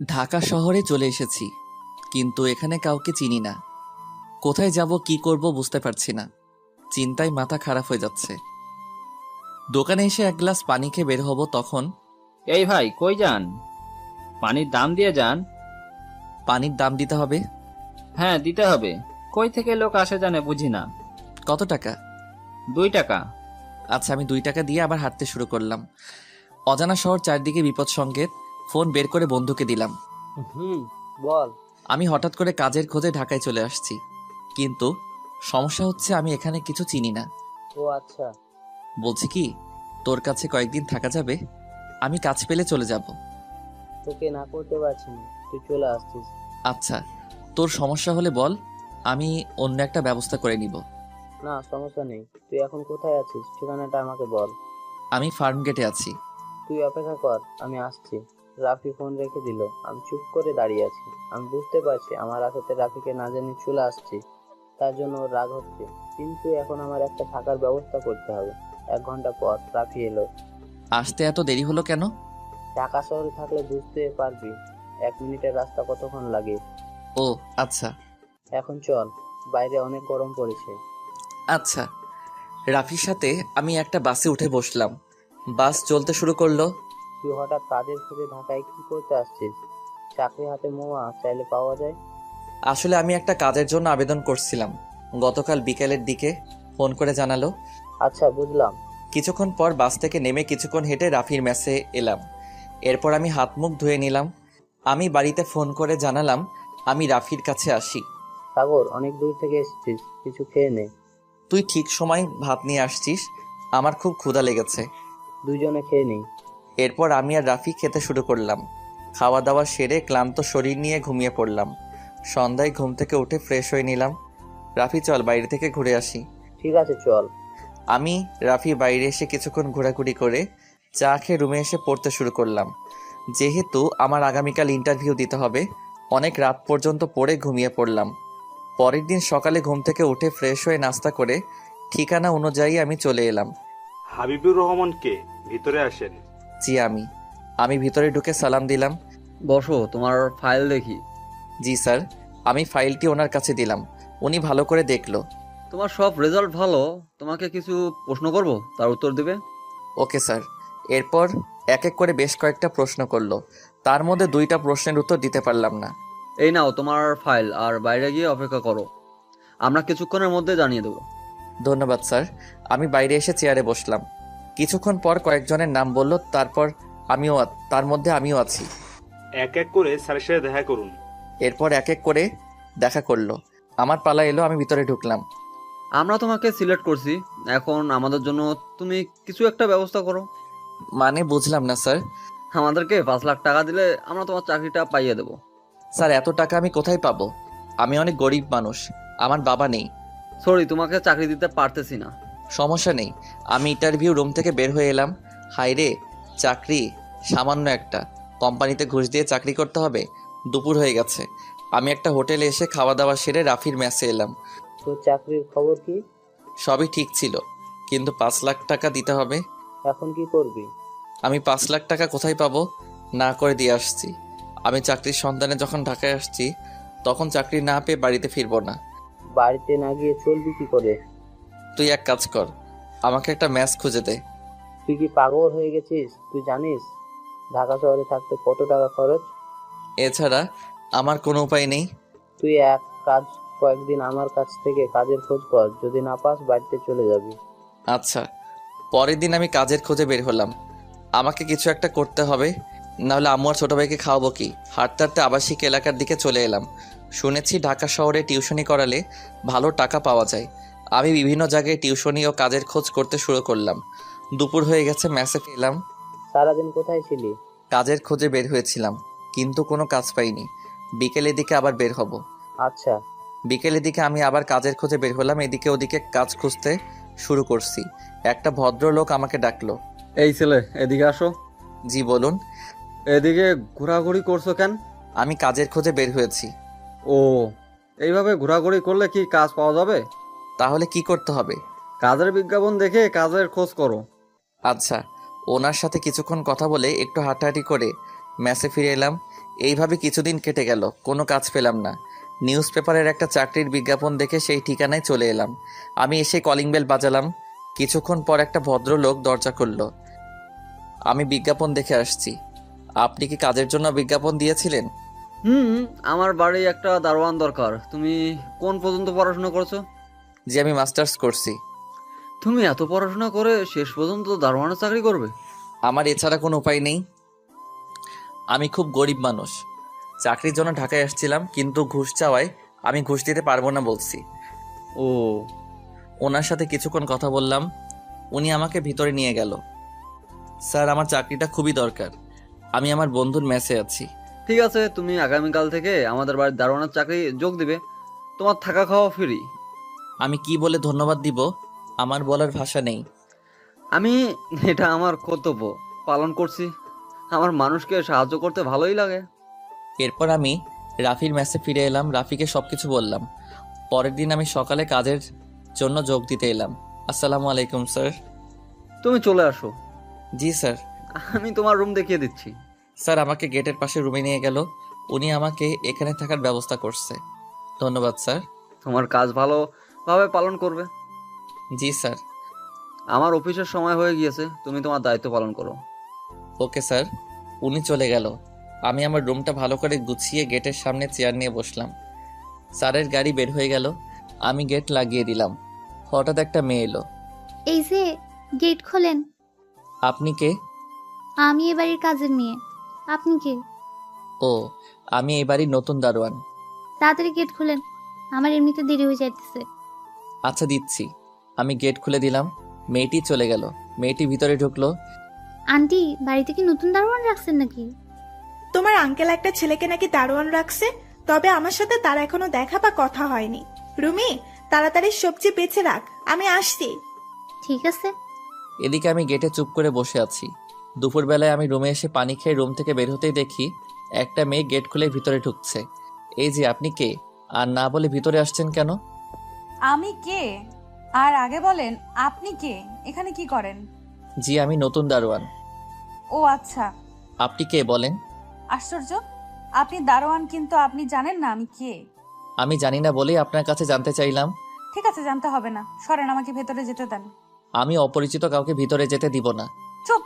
ঢাকা শহরে চলে এসেছি, কিন্তু এখানে কাউকে চিনি না। কোথায় যাব, কি করব বুঝতে পারছি না। চিন্তায় মাথা খারাপ হয়ে যাচ্ছে। দোকানে এসে এক গ্লাস পানি খেয়ে বের হব, তখন এই ভাই, কই যান? পানির দাম দিয়ে যান। পানির দাম দিতে হবে? হ্যাঁ, দিতে হবে। কই থেকে লোক আসে জানে বুঝি না। কত টাকা? 2 টাকা। আচ্ছা, আমি 2 টাকা দিয়ে আবার হাঁটতে শুরু করলাম। অজানা শহর, চারদিকে বিপদ সংকেত। ফোন বের করে বন্ধুকে দিলাম। হুম, বল। আমি হঠাৎ করে কাজের খোঁজে ঢাকায় চলে আসছি, কিন্তু সমস্যা হচ্ছে আমি এখানে কিছু চিনি না। ও আচ্ছা। বলছি কি, তোর কাছে কয়েকদিন থাকা যাবে? আমি কাজ পেলে চলে যাব। তোকে না করতে পারছি না, তুই চলে আসছিস। আচ্ছা, তোর সমস্যা হলে বল, আমি অন্য একটা ব্যবস্থা করে নিব। না, সমস্যা নেই। তুই এখন কোথায় আছিস, ঠিকানাটা আমাকে বল। আমি ফার্ম গেটে আছি। তুই অপেক্ষা কর, আমি আসছি। রাফি ফোন রেখে দিল, আমি চুপ করে দাঁড়িয়ে আছি। আমি বুঝতে পারছি আমার আসাতে রাফিকে না জানি চলে আসছি, তার জন্য ওর রাগ হচ্ছে। কিন্তু এখন আমার একটা থাকার ব্যবস্থা করতে হবে। 1 ঘন্টা পর রাফি এলো। আসতে এত দেরি হলো কেন? ঢাকা শহরে থাকলে বুঝতে পারবি 1 মিনিটের রাস্তা কতক্ষণ লাগে। ও আচ্ছা। এখন চল, বাইরে অনেক গরম পড়েছে। আচ্ছা। রাফির সাথে আমি একটা বাসে উঠে বসলাম। বাস চলতে শুরু করলো। তুই হঠাৎ কাজের খোঁজে ঢাকায় কি করতে আসছিস? চাকরি হাতে মোয়া চাইলে পাওয়া যায়। আসলে আমি একটা কাজের জন্য আবেদন করছিলাম, গতকাল বিকেলের দিকে ফোন করে জানালো। আচ্ছা, বুঝলাম। কিছুক্ষণ পর বাস থেকে নেমে কিছুক্ষণ হেঁটে রাফির মেসে এলাম। এরপর আমি হাত মুখ ধুয়ে নিলাম। আমি বাড়িতে ফোন করে জানালাম আমি রাফির কাছে আসি। সাগর, অনেক দূর থেকে এসেছিস, কিছু খেয়ে নে। তুই ঠিক সময় ভাত নিয়ে আসছিস, আমার খুব ক্ষুধা লেগেছে। দুজনে খেয়ে নিই। এরপর আমি আর রাফি খেতে শুরু করলাম। খাওয়া দাওয়া সেরে ক্লান্ত শরীর নিয়ে ঘুমিয়ে পড়লাম। সন্ধ্যায় ঘুম থেকে উঠে ফ্রেশ হয়ে নিলাম। রাফি, চল বাইরে থেকে ঘুরে আসি। ঠিক আছে, চল। আমি রাফি বাইরে এসে কিছুক্ষণ ঘোরাঘুরি করে চা খেয়ে রুমে এসে পড়তে শুরু করলাম। যেহেতু আমার আগামীকাল ইন্টারভিউ দিতে হবে, অনেক রাত পর্যন্ত পড়ে ঘুমিয়ে পড়লাম। পরের দিন সকালে ঘুম থেকে উঠে ফ্রেশ হয়ে নাস্তা করে ঠিকানা অনুযায়ী আমি চলে এলাম। হাবিবুর রহমান কে? ভিতরে আসেন। জি, আমি ভিতরে ঢুকে সালাম দিলাম। বসো, তোমার ফাইল দেখি। জি স্যার। আমি ফাইলটি ওনার কাছে দিলাম। উনি ভালো করে দেখলো। তোমার সব রেজাল্ট ভালো, তোমাকে কিছু প্রশ্ন করব, তার উত্তর দিবে। Okay sir. এরপর এক এক করে বেশ কয়েকটা প্রশ্ন করলো। তার মধ্যে 2টা প্রশ্নের উত্তর দিতে পারলাম না। এই নাও তোমার ফাইল, আর বাইরে গিয়ে অপেক্ষা করো, আমরা কিছুক্ষণের মধ্যে জানিয়ে দেবো। ধন্যবাদ স্যার। আমি বাইরে এসে চেয়ারে বসলাম। কিছুক্ষণ পর কয়েকজনের নাম বলল, তারপর তার মধ্যে আমিও আছি। এক এক করে স্যারের সাথে দেখা করুন। এরপর এক এক করে দেখা করলো। আমার পালা এলো, আমি ভিতরে ঢুকলাম। আমরা তোমাকে সিলেক্ট করছি, এখন আমাদের জন্য তুমি কিছু একটা ব্যবস্থা করো। মানে বুঝলাম না স্যার। আমাদেরকে 5 লাখ টাকা দিলে আমরা তোমার চাকরিটা পাইয়ে দেবো। স্যার, এত টাকা আমি কোথায় পাবো? আমি অনেক গরিব মানুষ, আমার বাবা নেই। সরি, তোমাকে চাকরি দিতে পারতেছি না। সমস্যা নেই। আমি ইন্টারভিউ রুম থেকে বের হয়ে এলাম। হাই রে, চাকরি সামান্য একটা, কোম্পানিতে ঘুষ দিয়ে চাকরি করতে হবে। দুপুর হয়ে গেছে। আমি একটা হোটেলে এসে খাওয়া দাওয়া সেরে রাফির মেসে এলাম। তোর চাকরির খবর কি? সবই ঠিক ছিল, কিন্তু 5 লাখ টাকা দিতে হবে। এখন কি করবি? আমি 5 লাখ টাকা কোথায় পাবো? না করে দিয়ে আসছি। আমি চাকরির সন্ধানে যখন ঢাকায় আসছি, তখন চাকরি না পেয়ে বাড়িতে ফিরবো না। বাড়িতে না গিয়ে চলবি কি করে? তুই এক কাজ কর, আমাকে একটা ম্যাচ খুঁজে দে। তুই কি পাগল হয়ে গেছিস? তুই জানিস ঢাকা শহরে থাকতে কত টাকা খরচ? এছাড়া আমার কোনো উপায় নেই। তুই এক কাজ, কয়েকদিন আমার কাছ থেকে কাজের খোঁজ কর, যদি না পাস বাড়িতে চলে যাবি। আচ্ছা। পরের দিন আমি কাজের খোঁজে বের হলাম। আমাকে কিছু একটা করতে হবে, নাহলে আম্মু আর ছোটো ভাইকে খাওয়াবো কি? হাঁটতে হাঁটতে আবাসিক এলাকার দিকে চলে এলাম। শুনেছি ঢাকা শহরে টিউশনি করালে ভালো টাকা পাওয়া যায়। আমি বিভিন্ন জায়গায় টিউশনি ও কাজের খোঁজ করতে শুরু করলাম। দুপুর হয়ে গেছে, মেসে ফিরলাম। সারাদিন কোথায় ছিলি? কাজের খোঁজে বের হয়েছিলাম, কিন্তু কোনো কাজ পাইনি। বিকেলের দিকে আবার বের হব। আচ্ছা। বিকেলের দিকে আমি আবার কাজের খোঁজে বের হলাম। এদিকে ওদিকে কাজ খুঁজতে শুরু করছি। একটা ভদ্রলোক আমাকে ডাকলো। এই ছেলে, এদিকে আসো। জি বলুন। এদিকে ঘোরাঘুরি করছো কেন? আমি কাজের খোঁজে বের হয়েছি। ও, এইভাবে ঘোরাঘুরি করলে কি কাজ পাওয়া যাবে? তাহলে কি করতে হবে? কাজের বিজ্ঞাপন দেখে কাজের খোঁজ করো। আচ্ছা। ওনার সাথে কিছুক্ষণ কথা বলে একটু হাঁটাহাঁটি করে মেসে ফিরে এলাম। এইভাবে কিছুদিন কেটে গেল, কোনো কাজ পেলাম না। নিউজ পেপারের একটা চাকরির বিজ্ঞাপন দেখে সেই ঠিকানায় চলে এলাম। আমি এসে কলিং বেল বাজালাম। কিছুক্ষণ পর একটা ভদ্রলোক দরজা খুলল। আমি বিজ্ঞাপন দেখে আসছি। আপনি কি কাজের জন্য বিজ্ঞাপন দিয়েছিলেন? আমার বাড়ি একটা দারোয়ান দরকার। তুমি কোন পর্যন্ত পড়াশোনা করছো? যে আমি মাস্টার্স করছি। তুমি এত পড়াশোনা করে শেষ পর্যন্ত দারোয়ানের চাকরি করবে? আমার এছাড়া কোনো উপায় নেই। আমি খুব গরিব মানুষ। চাকরির জন্য ঢাকায় আসছিলাম, কিন্তু ঘুষ চাওয়ায় আমি ঘুষ দিতে পারবো না বলছি। ও, ওনার সাথে কিছুক্ষণ কথা বললাম। উনি আমাকে ভিতরে নিয়ে গেল। স্যার, আমার চাকরিটা খুবই দরকার। আমি আমার বন্ধুর মেসে আছি। ঠিক আছে, তুমি আগামীকাল থেকে আমাদের বাড়ির দারোয়ানের চাকরি যোগ দিবে। তোমার থাকা খাওয়া ফ্রি। আমি কি বলে ধন্যবাদ দিব, আমার বলার ভাষা নেই। আমি এটা আমার কর্তব্য পালন করছি। আমার মানুষকে সাহায্য করতে ভালোই লাগে। এরপর আমি রাফির মেসে ফিরে এলাম। রাফিকে সবকিছু বললাম। পরের দিন আমি সকালে কাজের জন্য যোগ দিতে এলাম। আসসালামু আলাইকুম স্যার। তুমি চলে আসো, জি স্যার। আমি তোমার রুম দেখিয়ে দিচ্ছি। স্যার আমাকে গেটের পাশে রুমে নিয়ে গেল। উনি আমাকে এখানে থাকার ব্যবস্থা করছে। ধন্যবাদ স্যার। তোমার কাজ ভালোভাবে পালন করবে। জি স্যার। আমার অফিসের সময় হয়ে গিয়েছে, তুমি তোমার দায়িত্ব পালন করো। Okay sir. উনি চলে গেল। আমি আমার রুমটা ভালো করে গুছিয়ে গেটের সামনে চেয়ার নিয়ে বসলাম। স্যারের গাড়ি বের হয়ে গেল। আমি গেট লাগিয়ে দিলাম। হঠাৎ একটা মেয়ে এলো। এই যে, গেট খোলেন। আপনি কে? আমি এ বাড়ির কাজের মেয়ে। আপনি কে? ও, আমি এই বাড়ির নতুন দারোয়ান। তাড়াতাড়ি গেট খোলেন, আমার এমনিতে দেরি হয়ে যাইতেছে। আচ্ছা দিচ্ছি। আমি গেট খুলে দিলাম। মেয়েটি চলে গেল। মেয়েটি ভিতরে ঢুকলো। আন্টি, বাড়িতে কি নতুন দারোয়ান রাখছেন নাকি? তোমার আঙ্কেল একটা ছেলেকে নাকি দারোয়ান রাখছে, তবে আমার সাথে তার এখনো দেখা বা কথা হয়নি। রুমি, তাড়াতাড়ি সবজি বেছে রাখ, আমি আসছি। ঠিক আছে। এদিকে আমি গেটে চুপ করে বসে আছি। দুপুরবেলায় আমি রুমে এসে পানি খেয়ে রুম থেকে বের হতেই দেখি একটা মেয়ে গেট খুলে ভিতরে ঢুকছে। এই যে, আপনি কে? আর না বলে ভিতরে আসছেন কেন? আমি কে? আর আগে বলেন আপনি কে, এখানে কি করেন? জি, আমি নতুন দারোয়ান। ও আচ্ছা, আপনি কে বলেন? আশ্চর্য। আপনি দারোয়ান, কিন্তু আপনি জানেন না আমি কে। আমি জানি না বলেই আপনার কাছে জানতে চাইলাম। ঠিক আছে, জানতে হবে না, সরেন, আমাকে ভেতরে যেতে দেন। আমি অপরিচিত কাউকে ভিতরে যেতে দিব না। চুপ,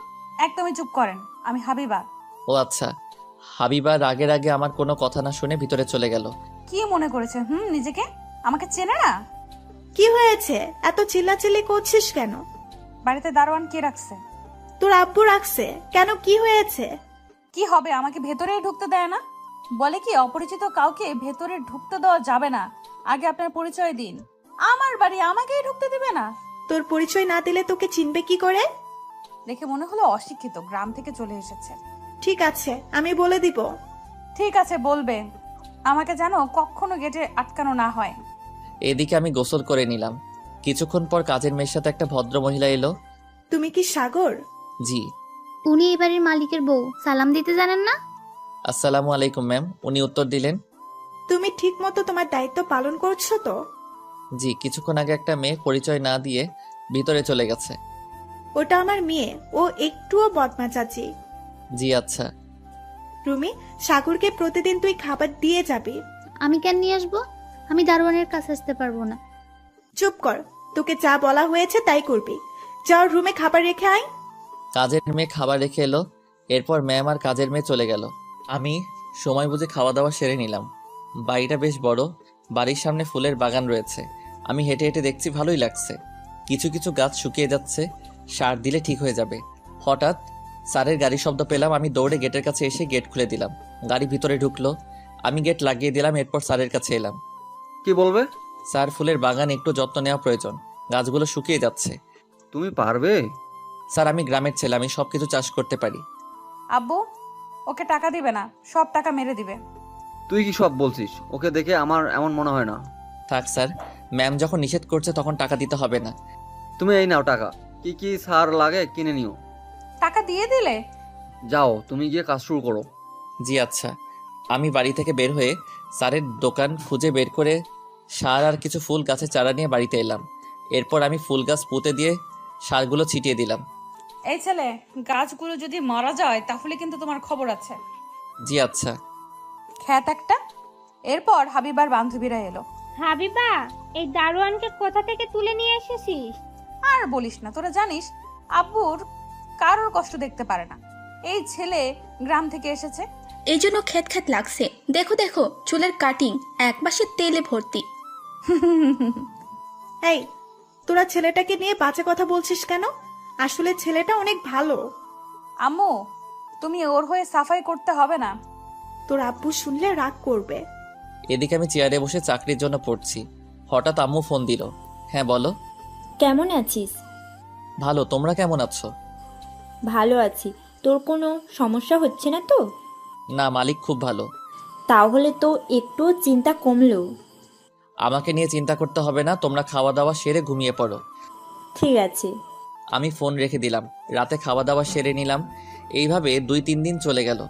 একদমই চুপ করেন। আমি হাবিবা। ও আচ্ছা। হাবিবা রাগের আগে আমার কোনো কথা না শুনে ভিতরে চলে গেল। কি মনে করেছে নিজেকে? আমাকে চেনে না? কি হয়েছে, এত চিল্লাচিল্লি করছিস কেন? বাড়িতে দারোয়ান কে রাখছে? তোর আব্বু রাখছে কেন, কি হয়েছে? কি হবে, আমাকে ভেতরে ঢুকতে দেয় না। বলে কি অপরিচিত কাউকে ভেতরে ঢুকতে দেওয়া যাবে না, আগে আপনার পরিচয় দিন। আমার বাড়ি আমাকেই ঢুকতে দিবে না? তোর পরিচয় না দিলে তোকে চিনবে কি করে? দেখে মনে হলো অশিক্ষিত, গ্রাম থেকে চলে এসেছে। ঠিক আছে, আমি বলে দিব। ঠিক আছে, বলবে। আমাকে যেন কখনো গেটে আটকানো না হয়। এদিকে আমি গোসল করে নিলাম। কিছুক্ষণ পর কাজের মেয়ের সাথে একটা ভদ্র মহিলা এলো। তুমি কি সাগর? জি। উনি এই বাড়ির মালিকের বউ, সালাম দিতে জানেন না? আসসালামু আলাইকুম ম্যাম। উনি উত্তর দিলেন। তুমি ঠিক মতো তোমার দায়িত্ব পালন করছো তো? জি, কিছুক্ষণ আগে একটা মেয়ে পরিচয় না দিয়ে ভিতরে চলে গেছে। ওটা আমার মেয়ে, ও একটুও বদমাজাজি। জি আচ্ছা। রুমি, সাগরকে প্রতিদিন তুই খাবার দিয়ে যাবি। আমি কেন নিয়ে আসবো? আমি দারোয়ানের কাছে আসতে পারবো না। চুপ কর, তোকে যা বলা হয়েছে তাই করবি। যাও রুমে খাবার রেখে আয়। কাজের মেয়ে খাবার রেখে এলো। এরপর ম্যাম আর কাজের মেয়ে চলে গেল। আমি সময় বুঝে খাওয়া দাওয়া সেরে নিলাম। বাড়িটা বেশ বড়। বাড়ির সামনে ফুলের বাগান রয়েছে। আমি হেঁটে হেঁটে দেখছি, ভালোই লাগছে। কিছু কিছু গাছ শুকিয়ে যাচ্ছে, সার দিলে ঠিক হয়ে যাবে। হঠাৎ স্যারের গাড়ি শব্দ পেলাম। আমি দৌড়ে গেটের কাছে এসে গেট খুলে দিলাম। গাড়ি ভিতরে ঢুকলো। আমি গেট লাগিয়ে দিলাম। এরপর স্যারের কাছে এলাম। কি বলবে? স্যার, ফুলের বাগান একটু যত্ন নেওয়া প্রয়োজন, গাছগুলো শুকিয়ে যাচ্ছে। তুমি পারবে? স্যার, আমি গ্রামের ছেলে, আমি সবকিছু চাষ করতে পারি। আব্বু, ওকে টাকা দিবে না, সব টাকা মেরে দিবে। তুই কি সব বলছিস? ওকে দেখে আমার এমন মনে হয় না। থাক স্যার, ম্যাম যখন নিষেধ করছে তখন টাকা দিতে হবে না। তুমি এই নাও টাকা, কি কি সার লাগে কিনে নিও। টাকা দিয়ে দিলে? যাও, তুমি গিয়ে কাজ শুরু করো। জি আচ্ছা। আমি বাড়ি থেকে বের হয়ে স্যারের দোকান খুঁজে বের করে সার আর কিছু ফুল গাছের চারা নিয়ে বাড়িতে এলাম। এরপর আমি ফুল গাছ পুঁতে দিয়ে সারগুলো ছিটিয়ে দিলাম। এই ছেলে, গাছগুলো যদি মারা যায় তাহলে কিন্তু তোমার খবর আছে। জি আচ্ছা। খ্যাত একটা। এরপর হাবিবার বান্ধবীরা এলো। হাবিবা, এই দারোয়ানকে কোথা থেকে তুলে নিয়ে এসেছিস? আর বলিস না, তোরা জানিস আব্বুর কারোর কষ্ট দেখতে পারে না। এই ছেলে গ্রাম থেকে এসেছে। এই জন্য খ্যাত খ্যাত লাগছে। দেখো দেখো, চুলের কাটিং এক পাশে তেলে ভর্তি। এই, তোরা ছেলেটাকে নিয়ে বাজে কথা বলছিস কেন? আসলে ছেলেটা অনেক ভালো। আম্মু, তুমি ওর হয়ে সাফাই করতে হবে না। তোর আব্বু শুনলে রাগ করবে। এদিকে আমি চেয়ারে বসে চাকরির জন্য পড়ছি, হঠাৎ আম্মু ফোন দিল। হ্যাঁ বলো। কেমন আছিস? ভালো, তোমরা কেমন আছো? ভালো আছি। তোর কোনো সমস্যা হচ্ছে না তো? না, মালিক খুব ভালো। তাহলে তো একটু চিন্তা কমলো। আমাকে নিয়ে চিন্তা করতে হবে না, তোমরা খাওয়া দাওয়া সেরে ঘুমিয়ে পড়ো। ঠিক আছে। আমি ফোন রেখে দিলাম। রাতে খাওয়া দাওয়া সেরে নিলাম। এইভাবে 2-3 দিন চলে গেল।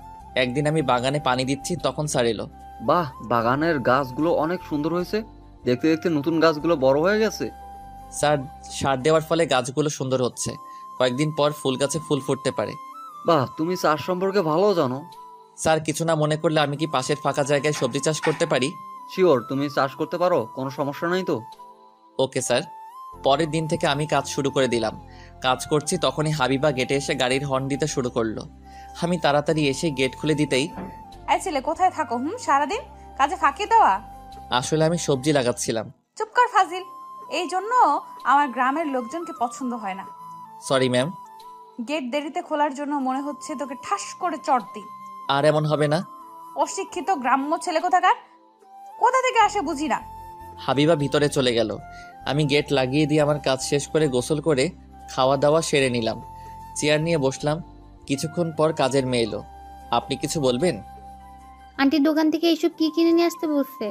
একদিন আমি বাগানে পানি দিচ্ছি, তখন স্যার এলো। বাহ, বাগানের গাছগুলো অনেক সুন্দর হয়েছে। দেখতে দেখতে নতুন গাছগুলো বড় হয়ে গেছে। স্যার, সার দেওয়ার ফলে গাছগুলো সুন্দর হচ্ছে। কয়েকদিন পর ফুল গাছে ফুল ফুটতে পারে। বাহ, তুমি চাষ সম্পর্কে ভালো জানো। স্যার, কিছু না মনে করলে আমি কি পাশের ফাঁকা জায়গায় সবজি চাষ করতে পারি? শিওর, তুমি চাষ করতে পারো, কোনো সমস্যা নাই তো? Okay sir. পরের দিন থেকে আমি কাজ শুরু করে দিলাম। কাজ করছি, তখনই হাবিবা গেটে এসে গাড়ির হর্ন দিতে শুরু করলো। আমি তাড়াতাড়ি এসে গেট খুলে দিতেই, এই ছেলে কোথায় থাকো সারাদিন? কাজে ফাঁকি দেওয়া? আসলে আমি সবজি লাগাচ্ছিলাম। চুপ কর ফাজিল। এই জন্য আমার গ্রামের লোকজনকে পছন্দ হয় না। Sorry ma'am. গেট দেরিতে খোলার জন্য মনে হচ্ছে তোকে ঠাস করে চড় দিই। আর এমন হবে না। অশিক্ষিত গ্রাম্য ছেলে কোথাকার, কোথা থেকে আসে বুঝি না। হাবিবা ভিতরে চলে গেল। আমি গেট লাগিয়ে দিয়ে আমার কাজ শেষ করে গোসল করে খাওয়া দাওয়া সেরে নিলাম। চেয়ার নিয়ে বসলাম। কিছুক্ষণ পর কাজের মেয়ে এলো। আপনি কিছু বলবেন? আন্টির দোকান থেকে এইসব কি কিনে নিয়ে আসতে বলছে?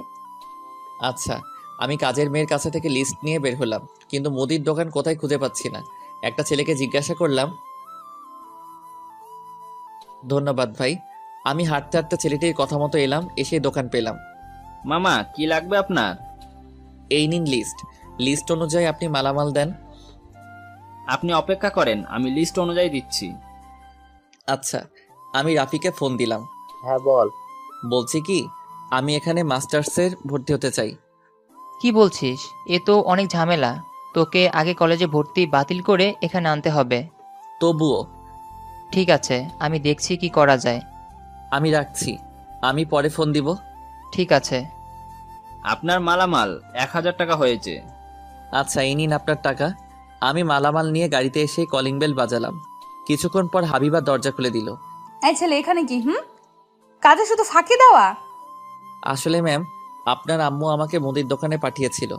আচ্ছা। আমি কাজের মেয়ের কাছে থেকে লিস্ট নিয়ে বের হলাম, কিন্তু মুদির দোকান কোথায় খুঁজে পাচ্ছি না। একটা ছেলেকে জিজ্ঞাসা করলাম। ধন্যবাদ ভাই। আমি হাঁটতে হাঁটতে ছেলেটির কথা মতো এলাম, এসে দোকান পেলাম। মামা, কি লাগবে আপনার? এই নিন লিস্ট। লিস্ট অনুযায়ী আপনি মালামাল দেন। আপনি অপেক্ষা করেন, আমি লিস্ট অনুযায়ী দিচ্ছি। আচ্ছা। আমি রাফিকে ফোন দিলাম। হ্যাঁ বল। বলছি কি, আমি এখানে মাস্টার্সের ভর্তি হতে চাই। কি বলছিস? এ তো অনেক ঝামেলা। তোকে আগে কলেজে ভর্তি বাতিল করে এখানে আনতে হবে। তবুও। ঠিক আছে, আমি দেখছি কি করা যায়। আমি রাখছি, আমি পরে ফোন দিব। ঠিক আছে। আপনার মালামাল 1000 টাকা হয়েছে। আচ্ছা, এই নিন আপনার টাকা। আমি মালামাল নিয়ে গাড়িতে এসে কলিং বেল বাজালাম। কিছুক্ষণ পর হাবিবা দরজা খুলে দিল। এই ছেলে এখানে কি? কাজে শুধু ফাঁকি দেওয়া? আসলে ম্যাম, আপনার আম্মু আমাকে মুদির দোকানে পাঠিয়েছিল।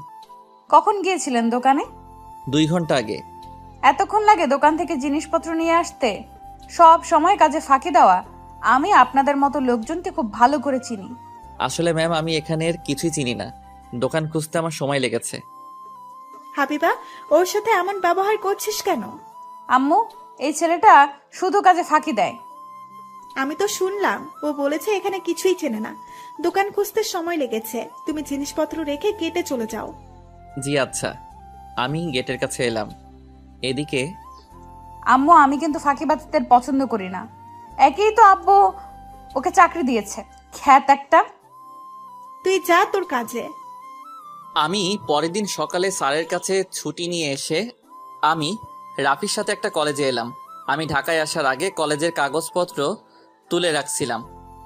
কখন গিয়েছিলেন দোকানে? 2 ঘন্টা আগে। এতক্ষণ লাগে দোকান থেকে জিনিসপত্র নিয়ে আসতে? সব সময় কাজে ফাঁকি দেওয়া? আমি আপনাদের মতো লোকজনকে খুব ভালো করে চিনি। আসলে ম্যাম, আমি এখানের কিছুই চিনি না। দোকান খুঁজতে আমার সময় লেগেছে। হাবিবা, ওর সাথে এমন ব্যবহার করছিস কেন? আম্মু, এই ছেলেটা শুধু কাজে ফাঁকি দেয়। আমি তো শুনলাম ও বলেছে এখানে কিছুই চেনে না। দোকান খুঁজতে সময় লেগেছে, তুমি জিনিসপত্র রেখে গেটে চলে যাও। জি আচ্ছা। আমি গেটের কাছে এলাম। এদিকে। আম্মু, আমি কিন্তু ফাঁকিবাজদের পছন্দ করি না। একই তো আব্বু ওকে চাকরি দিয়েছে, খ্যাত একটা। তুই যা তোর কাজে। আমি পরের দিন সকালে স্যারের কাছে ছুটি নিয়ে এসে আমি রাফির সাথে একটা কলেজে এলাম। আমি ঢাকায় আসার আগে কলেজের কাগজপত্র তুলে রাখছিলাম।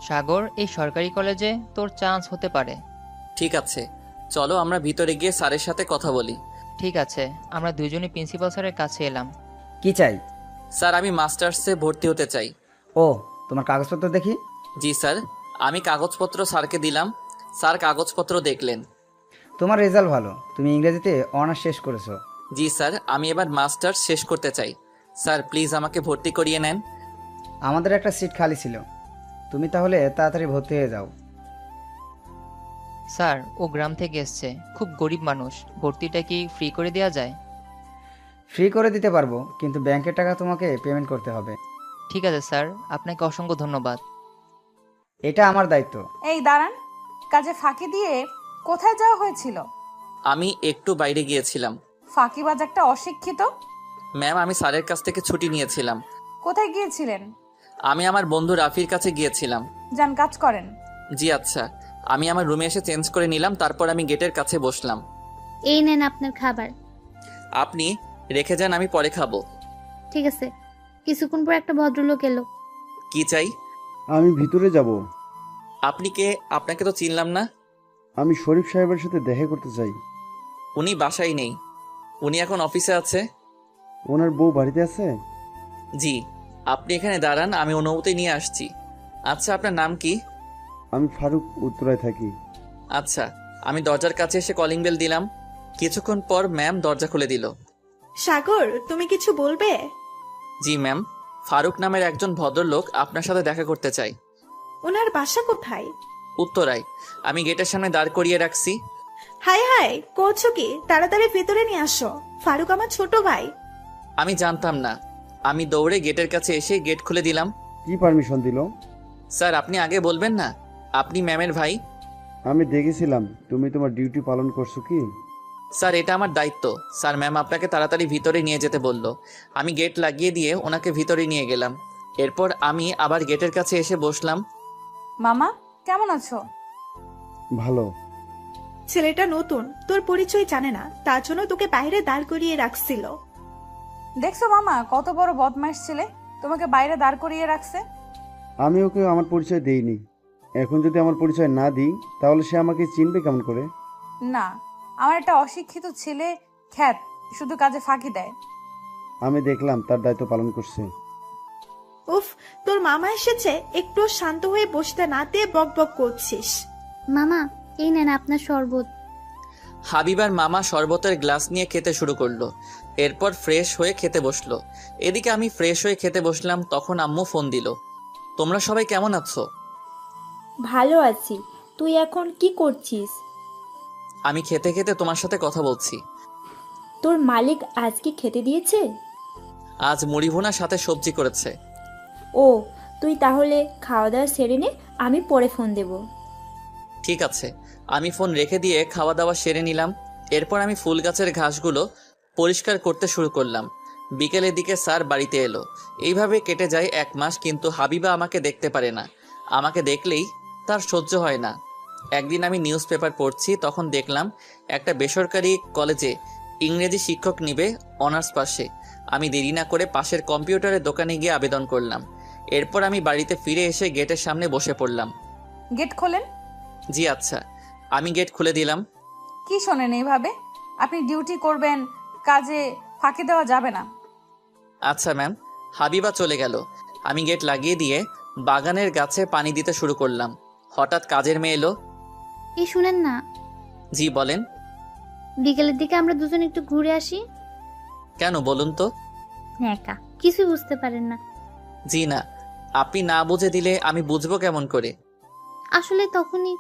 সাগর, এই সরকারি কলেজে তোর চান্স হতে পারে। ঠিক আছে, চলো আমরা ভিতরে গিয়ে স্যারের সাথে কথা বলি। ঠিক আছে, আমরা দুজনই প্রিন্সিপাল স্যারের কাছে এলাম। কি চাই? স্যার, আমি মাস্টার্সে ভর্তি হতে চাই। ও, তোমার কাগজপত্র দেখি। জি স্যার। আমি কাগজপত্র স্যারকে দিলাম। স্যার কাগজপত্র দেখলেন। তোমার রেজাল্ট ভালো, তুমি ইংরেজিতে অনার্স শেষ করেছো। জি স্যার, আমি এবার মাস্টার্স শেষ করতে চাই। স্যার প্লিজ আমাকে ভর্তি করিয়ে নেন। আমাদের একটা সিট খালি ছিল, তুমি তাহলে তাড়াতাড়ি ভর্তি হয়ে যাও। স্যার, ও গ্রাম থেকে এসছে, খুব গরিব মানুষ, ভর্তিটা কি ফ্রি করে দেওয়া যায়? ফ্রি করে দিতে পারবো, কিন্তু ব্যাংকের টাকা তোমাকে পেমেন্ট করতে হবে। ঠিক আছে স্যার, আপনাকে অসংখ্য ধন্যবাদ। এটা আমার দায়িত্ব। এই দাঁড়ান, কাজে ফাঁকি দিয়ে কোথায় যাওয়া হয়েছিল? আমি একটু বাইরে গিয়েছিলাম। ফাঁকিবাজ একটা অশিক্ষিত। ম্যাম, আমি স্যারের কাছ থেকে ছুটি নিয়েছিলাম। কোথায় গিয়েছিলেন? আমি আমার বন্ধু রাফির কাছে গিয়েছিলাম। যান কাজ করেন। জি আচ্ছা, আমি আমার রুমে এসে চেঞ্জ করে নিলাম, তারপর আমি গেটের কাছে বসলাম। এই নেন আপনার খাবার। আপনি রেখে যান, আমি পরে খাবো। ঠিক আছে। কিছুক্ষণ পর একটা ভদ্রলোক এলো। কি চাই? আমি ভিতরে যাব। আপনি কে? আপনাকে তো চিনলাম না। আমি শরীফ সাহেবের সাথে দেখা করতে চাই। উনি বাসায় নেই, উনি এখন অফিসে আছে। ওনার বউ বাড়িতে আছে? জি, আপনি এখানে দাঁড়ান, আমি অনুমতি নিয়ে আসছি। আচ্ছা, আপনার নাম কি? আমি ফারুক, উত্তরায় থাকি। আচ্ছা, আমি দরজার কাছে এসে কলিং বেল দিলাম। কিছুক্ষণ পর ম্যাম দরজা খুলে দিল। সাগর, তুমি কিছু বলবে? জি ম্যাম, ফারুক নামের একজন ভদ্রলোক আপনার সাথে দেখা করতে চাই। ওনার বাসা কোথায়? উত্তরায়। আমি গেটের সামনে দাঁড় করিয়ে রাখছি। হাই হাই, করছো কি? তাড়াতাড়ি ভেতরে নিয়ে আসো। ফারুক আমার ছোট ভাই। আমি জানতাম না। আমি দৌড়ে গেটের কাছে এসে গেট খুলে দিলাম। কি পারমিশন দিল? স্যার, আপনি আগে বলবেন না? আপনি ম্যামের ভাই। আমি দেখেছিলাম তুমি তোমার ডিউটি পালন করছো কি? স্যার, এটা আমার দায়িত্ব। স্যার, ম্যাম আপনাকে তাড়াতাড়ি ভিতরে নিয়ে যেতে বলল। আমি গেট লাগিয়ে দিয়ে ওনাকে ভিতরে নিয়ে গেলাম। এরপর আমি আবার গেটের কাছে এসে বসলাম। মামা, কেমন আছো? ভালো। ছেলেটা নতুন, তোর পরিচয় জানে না, তার জন্য তোকে বাইরে দাঁড় করিয়ে রাখছিল। দেখছো মামা, কত বড় বদমাইশ ছেলে, তোমাকে বাইরে দাঁড় করিয়ে রাখছে। আমি ওকে আমার পরিচয় দেইনি। এখন যদি আমার পরিচয় না দিই তাহলে সে আমাকে চিনবে কেমন করে? না, আমার একটা অশিক্ষিত ছেলে খ্যাত শুধু কাজে ফাঁকি দেয়। আমি দেখলাম তার দায়িত্ব পালন করছে। উফ, তোর মামা এসেছে, একটু শান্ত হয়ে বসতে না দিয়ে বক বক করছিস। মামা, এই নেন আপনার শরবত। হাবিবার মামা শরবতের গ্লাস নিয়ে খেতে শুরু করলো। এরপর ফ্রেশ হয়ে খেতে বসলো। এদিকে আমি ফ্রেশ হয়ে খেতে বসলাম, তখন আম্মু ফোন দিল। তোমরা সবাই কেমন আছো? ভালো আছি। তুই এখন কি করছিস? আমি খেতে খেতে তোমার সাথে কথা বলছি। তোর মালিক আজ কি খেতে দিয়েছে? আজ মুড়ি ভুনার সাথে সবজি করেছে। ও, তুই তাহলে খাওয়া দাওয়া সেরে নে, আমি পরে ফোন দেব। ঠিক আছে। আমি ফোন রেখে দিয়ে খাওয়া দাওয়া সেরে নিলাম। এরপর আমি ফুল গাছের ঘাসগুলো পরিষ্কার করতে শুরু করলাম। বিকেলের দিকে স্যার বাড়িতে এলো। এইভাবে কেটে যায় 1 মাস, কিন্তু হাবিবা আমাকে দেখতে পারে না। আমাকে দেখলেই তার সহ্য হয় না। একদিন আমি নিউজ পেপার পড়ছি, তখন দেখলাম একটা বেসরকারি কলেজে ইংরেজি শিক্ষক নিবে অনার্স পাশে। আমি দেরি না করে পাশের কম্পিউটারের দোকানে গিয়ে আবেদন করলাম। এরপর আমি বাড়িতে ফিরে এসে গেটের সামনে বসে পড়লাম। গেট খোলেন। জি আচ্ছা। আমি গেট খুলে দিলাম। কি শোনেন এইভাবে? আপনি ডিউটি করবেন, কাজে ফাঁকি দেওয়া যাবে না। আচ্ছা ম্যাম। হাবিবা চলে গেল। আমি গেট লাগিয়ে দিয়ে বাগানের গাছে পানি দিতে শুরু করলাম। হঠাৎ কাজের মেয়ে এলো। এই শুনেন না, জি বলেন। বিকেলের দিকে আমরা দুজন একটু ঘুরে আসি। কেন বলুন তো? একা কিছু বুঝতে পারেন না। জি না, আপনি না বুঝে দিলে আমি বুঝবো কেমন করে? আসলে তখনই।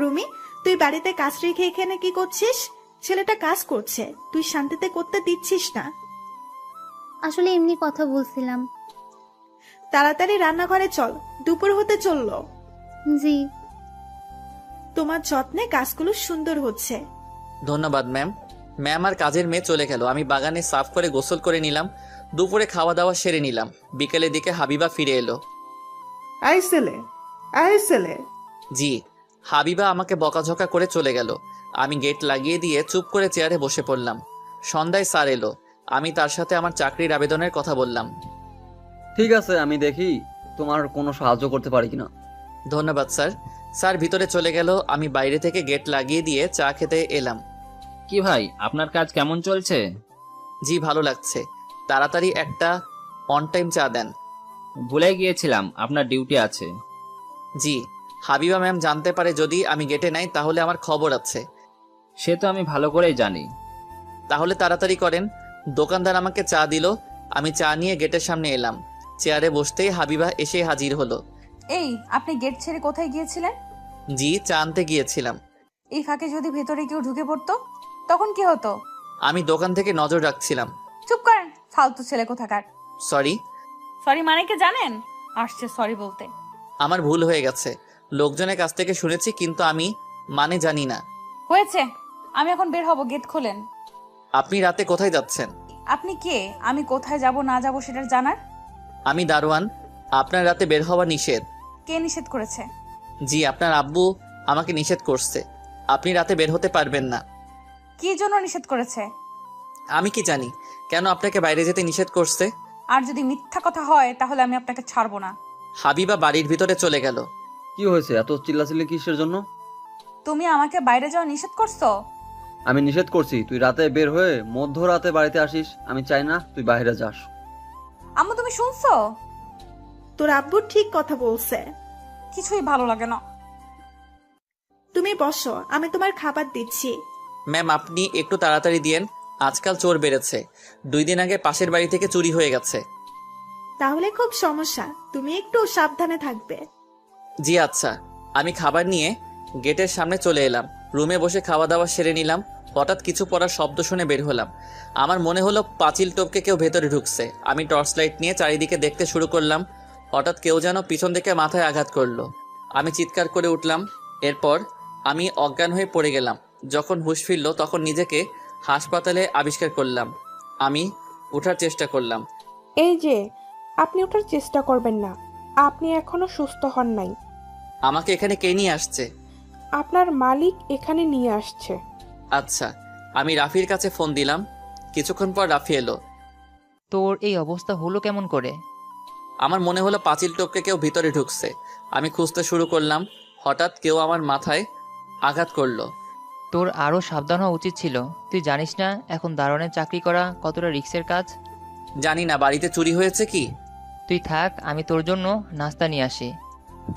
রুমি, তুই বাড়িতে কাজ রেখে এখানে কি করছিস? ছেলেটা কাজ করছে, তুই শান্তিতে করতে দিচ্ছিস না। আসলে এমনি কথা বলছিলাম। তাড়াতাড়ি রান্নাঘরে চল, দুপুর হতে চললো। জি। তোমার যত্নে কাজগুলো সুন্দর হচ্ছে। ধন্যবাদ ম্যাম। ম্যাম আর কাজের মেয়ে চলে গেল। আমি বাগানে সাফ করে গোসল করে নিলাম। দুপুরে খাওয়া দাওয়া সেরে নিলাম। বিকেলের দিকে হাবিবা ফিরে এলো। আই ছেলে। জি। হাবিবা আমাকে বকাঝকা করে চলে গেল। আমি গেট লাগিয়ে দিয়ে চুপ করে চেয়ারে বসে পড়লাম। সন্ধ্যায় স্যার এলো। আমি তার সাথে আমার চাকরির আবেদনের কথা বললাম। ঠিক আছে, আমি দেখি তোমার কোনো সাহায্য করতে পারি কিনা। ধন্যবাদ স্যার। স্যার ভিতরে চলে গেল। আমি বাইরে থেকে গেট লাগিয়ে দিয়ে চা খেতে এলাম। কি ভাই, আপনার কাজ কেমন চলছে? জি ভালো লাগছে। তাড়াতাড়ি একটা অন টাইম চা দেন। ভুলে গিয়েছিলাম আপনার ডিউটি আছে। জি। হাবিবা ম্যাম জানতে পারে যদি আমি গেটে নাই, তাহলে আমার খবর আছে। সে তো আমি ভালো করেই জানি। তাহলে তাড়াতাড়ি করেন। দোকানদার আমাকে চা দিল। আমি চা নিয়ে গেটের সামনে এলাম। চেয়ারে বসতেই হাবিবা এসে হাজির হলো। এই, আপনি গেট ছেড়ে কোথায় গিয়েছিলেন? জি, চা আনতে গিয়েছিলাম। এই ফাঁকে যদি ভেতরে কেউ ঢুকে পড়তো তখন কি হতো? আমি দোকান থেকে নজর রাখছিলাম। চুপ করেন, ফালতু ছেলে কোথাকার। সরি। সরি মানে কি জানেন? আসছে সরি বলতে। আমার ভুল হয়ে গেছে। লোকজনের কাছ থেকে শুনেছি, কিন্তু আমি মানে জানি না। হয়েছে, আমি এখন বের হব, গেট খোলেন। আপনি রাতে কোথায় যাচ্ছেন? আপনি কে? আমি কোথায় যাব না যাব সেটা জানার? আমি দারোয়ান। আপনার রাতে বের হওয়া নিষেধ। কে নিষেধ করেছে? জি, আপনার আব্বু আমাকে নিষেধ করছে, আপনি রাতে বের হতে পারবেন না। কি জন্য নিষেধ করেছে? আমি কি জানি কেন আপনাকে বাইরে যেতে নিষেধ করছে। আর যদি মিথ্যা কথা হয় তাহলে আমি আপনাকে ছাড়বো না। হাবিবা বাড়ির ভিতরে চলে গেল। কি হয়েছে এত চিল্লাচিল্লি কিসের জন্য? তুমি আমাকে বাইরে যাওয়া নিষেধ করছো। আমি নিষেধ করছি তুই রাতে বের হয়ে মধ্যরাতে বাড়িতে আসিস। আমি চাই না তুই বাইরে যাস। আম্মু তুমি শুনছো? তোর আব্বু ঠিক কথা বলছে। কিছুই ভালো লাগে না। তুমি বসো, আমি তোমার খাবার দিচ্ছি। ম্যাম, আপনি একটু তাড়াতাড়ি দিয়েন, আজকাল চোর বেড়েছে। 2 দিন আগে পাশের বাড়ি থেকে চুরি হয়ে গেছে। তাহলে খুব সমস্যা, তুমি একটু সাবধানে থাকবে। জি আচ্ছা। আমি খাবার নিয়ে গেটের সামনে চলে এলাম। রুমে বসে খাওয়া দাওয়া সেরে নিলাম। হঠাৎ কিছু পড়ার শব্দ শুনে বের হলাম। আমার মনে হলো পাঁচিল টপকে কেউ ভেতরে ঢুকছে। আমি টর্চ লাইট নিয়ে চারিদিকে দেখতে শুরু করলাম। হঠাৎ কেউ যেন পিছন থেকে মাথায় আঘাত করলো। আমি চিৎকার করে উঠলাম। এরপর আমি অজ্ঞান হয়ে পড়ে গেলাম। যখন হুঁশ ফিরল তখন নিজেকে হাসপাতালে আবিষ্কার করলাম। আমি ওঠার চেষ্টা করলাম। এই যে, আপনি ওঠার চেষ্টা করবেন না, আপনি এখনো সুস্থ হন নাই। আমাকে এখানে কে নিয়ে আসছে? আপনার মালিক এখানে নিয়ে আসছে। আচ্ছা। আমি রাফির কাছে ফোন দিলাম। কিছুক্ষণ পর রাফি এলো। তোর এই অবস্থা হলো কেমন করে? আমার মনে হলো পাঁচিল টপকে কেউ ভিতরে ঢুকছে। আমি খুঁজতে শুরু করলাম। হঠাৎ কেউ আমার মাথায় আঘাত করলো। তোর আরও সাবধান হওয়া উচিত ছিল। তুই জানিস না এখন দারোয়ানের চাকরি করা কতটা রিস্কের কাজ? জানি না বাড়িতে চুরি হয়েছে কি। তুই থাক, আমি তোর জন্য নাস্তা নিয়ে আসি।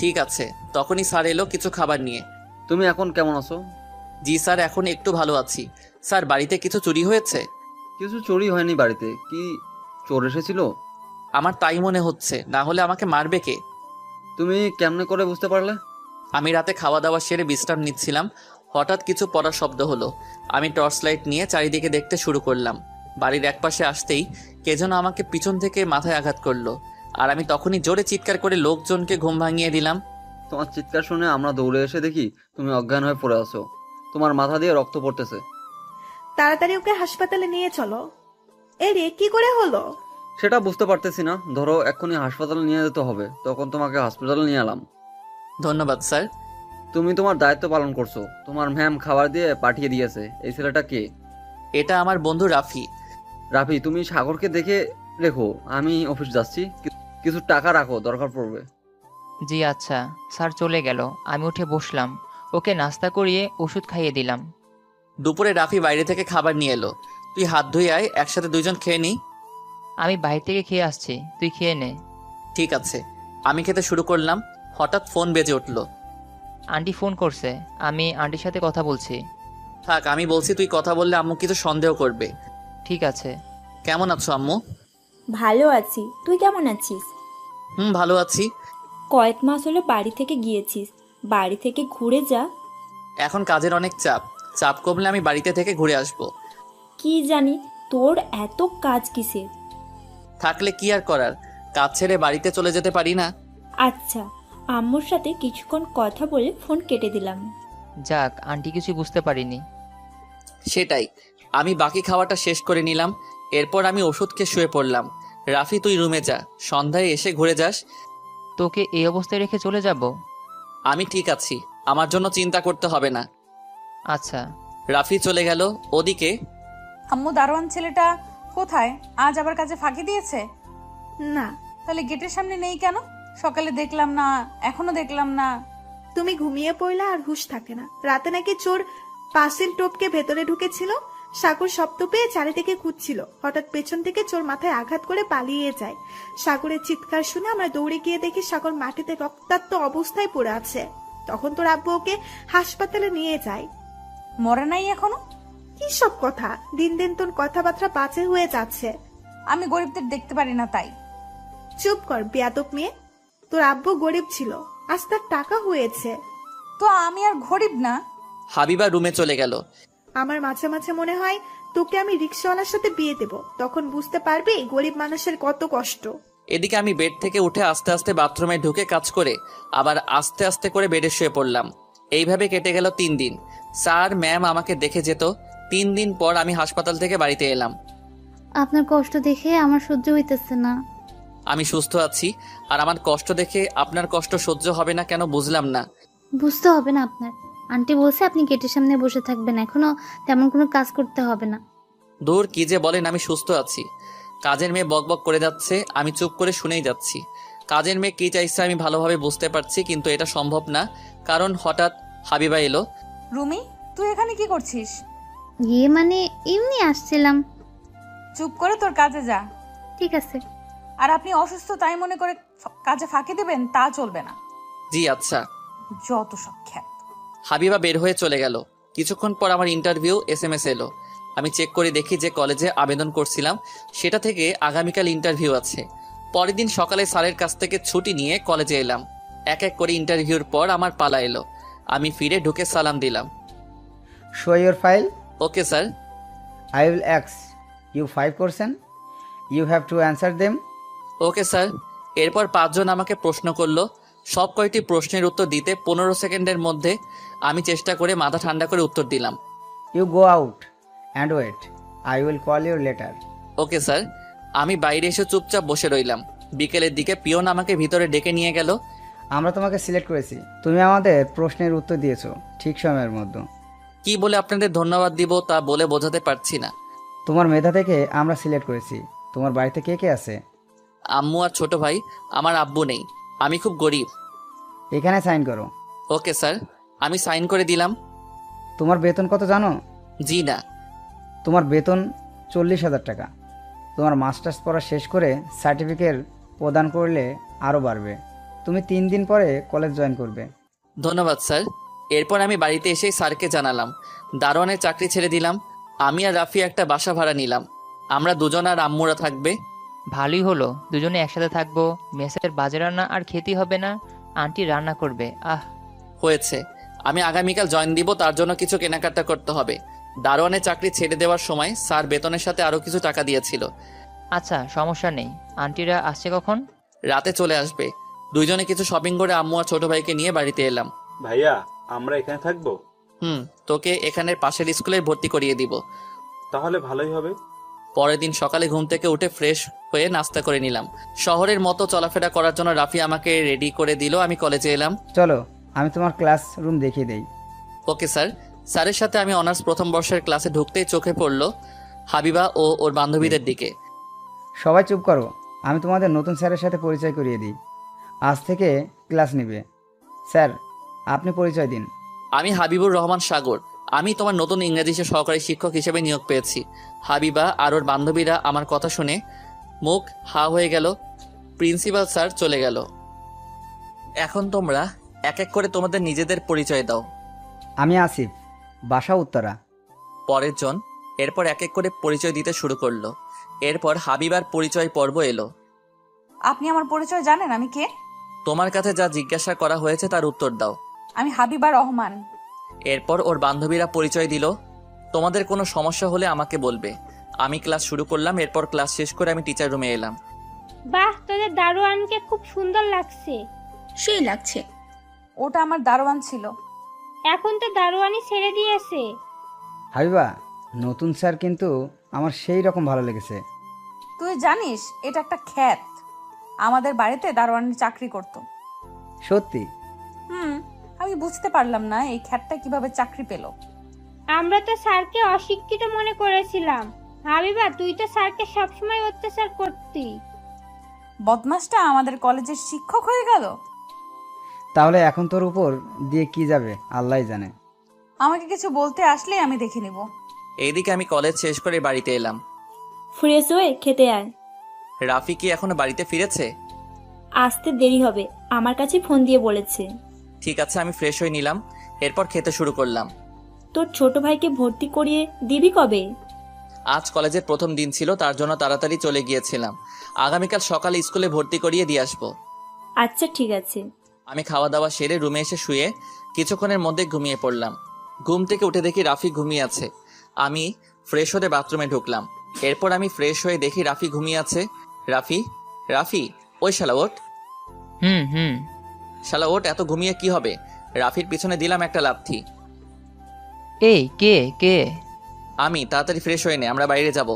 ঠিক আছে। তখনই স্যার এলো কিছু খাবার নিয়ে। তুমি এখন কেমন আছো? জি স্যার, এখন একটু ভালো আছি। স্যার, বাড়িতে কিছু চুরি হয়েছে? কিছু চুরি হয়নি বাড়িতে। কি চোর এসেছিল? আমার তাই মনে হচ্ছে, না হলে আমাকে মারবে কে? তুমি কেমনে করে বুঝতে পারলে? আমি রাতে খাওয়া দাওয়া সেরে বিশ্রাম নিচ্ছিলাম। হঠাৎ কিছু পড়ার শব্দ হলো। আমি টর্চ লাইট নিয়ে চারিদিকে দেখতে শুরু করলাম। বাড়ির একপাশে আসতেই কে যেন আমাকে পিছন থেকে মাথায় আঘাত করলো। আর আমি তখনই জোরে চিৎকার করে লোকজনকে ঘুম ভাঙিয়ে দিলাম। তোমার চিৎকার শুনে আমরা দৌড়ে এসে দেখি তুমি অজ্ঞান হয়ে পড়ে আছো। তোমার মাথা দিয়ে রক্ত পড়তেছে। তাড়াতাড়ি ওকে হাসপাতালে নিয়ে চলো। এই রে, কি করে হলো? সেটা বুঝতে পারতেছি না। ধরো এক্ষুনি হাসপাতালে নিয়ে যেতে হবে, তখন তোমাকে হাসপাতালে নিয়ে এলাম। ধন্যবাদ স্যার। তুমি তোমার দায়িত্ব পালন করছো। তোমার ম্যাম খাবার দিয়ে পাঠিয়ে দিয়েছে। এই ছেলেটা কে? এটা আমার বন্ধু রাফি। রাফি, তুমি সাগরকে দেখে রেখো, আমি অফিস যাচ্ছি। কিছু টাকা রাখো, দরকার পড়বে। জি আচ্ছা। স্যার চলে গেল। আমি উঠে বসলাম। ওকে নাস্তা করিয়ে ওষুধ খাইয়ে দিলাম। দুপুরে রাফি বাইরে থেকে খাবার নিয়ে এলো। তুই হাত ধুয়ে আয়, একসাথে 2 জন খেয়ে নিই। আমি বাইরে থেকে খেয়ে আসছি, তুই খেয়ে নে। ঠিক আছে। আমি খেতে শুরু করলাম। হঠাৎ ফোন বেজে উঠল। আন্টি ফোন করছে, আমি আন্টির সাথে কথা বলছি। থাক, আমি বলছি তুই কথা বললে আম্মু কিছু সন্দেহ করবে। ঠিক আছে। কেমন আছো আম্মু? ভালো আছি, তুই কেমন আছিস? ভালো আছি। কয়েক মাস হলো বাড়ি থেকে গিয়েছিস, বাড়ি থেকে ঘুরে যা। এখন কাজের অনেক চাপ কমলে আমি বাড়িতে থেকে ঘুরে আসব। কি জানি তোর এত কাজ কিসের? থাকলে কি আর করার, কাজ ছেড়ে বাড়িতে চলে যেতে পারি না। আচ্ছা, আম্মুর সাথে কিছুক্ষণ কথা বলে ফোন কেটে দিলাম। যাক, আন্টি কিছু বুঝতে পারিনি। সেটাই। আমি বাকি খাওয়াটা শেষ করে নিলাম। এরপর আমি ওষুধ খেয়ে শুয়ে পড়লাম। রাফি, তুই রুমে যা, সন্ধ্যায় এসে ঘুরে যাস। তোকে এই অবস্থায় রেখে চলে যাব? আমি ঠিক আছি, আমার জন্য চিন্তা করতে হবে না। আচ্ছা। রাফি চলে গেল। ওদিকে আম্মু, দারোয়ান ছেলেটা কোথায়? আজ আবার কাজে ফাঁকি দিয়েছে? না। তাহলে গেটের সামনে নেই কেন? সকালে দেখলাম না, এখনো দেখলাম না। তুমি ঘুমিয়ে পড়লে আর হুঁশ থাকে না। রাতে নাকি চোর পাঁচিল টপকে ভেতরে ঢুকেছিল। সাগর শব্দ পেয়ে চারিদিকে খুঁজছিল। হঠাৎ পেছন থেকে চোর মাথায় আঘাত করে পালিয়ে যায়। সাগরের চিৎকার শুনে আমরা দৌড়ে গিয়ে দেখি সাগর মাটিতে রক্তাক্ত অবস্থায় পড়ে আছে। তখন তোর আব্বু ওকে হাসপাতালে নিয়ে যায়। মরে নাই এখনো? কি সব কথা! দিন দিন তোর কথাবার্তা বাজে হয়ে যাচ্ছে। আমি গরিবদের দেখতে পারি না তাই। চুপ কর বেয়াদব মেয়ে। তোর আব্বু গরিব ছিল, আজ তার টাকা হয়েছে। তো আমি আর গরিব না? হাবিবা রুমে চলে গেল। আমার মাঝে মাঝে মনে হয় তোকে আমি রিক্সাওয়ালার সাথে বিয়ে দেব, তখন বুঝতে পারবি গরিব মানুষের কত কষ্ট। এদিকে আমি বেড থেকে উঠে আস্তে আস্তে বাথরুমে ঢুকে কাজ করে আবার আস্তে আস্তে করে বেডে শুয়ে পড়লাম। এইভাবে কেটে গেল 3 দিন। স্যার ম্যাম আমাকে দেখে যেত। 3 দিন পর আমি হাসপাতাল থেকে বাড়িতে এলাম। আপনার কষ্ট দেখে আমার সহ্য হইতেছে না। আমি সুস্থ আছি, আর আমার কষ্ট দেখে আপনার কষ্ট সহ্য হবে না কেন বুঝলাম না। বুঝতে হবে না আপনার। আন্টি বলছে আপনি গেটের সামনে বসে থাকবেন, এখনো তেমন কোনো কাজ করতে হবে না। দূর কি যে বলেন, আমি সুস্থ আছি। কাজের মেয়ে বকবক করে যাচ্ছে, আমি চুপ করে শুনেই যাচ্ছি। কাজের মেয়ে কি চাইছে আমি ভালোভাবে বুঝতে পারছি, কিন্তু এটা সম্ভব না, কারণ হঠাৎ হাবিবা এলো। রুমি, তুই এখানে কি করছিস? ইয়ে মানে এমনি আসছিলাম। চুপ করে তোর কাজে যা। ঠিক আছে। আর আপনি অসুস্থ তাই মনে করে কাজে ফাঁকি দেবেন তা চলবে না। জি আচ্ছা। যত সব খ্যাত। হাবিবা বের হয়ে চলে গেল। কিছুক্ষণ পর আমার ইন্টারভিউ SMS এলো। আমি চেক করে দেখি যে কলেজে আবেদন করছিলাম সেটা থেকে আগামীকাল ইন্টারভিউ আছে। পরের দিন সকালে স্যারের কাছ থেকে ছুটি নিয়ে কলেজে এলাম। এক এক করে ইন্টারভিউর পর আমার পালা এলো। আমি ফিরে ঢুকে সালাম দিলাম। Show your file. Okay sir. I will ask you 5 questions. You have to answer them. Okay sir. এরপর 5 জন আমাকে প্রশ্ন করলো। সব কয়টি প্রশ্নের উত্তর দিতে 15 সেকেন্ডের মধ্যে আমি চেষ্টা করে মাথা ঠান্ডা করে উত্তর দিলাম। You go out and wait. I will call you later. Okay sir. আমি বাইরে এসে চুপচাপ বসে রইলাম। বিকেলের দিকে পিয়ন আমাকে ভিতরে ডেকে নিয়ে গেল। আমরা তোমাকে সিলেক্ট করেছি। তুমি আমাদের প্রশ্নের উত্তর দিয়েছো ঠিক সময়ের মধ্যে। কি বলে আপনাদের ধন্যবাদ দিব তা বলে বোঝাতে পারছি না। তোমার মেধা থেকে আমরা সিলেক্ট করেছি। তোমার বাড়িতে কে কে আছে? আম্মু আর ছোট ভাই। আমার আব্বু নেই, আমি খুব গরিব। এখানে সাইন করো। Okay sir. আমি সাইন করে দিলাম। তোমার বেতন কত জানো? জি না। তোমার বেতন 40,000 টাকা। তোমার মাস্টার্স পড়া শেষ করে সার্টিফিকেট প্রদান করলে আরও বাড়বে। তুমি 3 দিন পরে কলেজ জয়েন করবে। ধন্যবাদ স্যার। এরপর আমি বাড়িতে এসেই স্যারকে জানালাম দারোয়ানের চাকরি ছেড়ে দিলাম। আমি আর রাফি একটা বাসা ভাড়া নিলাম। আমরা দুজন আর আম্মুরা থাকবে। ভালোই হলো, দুজনে একসাথে থাকবো। মেসের বাজে রান্না আর খেতেই হবে না, আন্টি রান্না করবে। হয়েছে। আমি আগামীকাল জয়েন দিব, তার জন্য কিছু কেনাকাটা করতে হবে। দারোয়ানের চাকরি ছেড়ে দেওয়ার সময় স্যার বেতনের সাথে আরও কিছু টাকা দিয়েছিল। আচ্ছা সমস্যা নেই। আন্টিরা আসছে কখন? রাতে চলে আসবে। দুইজনে কিছু শপিং করে আম্মু আর ছোট ভাইকে নিয়ে বাড়িতে এলাম। ভাইয়া, আমরা এখানে থাকবো? তোকে এখানের পাশের স্কুলে ভর্তি করিয়ে দিব। তাহলে ভালোই হবে। পরের দিন সকালে ঘুম থেকে উঠে ফ্রেশ হয়ে নাস্তা করে নিলাম। শহরের মতো চলাফেরা করার জন্য রাফি আমাকে রেডি করে দিল। আমি কলেজে এলাম। চলো আমি তোমার ক্লাসরুম দেখিয়ে দেই। Okay sir. স্যারের সাথে আমি অনার্স প্রথম বর্ষের ক্লাসে ঢুকতেই চোখে পড়ল হাবিবা ও ওর বান্ধবীদের দিকে। সবাই চুপ করো, আমি তোমাদের নতুন স্যারের সাথে পরিচয় করিয়ে দিই। আজ থেকে ক্লাস নেবে। স্যার আপনি পরিচয় দিন। আমি হাবিবুর রহমান সাগর। আমি তোমার নতুন ইংরেজি সহকারী শিক্ষক হিসেবে নিয়োগ পেয়েছি। হাবিবা আর ওর বান্ধবীরা আমার কথা শুনে মুখ হা হয়ে গেল। প্রিন্সিপাল স্যার চলে গেল। এখন তোমরা এক এক করে তোমাদের নিজেদের পরিচয় দাও। আমি আসিফ, বাসা উত্তরা। পরের জন এরপর এক এক করে পরিচয় দিতে শুরু করলো। এরপর হাবিবার পরিচয় পর্ব এলো। আপনি আমার পরিচয় জানেন আমি কে? তোমার কাছে যা জিজ্ঞাসা করা হয়েছে তার উত্তর দাও। আমি হাবিবা রহমান। এরপর ওর বান্ধবীরা পরিচয় দিল। তোমাদের কোনো সমস্যা হলে আমাকে বলবে। আমি ক্লাস শুরু করলাম। এরপর ক্লাস শেষ করে আমি টিচার রুমে এলাম। বাহ, তোদের দারোয়ানকে খুব সুন্দর লাগছে। সেই লাগছে। ওটা আমার দারোয়ান ছিল। এখন তো দারোয়ানি ছেড়ে দিয়েছে। হাবিবা, নতুন স্যার কিন্তু আমার সেই রকম ভালো লেগেছে। তুই জানিস এটা একটা খ্যাত। আমাদের বাড়িতে দারোয়ানের চাকরি করত। সত্যি? আমি বুঝতে পারলাম না এই খ্যাতটা কিভাবে চাকরি পেল। আমরা তো স্যারকে অশিক্ষিত মনে করেছিলাম। হাবিবা, তুই তো স্যারকে সবসময় অত্যাচার করতি। বদমাসটা আমাদের কলেজের শিক্ষক হয়ে গেল। তাহলে এখন তোর উপর দিয়ে কি যাবে আল্লাহই জানে। আমাকে কিছু বলতে আসলে আমি দেখে নিব। এইদিকে আমি কলেজ শেষ করে বাড়িতে এলাম। ফ্রেশ হয়ে খেতে আয়। রাফি কি এখনো বাড়িতে ফিরেছে? আসতে দেরি হবে, আমার কাছে ফোন দিয়ে বলেছে। ঠিক আছে, আমি ফ্রেশ হয়ে নিলাম। এরপর খেতে শুরু করলাম। তোর ছোট ভাইকে ভর্তি করিয়ে দিবি কবে? আজ কলেজের প্রথম দিন ছিল, তার জন্য তাড়াতাড়ি চলে গিয়েছিলাম। আগামীকাল সকালে স্কুলে ভর্তি করিয়ে দিয়ে আসবো। আচ্ছা ঠিক আছে। আমি খাওয়া দাওয়া সেরে রুমে এসে শুয়ে কিছুক্ষণের মধ্যে ঘুমিয়ে পড়লাম। ঘুম থেকে উঠে দেখি রাফি ঘুমিয়ে আছে। আমি ফ্রেশ হতে বাথরুমে ঢুকলাম। এরপর আমি ফ্রেশ হয়ে দেখি রাফি ঘুমিয়ে আছে। রাফি, রাফি, ওই শালা ওঠ। শালা ওঠ, এত ঘুমিয়ে কি হবে? রাফির পিছনে দিলাম একটা লাথি। এই কে কে? আমি। তাড়াতাড়ি ফ্রেশ হয়ে নে, আমরা বাইরে যাব।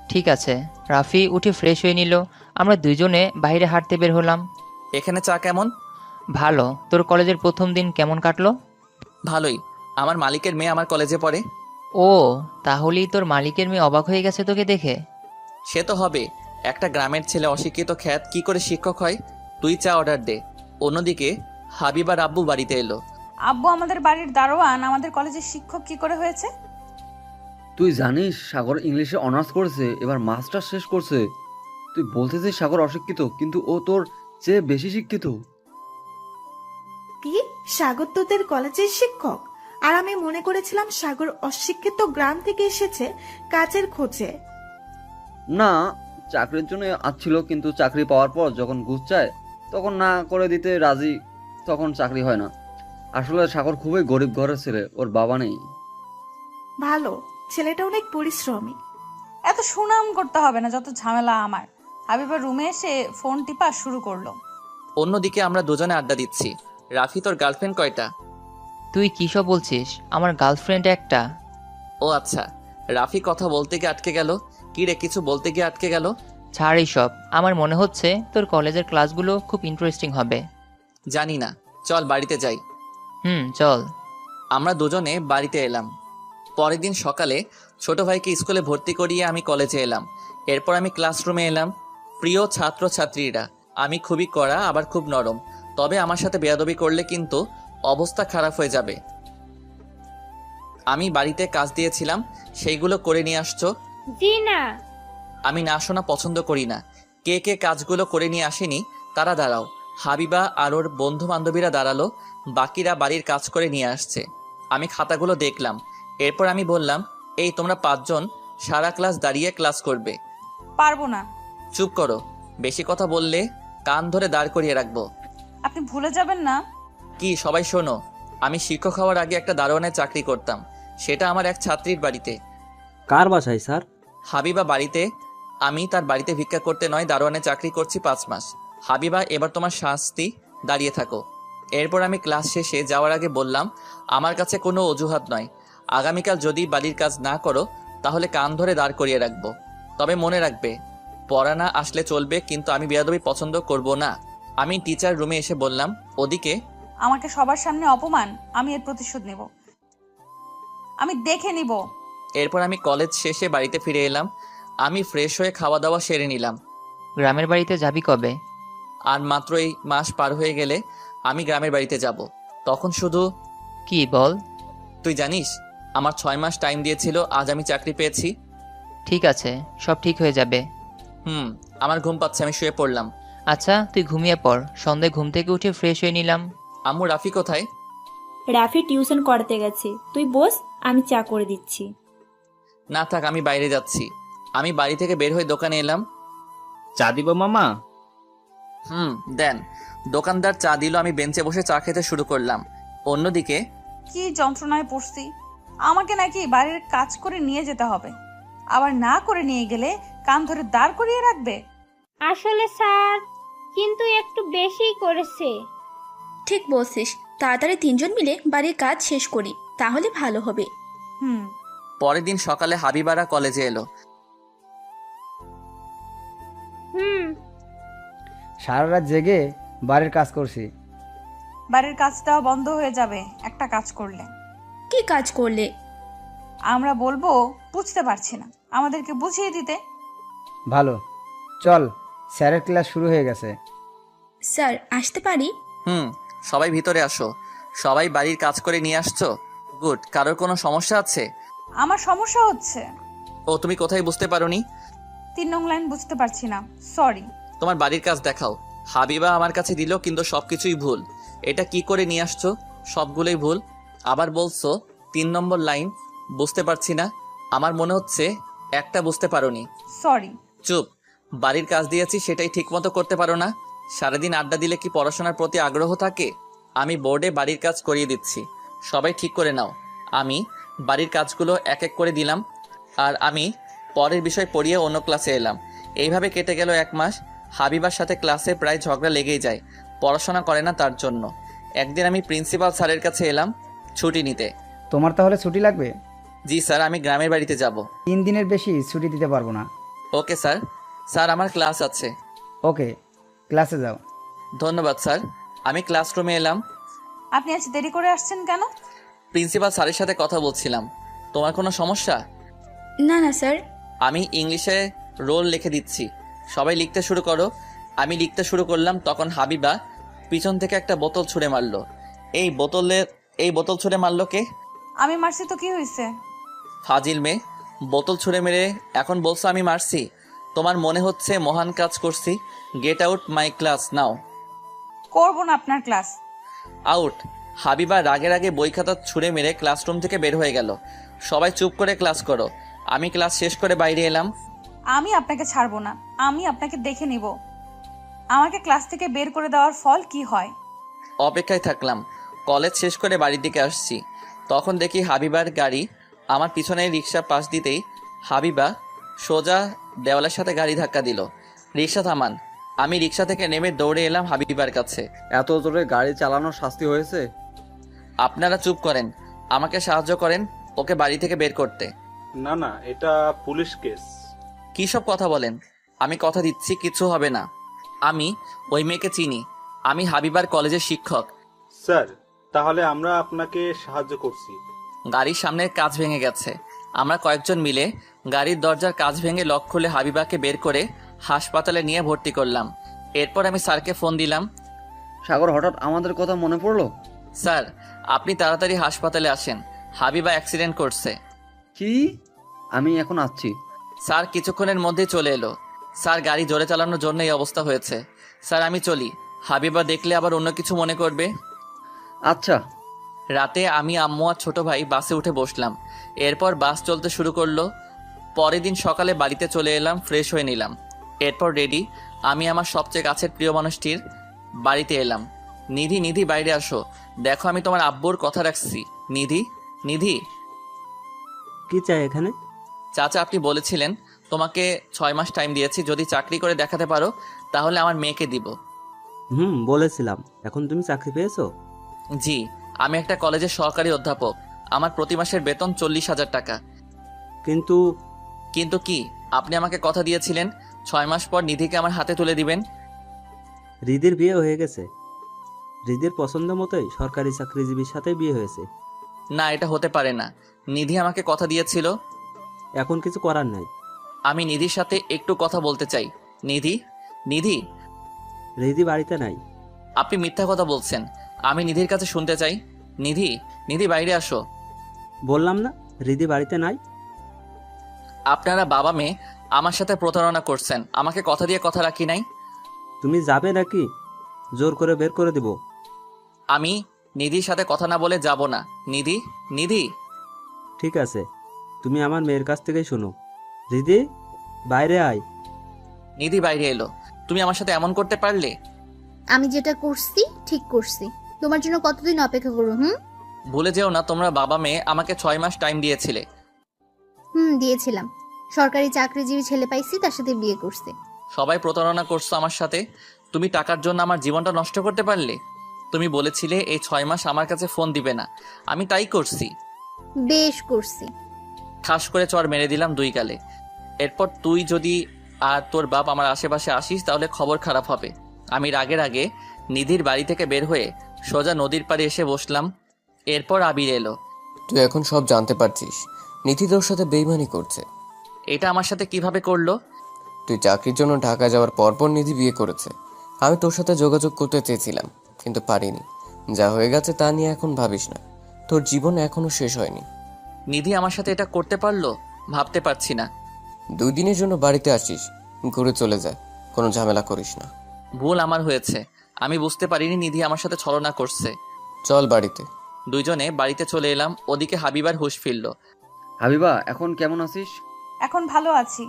ঠিক আছে। রাফি উঠে ফ্রেশ হয়ে নিল। আমরা দুজনে বাইরে হাঁটতে বের হলাম। এখানে চা কেমন? ভালো। তোর কলেজের প্রথম দিন কেমন কাটলো? ভালোই। আমার মালিকের মেয়ে আমার কলেজে পড়ে। ও, তাহলেই তোর মালিকের মেয়ে অবাক হয়ে গেছে তোকে দেখে। সে তো হবে, একটা গ্রামের ছেলে অশিক্ষিত খ্যাত কি করে শিক্ষক হয়? তুই চা অর্ডার দে। অন্যদিকে হাবিবার আব্বু বাড়িতে এলো। আব্বু আমাদের বাড়ির দারোয়ান আমাদের কলেজের শিক্ষক কি করে হয়েছে? তুই জানিস সাগর ইংলিশে অনার্স করেছে, এবার মাস্টার শেষ করছে। তুই বলতেছিস সাগর অশিক্ষিত, কিন্তু ও তোর চেয়ে বেশি শিক্ষিত। কি? সাগর তোদের কলেজের শিক্ষক? আর আমি মনে করেছিলাম সাগর অশিক্ষিত গ্রাম থেকে এসেছে কাজের খোঁজে। না, চাকরির জন্য আসছিল, কিন্তু চাকরি পাওয়ার পর যখন ঘুষ চায় তখন না করে দিতে রাজি, তখন চাকরি হয় না। আসলে সাগর খুবই গরিব ঘরের ছেলে, ওর বাবা নেই। ভালো, ছেলেটা অনেক পরিশ্রমী। এত সুনাম করতে হবে না, যত ঝামেলা আমার। হাবিবার রুমে এসে ফোন টিপা শুরু করলো। অন্যদিকে আমরা দুজনে আড্ডা দিচ্ছি। রাফি, তোর গার্লফ্রেন্ড কয়টা? তুই কী সব বলছিস? আমার গার্লফ্রেন্ড একটা। ও আচ্ছা। রাফি কথা বলতে গিয়ে আটকে গেল। কি রে, কিছু বলতে গিয়ে আটকে গেল? ছাড় এইসব। আমার মনে হচ্ছে তোর কলেজের ক্লাসগুলো খুব ইন্টারেস্টিং হবে। জানি না, চল বাড়িতে যাই। চল। আমরা দুজনে বাড়িতে এলাম। পরের দিন সকালে ছোট ভাইকে স্কুলে ভর্তি করিয়ে আমি কলেজে এলাম। এরপর আমি ক্লাসরুমে এলাম। প্রিয় ছাত্র ছাত্রীরা, আমি খুবই কড়া, আবার খুব নরম। তবে আমার সাথে বেয়াদবি করলে কিন্তু অবস্থা খারাপ হয়ে যাবে। আমি বাড়িতে কাজ দিয়েছিলাম, সেইগুলো করে নিয়ে আসছো? জি না। আমি না শোনা পছন্দ করি না। কে কে কাজগুলো করে নিয়ে আসেনি তারা দাঁড়াও। হাবিবা আর ওর বন্ধু বান্ধবীরা দাঁড়ালো, বাকিরা বাড়ির কাজ করে নিয়ে আসছে। আমি খাতাগুলো দেখলাম। এরপর আমি বললাম, এই তোমরা 5 জন সারা ক্লাস দাঁড়িয়ে ক্লাস করবে। পারবো না। চুপ করো, বেশি কথা বললে কান ধরে দাঁড় করিয়ে রাখবো। আপনি ভুলে যাবেন না? কি সবাই শোনো, আমি শিক্ষক হওয়ার আগে একটা দারোয়ানের চাকরি করতাম, সেটা আমার এক ছাত্রীর বাড়িতে। কার বাসায় স্যার? হাবিবা বাড়িতে। আমি তার বাড়িতে ভিক্ষা করতে নয়, দারোয়ানের চাকরি করছি 5 মাস। হাবিবা, এবার তোমার শাস্তি, দাঁড়িয়ে থাকো। এরপর আমি ক্লাস শেষে যাওয়ার আগে বললাম, আমার কাছে কোনো অজুহাত নয়। আগামীকাল যদি বাড়ির কাজ না করো তাহলে কান ধরে দাঁড় করিয়ে রাখবো। তবে মনে রাখবে, পড়া না আসলে চলবে, কিন্তু আমি বেয়াদবি পছন্দ করব না। আমি টিচার রুমে এসে বললাম, ওদিকে। আমাকে সবার সামনে অপমান, আমি এর প্রতিশোধ নেব, আমি দেখে নিব। এরপর আমি কলেজ শেষে বাড়িতে ফিরে এলাম। আমি ফ্রেশ হয়ে খাওয়া দাওয়া সেরে নিলাম। গ্রামের বাড়িতে যাবি কবে? আর মাত্র এই মাস পার হয়ে গেলে আমি গ্রামের বাড়িতে যাব। তখন শুধু। কি বল? তুই জানিস আমার 6 মাস টাইম দিয়েছিল, আজ আমি চাকরি পেয়েছি। ঠিক আছে, সব ঠিক হয়ে যাবে। আমার ঘুম পাচ্ছে, আমি শুয়ে পড়লাম। আচ্ছা, তুই ঘুমিয়ে পড়। সন্ধ্যায় ঘুম থেকে উঠে ফ্রেশ হয়ে নিলাম। আম্মু, রাফি কোথায়? রাফি টিউশন করতে গেছে, তুই বস, আমি চা করে দিচ্ছি। না থাক, আমি বাইরে যাচ্ছি। আমি বাড়ি থেকে বের হয়ে দোকানে এলাম। চা দিব মামা? দেন। দোকানদার চা দিল, আমি বেঞ্চে বসে চা খেতে শুরু করলাম। অন্যদিকে। কি যন্ত্রণায় পড়ছি। আমাকে নাকি বাড়ির কাজ করে নিয়ে যেতে হবে, আবার না করে নিয়ে গেলে কান ধরে দাঁড় করিয়ে রাখবে। আসলে স্যার কিন্তু একটু বেশিই করেছে। ঠিক বলছিস, তাড়াতাড়ি 3 জন মিলে বাড়ির কাজ শেষ করি, তাহলে ভালো হবে। পরের দিন সকালে হাবিবারা কলেজে এলো। সারা রাত জেগে বাড়ির কাজ করছি। বাড়ির কাজটা বন্ধ হয়ে যাবে একটা কাজ করলে। কি কাজ করলে? আমরা বলবো বুঝতে পারছি না, আমাদেরকে বুঝিয়ে দিতে। ভালো, চল, স্যারের ক্লাস শুরু হয়ে গেছে। স্যার, আসতে পারি? সবাই ভিতরে আসো। সবাই বাড়ির কাজ করে নিয়ে আসছো? গুড। কারোর কোনো সমস্যা আছে? আমার সমস্যা হচ্ছে। ও, তুমি কোথায় বুঝতে পারোনি? 3 নং লাইন বুঝতে পারছি না, সরি। তোমার বাড়ির কাজ দেখাও। হাবিবা আমার কাছে দিল, কিন্তু সবকিছুই ভুল। এটা কি করে নিয়ে আসছো? সবগুলোই ভুল। আবার বলছো 3 নম্বর লাইন বুঝতে পারছি না। আমার মনে হচ্ছে একটা বুঝতে পারোনি। সরি। চুপ। বাড়ির কাজ দিয়েছি সেটাই ঠিকমতো করতে পারো না। সারাদিন আড্ডা দিলে কি পড়াশোনার প্রতি আগ্রহ থাকে? আমি বোর্ডে বাড়ির কাজ করিয়ে দিচ্ছি, সবাই ঠিক করে নাও। আমি বাড়ির কাজগুলো এক এক করে দিলাম, আর আমি পরের বিষয় পড়িয়ে অন্য ক্লাসে এলাম। এইভাবে কেটে গেল 1 মাস। হাবিবার সাথে ক্লাসে প্রায় ঝগড়া লেগেই যায়, পড়াশোনা করে না তার জন্য। একদিন আমি প্রিন্সিপাল স্যারের কাছে এলাম ছুটি নিতে। তোমার তাহলে ছুটি লাগবে? জি স্যার, আমি গ্রামের বাড়িতে যাব। 3 দিনের বেশি ছুটি দিতে পারবো না। Okay sir. স্যার, আমার ক্লাস আছে। ওকে, ক্লাসে যাও। ধন্যবাদ স্যার। আমি ক্লাসরুমে এলাম। আপনি আজ দেরি করে আসছেন কেন? প্রিন্সিপাল স্যারের সাথে কথা বলছিলাম। তোমার কোনো সমস্যা? না না স্যার। আমি ইংলিশে রোল লিখে দিচ্ছি, সবাই লিখতে শুরু করো। আমি লিখতে শুরু করলাম, তখন হাবিবা পিছন থেকে একটা বোতল ছুঁড়ে মারলো। এই বোতল ছুঁড়ে মারলো কে? আমি মারছি তো কি হয়েছে? ফাজিল মেয়ে, বোতল ছুঁড়ে মেরে এখন বলছো আমি মারছি? তোমার মনে হচ্ছে মহান কাজ করছি। গেট আউট মাই ক্লাস নাও। করবো না আপনার ক্লাস। আউট। হাবিবা রাগের আগে বই খাতা ছুঁড়ে মেরে ক্লাসরুম থেকে বের হয়ে গেল। সবাই চুপ করে ক্লাস করো। আমি ক্লাস শেষ করে বাইরে এলাম। আমি আপনাকে ছাড়বো না, আমি আপনাকে দেখে নিব আমাকে ক্লাস থেকে বের করে দেওয়ার ফল কি হয়। অপেক্ষায় থাকলাম। কলেজ শেষ করে বাড়ির দিকে আসছি, তখন দেখি হাবিবার গাড়ি। আমার পিছনে রিক্সা পাশ দিতেই হাবিবা সোজা দেওয়ালের সাথে গাড়ি ধাক্কা দিল। রিক্সা থামান। আমি রিক্সা থেকে নেমে দৌড়ে এলাম হাবিবার কাছে। এত জোরে গাড়ি চালানোর শাস্তি হয়েছে? আপনারা চুপ করেন, আমাকে সাহায্য করেন ওকে বাড়ি থেকে বের করতে। না না, এটা পুলিশ কেস। কী সব কথা বলেন? আমি কথা দিচ্ছি কিছু হবে না। আমি ওই মেয়েকে চিনি, আমি হাবিবার কলেজের শিক্ষক। স্যার, তাহলে আমরা আপনাকে সাহায্য করছি। গাড়ির সামনের কাঁচ ভেঙে গেছে। আমরা কয়েকজন মিলে গাড়ির দরজার কাঁচ ভেঙে লক খুলে হাবিবাকে বের করে হাসপাতালে নিয়ে ভর্তি করলাম। এরপর আমি স্যারকে ফোন দিলাম। সাগর, হঠাৎ আমাদের কথা মনে পড়লো। স্যার, আপনি তাড়াতাড়ি হাসপাতালে আসেন, হাবিবা অ্যাক্সিডেন্ট করছে। কি? আমি এখন আসছি। স্যার কিছুক্ষণের মধ্যে চলে এলো। স্যার, গাড়ি জোরে চালানোর জন্য এই অবস্থা হয়েছে। স্যার আমি চলি, হাবিবা দেখলে আবার অন্য কিছু মনে করবে। আচ্ছা। রাতে আমি, আম্মু আর ছোট ভাই বাসে উঠে বসলাম। এরপর বাস চলতে শুরু করলো। পরের দিন সকালে বাড়িতে চলে এলাম, ফ্রেশ হয়ে নিলাম। এরপর রেডি, আমি আমার সবচেয়ে কাছের প্রিয় মানুষটির বাড়িতে এলাম। নিধি, নিধি বাইরে আসো, দেখো আমি তোমার আব্বুর কথা রাখছি। নিধি, নিধি। কি চাই এখানে? চাচা, আপনি বলেছিলেন তোমাকে 6 মাস টাইম দিয়েছি, যদি চাকরি করে দেখাতে পারো তাহলে আমার মেয়েকে দিব। বলেছিলাম। এখন তুমি চাকরি পেয়েছো? জি, আমি একটা কলেজের সহকারী অধ্যাপক। আমার প্রতি মাসের বেতন 40,000 টাকা। কিন্তু কিন্তু কি? আপনি আমাকে কথা দিয়েছিলেন 6 মাস পর নিধিকে আমার হাতে তুলে দিবেন। হৃদির বিয়ে হয়ে গেছে। হৃদির পছন্দ মতোই সরকারি চাকরিজীবীর সাথে বিয়ে হয়েছে। না, এটা হতে পারে না। নিধি আমাকে কথা দিয়েছিল। এখন কিছু করার নাই। আমি নিধির সাথে একটু কথা বলতে চাই। নিধি, নিধি। হৃদি বাড়িতে নাই। আপনি মিথ্যা কথা বলছেন, আমি নিধির কাছে শুনতে চাই। নিধি, নিধি বাইরে আসো। বললাম না হৃদি বাড়িতে নাই। আপনারা বাবা মেয়ে আমার সাথে প্রতারণা করছেন, আমাকে কথা দিয়ে কথা রাখি নাই। তুমি যাবে নাকি জোর করে বের করে দিব? আমি নিধির সাথে কথা না বলে যাব না। নিধি, নিধি। ঠিক আছে, তুমি আমার মেয়ের কাছ থেকেই শোনো। হৃদি বাইরে আয়। নিধি বাইরে এলো। তুমি আমার সাথে এমন করতে পারলে? আমি যেটা করছি ঠিক করছি। তোমার জন্য কতদিন অপেক্ষা করবো? ভুলে যেও না, তোমরা বাবা মেয়ে আমাকে 6 মাস টাইম দিয়েছিলে। দিয়েছিলাম। সরকারি চাকরিজীবী ছেলে পাইছি, তার সাথে বিয়ে করছি। সবাই প্রতারণা করছো আমার সাথে। তুমি টাকার জন্য আমার জীবনটা নষ্ট করতে পারলে? তুমি বলেছিলে এই 6 মাস আমার কাছে ফোন দিবে না, আমি তাই করছি। বেশ করছি। ঠাস করে চর মেরে দিলাম 2 গালে। এরপর তুই যদি আর তোর বাপ আমার আশেপাশে আসিস তাহলে খবর খারাপ হবে। আমি রাগের আগে নিধির বাড়ি থেকে বের হয়ে সোজা নদীর পাড়ে এসে বসলাম। এরপর আবির এলো। তুই এখন সব জানতে পারছিস। নিধি তোর সাথে বেইমানি করছে। এটা আমার সাথে কিভাবে করলো? তুই চাকরির জন্য ঢাকা যাওয়ার পরপর নিধি বিয়ে করেছে। আমি তোর সাথে যোগাযোগ করতে চেয়েছিলাম, কিন্তু পারিনি। যা হয়ে গেছে তা নিয়ে এখন ভাবিস না, তোর জীবন এখনো শেষ হয়নি। নিধি আমার সাথে এটা করতে পারলো? ভাবতে পারছি না। 2 দিনের জন্য বাড়িতে আসিস, ঘুরে চলে যায়, কোনো ঝামেলা করিস না। ভুল আমার হয়েছে, আমি বুঝতে পারিনি নিধি আমার সাথে ছলনা করছে। চল বাড়িতে। দুইজনে বাড়িতে চলে এলাম। ওদিকে হাবিবার হুঁশ ফিরল। হাবিবা, এখন কেমন আছিস? এখন ভালো আছি।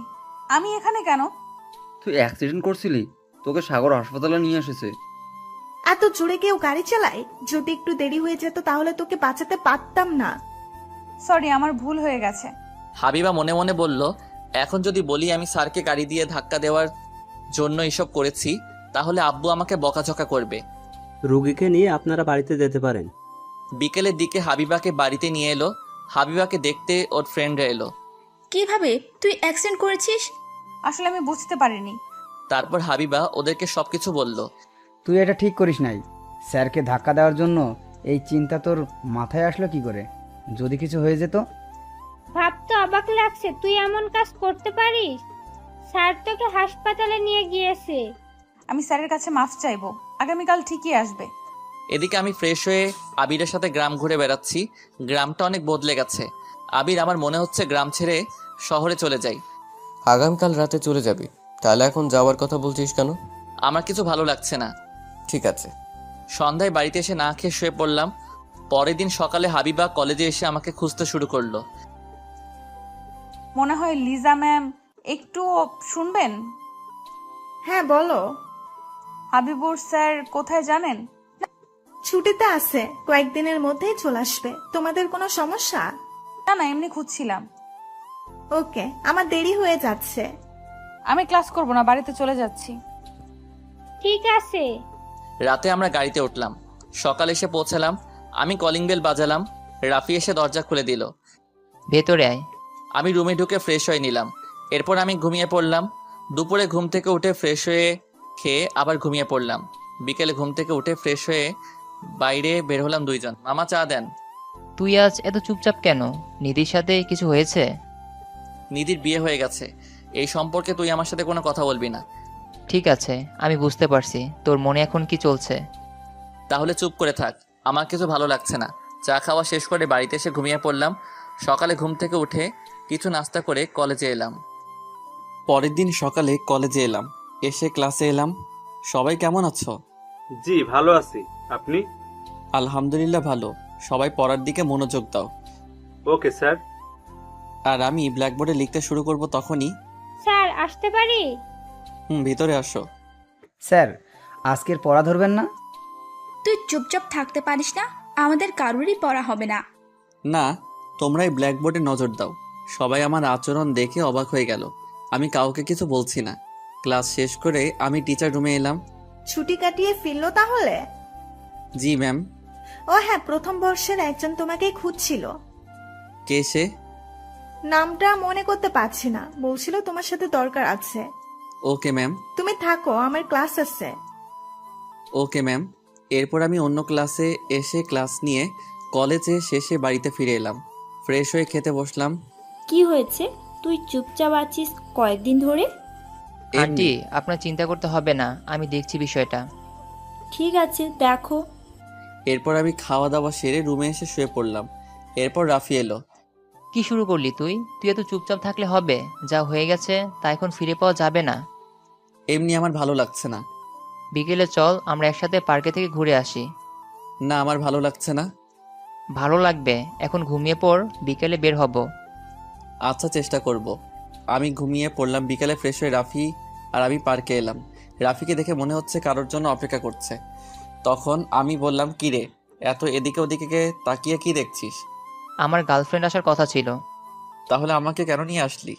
আমি এখানে কেন? তুই অ্যাক্সিডেন্ট করছিলি, তোকে সাগর হাসপাতালে নিয়ে এসেছে। এত জোরে কেউ গাড়ি চালায়? যদি একটু দেরি হয়ে যেত তাহলে তোকে বাঁচাতে পারতাম না। সরি, আমার ভুল হয়ে গেছে। হাবিবা মনে মনে বলল, এখন যদি বলি আমি স্যারকে গাড়ি দিয়ে ধাক্কা দেওয়ার জন্য এসব করেছি তাহলে আব্বু আমাকে বকাঝকা করবে। রোগীকে নিয়ে আপনারা বাড়িতে যেতে পারেন। বিকেলের দিকে হাবিবাকে বাড়িতে নিয়ে এলো। হাবিবাকে দেখতে ওর ফ্রেন্ডরা এলো। কিভাবে তুই অ্যাক্সিডেন্ট করেছিস? আসলে আমি বুঝতে পারিনি। তারপর হাবিবা ওদেরকে সবকিছু বলল। তুই এটা ঠিক করিস নাই। স্যারকে ধাক্কা দেওয়ার জন্য এই চিন্তা তোর মাথায় আসলো কি করে? যদি কিছু হয়ে যেত? ভাবতে অবাক লাগছে তুই এমন কাজ করতে পারিস। স্যার তোকে হাসপাতালে নিয়ে গিয়েছে। আমি স্যারের কাছে মাফ চাইবো, আগামীকাল ঠিকই আসবে। এদিকে আমি ফ্রেশ হয়ে আবিরের সাথে গ্রাম ঘুরে বেড়াচ্ছি। গ্রামটা অনেক বদলে গেছে। আবির, আমার মনে হচ্ছে গ্রাম ছেড়ে শহরে চলে যাই। আগামীকাল রাতে চলে যাবি? তাহলে এখন যাওয়ার কথা বলছিস কেন? আমার কিছু ভালো লাগছে না। ঠিক আছে। সন্ধ্যায় বাড়িতে এসে না খেয়ে শুয়ে পড়লাম। পরের দিন সকালে হাবিবা কলেজে এসে আমাকে খুঁজতে শুরু করলো। মনে হয় লিজা ম্যাম একটু শুনবেন? হ্যাঁ বলো। হাবিবুর স্যার কোথায় জানেন? ছুটিতে আছে, কয়েকদিনের মধ্যেই চলে আসবে। তোমাদের কোনো সমস্যা? না না, এমনি খুঁজছিলাম। ওকে, আমার দেরি হয়ে যাচ্ছে। আমি ক্লাস করব না, বাড়িতে চলে যাচ্ছি। ঠিক আছে। রাতে আমরা গাড়িতে উঠলাম। সকালে এসে পৌঁছালাম। আমি কলিং বেল বাজালাম। রাফি এসে দরজা খুলে দিল। ভেতরে আয়। আমি রুমে ঢুকে ফ্রেশ হয়ে নিলাম। এরপর আমি ঘুমিয়ে পড়লাম। দুপুরে ঘুম থেকে উঠে ফ্রেশ হয়ে খেয়ে আবার ঘুমিয়ে পড়লাম। বিকেলে ঘুম থেকে উঠে ফ্রেশ হয়ে বাইরে বের হলাম দুইজন। মামা চা দেন। তুই আজ এত চুপচাপ কেন? নিধির সাথে কিছু হয়েছে? নিধির বিয়ে হয়ে গেছে। এই সম্পর্কে তুই আমার সাথে কোনো কথা বলবি না। ঠিক আছে, আমি বুঝতে পারছি তোর মনে এখন কি চলছে। তাহলে চুপ করে থাক। আমার কিছু ভালো লাগছে না। চা খাওয়া শেষ করে বাড়িতে এসে ঘুমিয়ে পড়লাম। সকালে ঘুম থেকে উঠে কিছু নাস্তা করে কলেজে এলাম। পরের দিন সকালে কলেজে এলাম। এসে ক্লাসে এলাম। সবাই কেমন আছো? জি ভালো আছি, আপনি? আলহামদুলিল্লাহ ভালো। সবাই পড়ার দিকে মনোযোগ দাও। Okay sir. আর আমি ব্ল্যাকবোর্ডে লিখতে শুরু করব তখনই। স্যার আসতে পারি? ভিতরে আসো। স্যার, আজকের পড়া ধরবেন না? তুই চুপচাপ থাকতে পারিস না? আমাদের কারোরই পড়া হবে না। না, তোমরাই ব্ল্যাকবোর্ডে নজর দাও। সবাই আমার আচরণ দেখে অবাক হয়ে গেল। আমি কাউকে কিছু বলছি না। ক্লাস শেষ করে আমি টিচার রুমে এলাম। ছুটি কাটিয়ে ফিরলো তাহলে? জি ম্যাম। ও হ্যাঁ, প্রথম বর্ষের একজন তোমাকে খুঁজছিল। কে সে? নামটা মনে করতে পারছি না, বলছিল তোমার সাথে দরকার আছে। Okay ma'am. তুমি থাকো, আমার ক্লাস আছে। Okay ma'am. এরপর আমি অন্য ক্লাসে এসে ক্লাস নিয়ে কলেজে শেষে বাড়িতে ফিরে এলাম। ফ্রেশ হয়ে খেতে বসলাম। কি হয়েছে? তুই চুপচাপ আছিস কয়েকদিন ধরে? আন্টি, আপনার চিন্তা করতে হবে না, আমি দেখছি বিষয়টা। ঠিক আছে, দেখো। এরপর আমি খাওয়া দাওয়া সেরে রুমে এসে শুয়ে পড়লাম। এরপর রাফি এলো। কি শুরু করলি তুই? তুই এত চুপচাপ থাকলে হবে? যা হয়ে গেছে তা এখন ফিরে পাওয়া যাবে না। এমনি আমার ভালো লাগছে না। বিকেলে চল আমরা একসাথে পার্কে থেকে ঘুরে আসি। না, আমার ভালো লাগছে না। ভালো লাগবে, এখন ঘুমিয়ে পড়, বিকেলে বের হব। আচ্ছা, চেষ্টা করব। আমি ঘুমিয়ে পড়লাম। বিকেলে ফ্রেশ হয়ে রাফি আর আমি পার্কে এলাম। রাফিকে দেখে মনে হচ্ছে কারোর জন্য অপেক্ষা করছে। তখন আমি বললাম, কি রে, এত এদিকে ওদিকে তাকিয়ে কি দেখছিস? আমার গার্লফ্রেন্ড আসার কথা ছিল। তাহলে আমাকে কেন নিয়ে আসলি?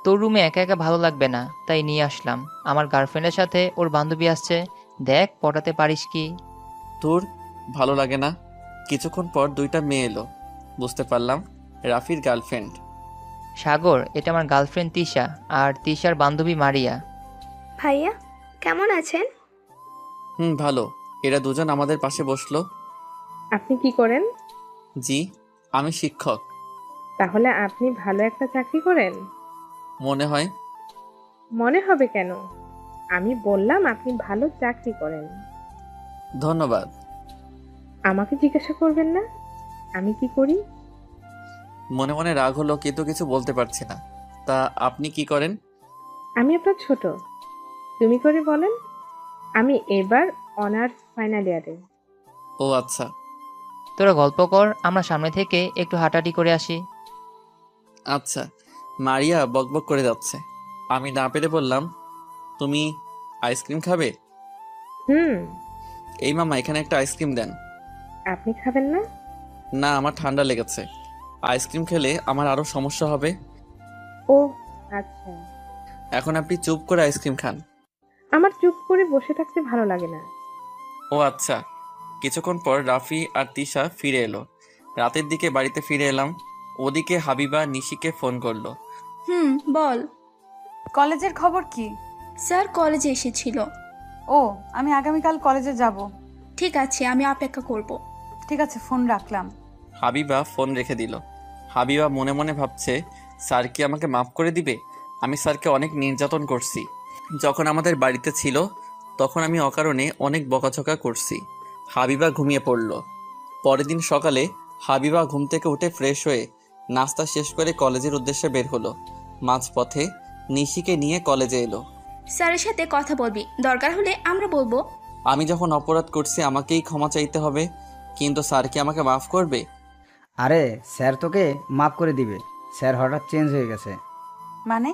তোর রুমে একা একা ভালো লাগবে না, তাই নিয়ে আসলাম। আমার গার্লফ্রেন্ডের সাথে ওর বান্ধবী আসছে, দেখ পটাতে পারিস কি। তোর ভালো লাগে না? কিছুক্ষণ পর দুইটা মেয়ে এলো। বুঝতে পারলাম রাফির গার্লফ্রেন্ড। সাগর, এটা আমার গার্লফ্রেন্ড তিশা, আর তিশার বান্ধবী মারিয়া। ভাইয়া কেমন আছেন? ভালো। এরা দুজন আমাদের পাশে বসলো। আপনি কি করেন? জি, আমি শিক্ষক। তাহলে আপনি ভালো একটা চাকরি করেন? মনে হয়। মনে হবে কেন? আমি বললাম আপনি ভালো চাকরি করেন। ধন্যবাদ। আমাকে জিজ্ঞাসা করবেন না আমি কি করি? মনে মনে রাগ হলো, কিন্তু কিছু বলতে পারছি না। তা আপনি কি করেন? আমি আপনার ছোট, তুমি করে বলেন। আমি এবার অনার্স ফাইনাল ইয়ারে। ও আচ্ছা। তোরা গল্প কর, আমরা সামনে থেকে একটু হাঁটাহাঁটি করে আসি। আচ্ছা। মারিয়া বকবক করে যাচ্ছে। আমি না পেরে বললাম, তুমি আইসক্রিম খাবে? এই মামা, এখানে একটা আইসক্রিম দেন। আপনি খাবেন না? না, আমার ঠান্ডা লেগেছে। আইসক্রিম খেলে আমার আরো সমস্যা হবে। ও আচ্ছা। এখন আপনি চুপ করে আইসক্রিম খান। আমার চুপ করে বসে থাকতে ভালো লাগে না। ও আচ্ছা। কিছুক্ষণ পর রাফি আর তিশা ফিরে এলো। রাতের দিকে বাড়িতে ফিরে এলাম। ওদিকে হাবিবা নিশিকে ফোন করলো। বল। কলেজের খবর কি? স্যার কলেজে এসেছিল। ও, আমি আগামীকাল কলেজে যাব। ঠিক আছে, আমি অপেক্ষা করব। ঠিক আছে, ফোন রাখলাম। হাবিবা ফোন রেখে দিল। হাবিবা মনে মনে ভাবছে, স্যার কি আমাকে মাফ করে দিবে? আমি স্যারকে অনেক নির্যাতন করছি। যখন আমাদের বাড়িতে ছিল তখন আমি অকারণে অনেক বকাঝকা করছি। হাবিবা ঘুমিয়ে পড়ল। পরের দিন সকালে হাবিবা ঘুম থেকে উঠে ফ্রেশ হয়ে নাস্তা শেষ করে কলেজের উদ্দেশ্যে বের হলো। মাঝপথে নিশিকে নিয়ে কলেজে এলো। স্যারের সাথে কথা বলবি, দরকার হলে আমরা বলবো। আমি যখন অপরাধ করছি আমাকেই ক্ষমা চাইতে হবে, কিন্তু স্যার কি আমাকে মাফ করবে? আরে স্যার তোকে মাফ করে দিবে। স্যার হঠাৎ চেঞ্জ হয়ে গেছে। মানে?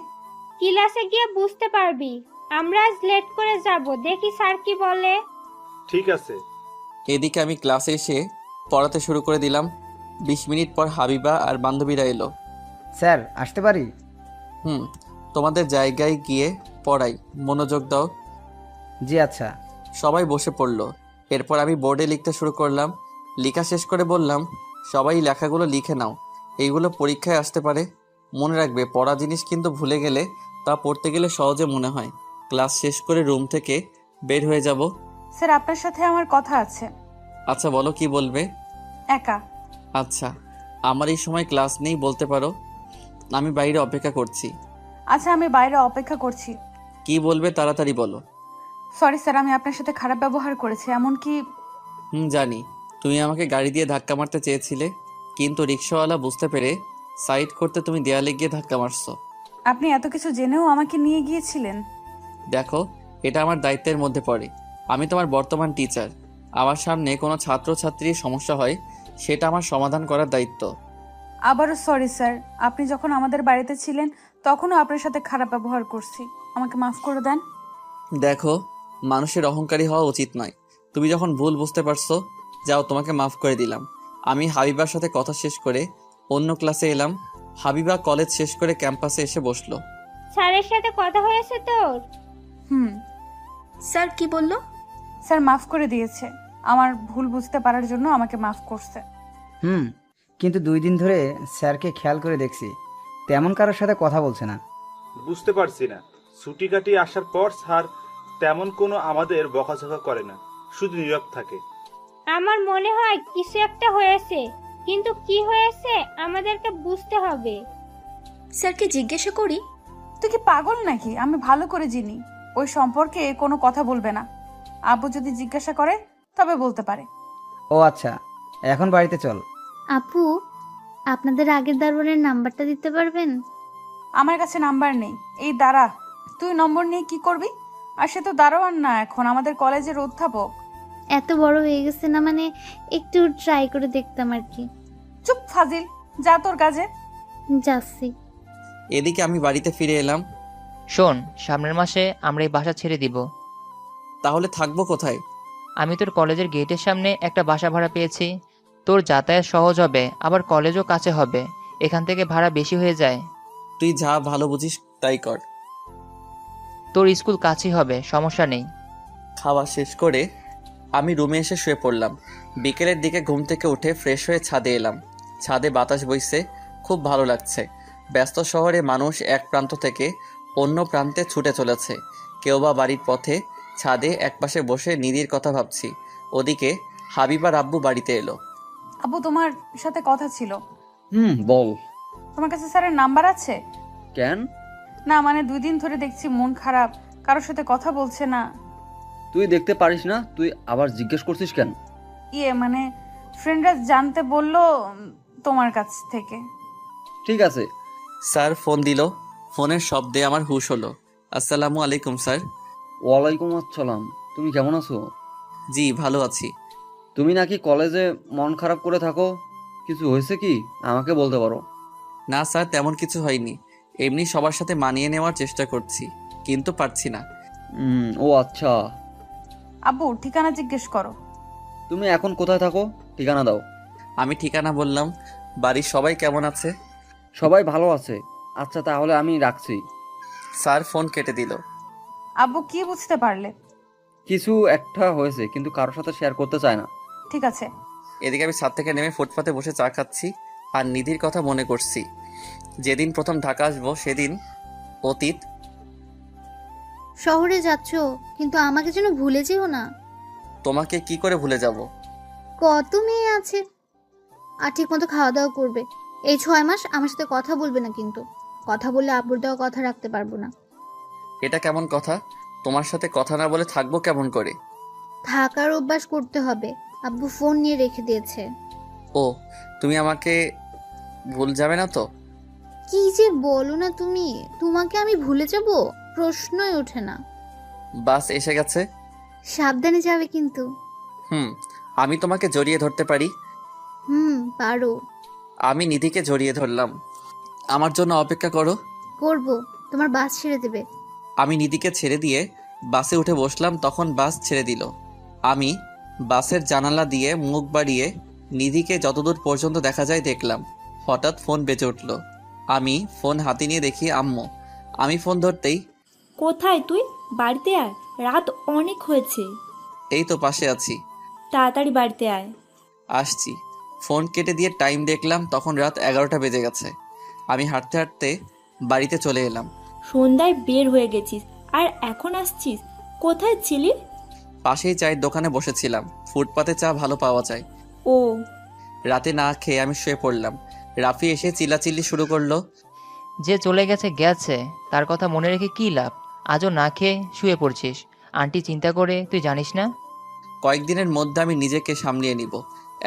ক্লাসে গিয়ে বুঝতে পারবি। আমরা আজ লেট করে যাব, দেখি স্যার কি বলে। ঠিক আছে। এদিকে আমি ক্লাসে এসে পড়াতে শুরু করে দিলাম। 20 মিনিট পর হাবিবা আর বান্ধবীরা এলো। স্যার আসতে পারি? তোমাদের জায়গায় গিয়ে পড়াই, মনোযোগ দাও। জি আচ্ছা। সবাই বসে পড়লো। এরপর আমি বোর্ডে লিখতে শুরু করলাম। লেখা শেষ করে বললাম, সবাই লেখাগুলো লিখে নাও, এইগুলো পরীক্ষায় আসতে পারে। মনে রাখবে, পড়া জিনিস কিন্তু ভুলে গেলে তা পড়তে গেলে সহজে মনে হয়। ক্লাস শেষ করে রুম থেকে বের হয়ে যাব। স্যার, আপনার সাথে আমার কথা আছে। আচ্ছা বলো, কি বলবে? একা। আচ্ছা, আমার এই সময় ক্লাস নেই, বলতে পারো। আমি বাইরে অপেক্ষা করছি। আচ্ছা, আমি বাইরে অপেক্ষা করছি। কি বলবে তাড়াতাড়ি বলো। সরি স্যার, আমি আপনার সাথে খারাপ ব্যবহার করেছি, এমনকি। জানি তুমি আমাকে গাড়ি দিয়ে ধাক্কা মারতে চেয়েছিলে, কিন্তু রিক্সাওয়ালা বুঝতে পেরে সাইড করতে তুমি দেয়ালে গিয়ে ধাক্কা মারছো। আপনি এত কিছু জেনেও আমাকে নিয়ে গিয়েছিলেন। দেখো, এটা আমার দায়িত্বের মধ্যে পড়ে। আমি তোমার বর্তমান টিচার। আমার সামনে কোনো ছাত্রছাত্রীর সমস্যা হয়, সেটা আমার সমাধান করার দায়িত্ব। আবারও সরি স্যার, আপনি যখন আমাদের বাড়িতে ছিলেন তখনও আপনার সাথে খারাপ ব্যবহার করছি, আমাকে মাফ করে দেন। দেখো, মানুষের অহংকারী হওয়া উচিত নয়। তুমি যখন ভুল বুঝতে পারছো, যাও, তোমাকে মাফ করে দিলাম। আমি হাবিবার সাথে কথা শেষ করে অন্য ক্লাসে এলাম। হাবিবা কলেজ শেষ করে ক্যাম্পাসে এসে বসলো। স্যারের সাথে কথা হয়েছে তোর? স্যার কি বললো? স্যার মাফ করে দিয়েছে, আমার ভুল বুঝতে পারার জন্য আমাকে মাফ করছে। কিন্তু 2 দিন ধরে স্যারকে খেয়াল করে দেখছি, তেমন কারোর সাথে কথা বলছে না। বুঝতে পারছি না, ছুটি কাটিয়ে আসার পর স্যার তেমন কোনো আমাদের বকাঝকা করে না, শুধু নীরব থাকে। আমার মনে হয় কিছু একটা হয়েছে, কিন্তু কি হয়েছে আমাদেরকে বুঝতে হবে। স্যারকে জিজ্ঞাসা করি। তুই কি পাগল নাকি? আমি ভালো করে চিনি, ওই সম্পর্কে কোনো কথা বলবে না। আব্বু যদি জিজ্ঞাসা করে তবে বলতে পারে। ও আচ্ছা, এখন বাড়িতে চল। আপু, আপনাদের আগের দারোয়ানের নাম্বারটা দিতে পারবেন? আমার কাছে নাম্বার নেই। এই দাঁড়া, তুই নম্বর নিয়ে কি করবি? আর সে তো দারোয়ান না, এখন আমাদের কলেজের অধ্যাপক। এত বড় হয়ে গেছে না, মানে একটু ট্রাই করে দেখতাম আর কি। চুপ ফাজিল, যা তোর কাজে। যাচ্ছি। এদিকে আমি বাড়িতে ফিরে এলাম। শোন, সামনের মাসে আমরা এই বাসা ছেড়ে দিব। তাহলে থাকবো কোথায়? আমি তোর কলেজের গেটের সামনে একটা বাসা ভাড়া পেয়েছি। তোর যাতায়াত সহজ হবে, আবার কলেজও কাছে হবে। এখান থেকে ভাড়া বেশি হয়ে যায়। তুই যা ভালো বুঝিস তাই কর। তোর স্কুল কাছেই হবে, সমস্যা নেই। খাওয়া শেষ করে আমি রুমে এসে শুয়ে পড়লাম। বিকেলের দিকে ঘুম থেকে উঠে ফ্রেশ হয়ে ছাদে এলাম। ছাদে বাতাস বইছে, খুব ভালো লাগছে। ব্যস্ত শহরে মানুষ এক প্রান্ত থেকে অন্য প্রান্তে ছুটে চলেছে। কেউ বা বাড়ির পথে, ছাদে একপাশে বসে নিধির কথা ভাবছি। ওদিকে হাবিবার আব্বু বাড়িতে এলো। আব্বু, তোমার সাথে কথা ছিল। বল। তোমার কাছে স্যারের নাম্বার আছে? কেন? না মানে 2 দিন ধরে দেখছি মন খারাপ, কারোর সাথে কথা বলছে না। তুই দেখতে পারিস না? তুই আবার জিজ্ঞেস করছিস কেন? মানে ফ্রেন্ডরা জানতে বললো তোমার কাছ থেকে। ঠিক আছে। স্যার ফোন দিল। ফোনের শব্দে আমার হুঁশ হলো। আসসালামু আলাইকুম স্যার। ওয়ালাইকুম আসসালাম। তুমি কেমন আছো? জি ভালো আছি। তুমি নাকি কলেজে মন খারাপ করে থাকো, কিছু হয়েছে কি? আমাকে বলতে পারো। না স্যার, তেমন কিছু হয়নি। এমনি সবার সাথে মানিয়ে নেওয়ার চেষ্টা করছি, কিন্তু পারছি না। ও আচ্ছা। আব্বু, ঠিকানা জিজ্ঞেস করো। তুমি এখন কোথায় থাকো? ঠিকানা দাও। আমি ঠিকানা বললাম। বাড়ির সবাই কেমন আছে? সবাই ভালো আছে। আচ্ছা তাহলে আমি রাখছি। স্যার ফোন কেটে দিল। আব্বু, কি বুঝতে পারলে? কিছু একটা হয়েছে, কিন্তু কারোর সাথে শেয়ার করতে চায় না। ঠিক আছে। এদিকে আমি ছাদ থেকে নেমে ফুটপাতে বসে চা খাচ্ছি আর নিধির কথা মনে করছি। যেদিন প্রথম ঢাকা আসবো সেদিন অতীত। শহরে যাচ্ছ, কিন্তু আমাকে যেন ভুলে যেও না। তোমাকে কি করে ভুলে যাব? কত মেয়ে আছে। আর ঠিক মতো খাওয়া দাওয়া করবে। এই 6 মাস আমার সাথে কথা বলবে না, কিন্তু কথা বললে আব্বুর দেওয়া কথা রাখতে পারবো না। এটা কেমন কথা? তোমার সাথে কথা না বলে থাকবো কেমন করে? থাকার অভ্যাস করতে হবে। আব্বু ফোন নিয়ে রেখে দিয়েছে। ও, তুমি আমাকে ভুল যাবে না তো? কি যে বলো না তুমি, তোমাকে আমি ভুলে যাব? প্রশ্নই ওঠে না। বাস এসে গেছে। সাবধানে যাবে কিন্তু। আমি তোমাকে জড়িয়ে ধরতে পারি? পারো। আমি নিধিকে জড়িয়ে ধরলাম। আমার জন্য অপেক্ষা করো। করব। তোমার বাস ছেড়ে দেবে। আমি নিধিকে ছেড়ে দিয়ে বাসে উঠে বসলাম, তখন বাস ছেড়ে দিল। আমি বাসের জানালা দিয়ে মুখ বাড়িয়ে নিধিকে যতদূর পর্যন্ত দেখা যায় দেখলাম। হঠাৎ ফোন বেজে উঠল। আমি ফোন হাতে নিয়ে দেখি আম্মু। আমি ফোন ধরতেই, কোথায় তুই? বাড়িতে আয়, রাত অনেক হয়েছে। এই তো পাশে আছি। তাড়াতাড়ি বাড়িতে আয়। আসছি। ফোন কেটে দিয়ে টাইম দেখলাম, তখন রাত 11টা বেজে গেছে। আমি হাঁটতে হাঁটতে বাড়িতে চলে এলাম। সন্ধ্যায় বের হয়ে গেছিস আর এখন আসছিস? কোথায় ছিলি? পাশেই চায়ের দোকানে বসেছিলাম। ফুটপাতে চা ভালো পাওয়া যায়। ও, রাতে না খেয়ে আমি শুয়ে পড়লাম। রাফি এসে চিল্লাচিল্লি শুরু করলো। যে চলে গেছে গেছে, তার কথা মনে রেখে কী লাভ? আজও না খেয়ে শুয়ে পড়ছিস। আন্টি চিন্তা করে তুই জানিস না? কয়েকদিনের মধ্যে আমি নিজেকে সামলিয়ে নিব।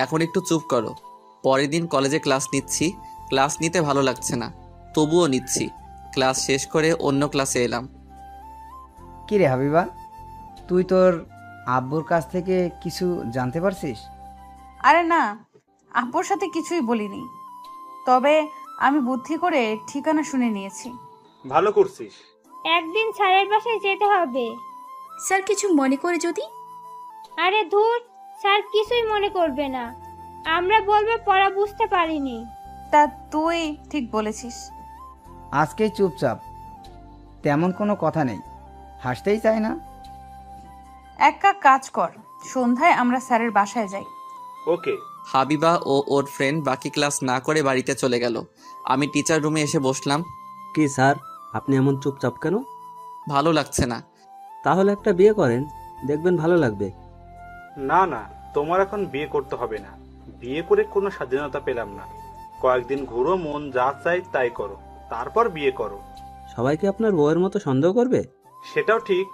এখন একটু চুপ করো। পরের দিন কলেজে ক্লাস নিচ্ছি। ক্লাস নিতে ভালো লাগছে না, তবুও নিচ্ছি। ক্লাস শেষ করে অন্য ক্লাসে এলাম। কি রে হাবিবা, তুই তোর আব্বুর কাছ থেকে কিছু জানতে পারছিস? আরে না, আব্বুর সাথে কিছুই বলিনি, তবে আমি বুদ্ধি করে ঠিকানা শুনে নিয়েছি। ভালো করছিস। একদিন স্যারের বাসায় যেতে হবে। স্যার কিছু মনে করে যদি? আরে ধুর, স্যার কিছুই মনে করবে না। আমরা বলবো পড়া বুঝতে পারিনি। তা তুই ঠিক বলেছিস। আজকেই চুপচাপ, তেমন কোনো কথা নেই, হাসতেই চাই না। একটা কাজ কর, সন্ধ্যায় আমরা স্যারের বাসায় যাই। ওকে। হাবিবা ও ওর ফ্রেন্ড বাকি ক্লাস না করে বাড়িতে চলে গেল। আমি টিচার রুমে এসে বসলাম। কি স্যার, আপনি এমন চুপচাপ কেন? ভালো লাগছে না। তাহলে একটা বিয়ে করেন, দেখবেন ভালো লাগবে। না না, তোমার এখন বিয়ে করতে হবে না। বিয়ে করে কোনো স্বাধীনতা পেলাম না। কয়েকদিন ঘুরো, মন যা চাই তাই করো, তারপর বিয়ে করো। সবাইকে আপনার বউয়ের মতো সন্দেহ করবে? সেটাও ঠিক।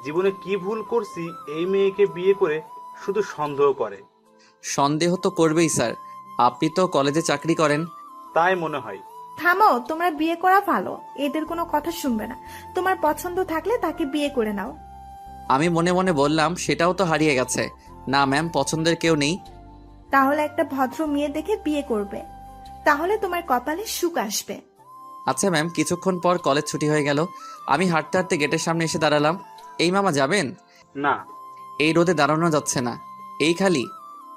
জীবনে কি ভুল করছি এই মেয়েকে বিয়ে করে শুধু সন্দেহ করে? সন্দেহ তো করবেই স্যার, আপনি তো কলেজে চাকরি করেন। তাই মনে হয়। থামো, তোমরা বিয়ে করা ভালো। এদের কোনো কথা শুনবে না। তোমার পছন্দ থাকলে তাকে বিয়ে করে নাও। আমি মনে মনে বললাম, সেটাও তো হারিয়ে গেছে। না ম্যাম, পছন্দের কেউ নেই। তাহলে একটা ভদ্র মেয়ে দেখে বিয়ে করবে, তাহলে তোমার কপালে সুখ আসবে। আচ্ছা ম্যাম। কিছুক্ষণ পর কলেজ ছুটি হয়ে গেল। আমি হাঁটতে হাঁটতে গেটের সামনে এসে দাঁড়ালাম। এই মামা যাবেন? না। এই রোদে দাঁড়ানো যাচ্ছে না। এই খালি।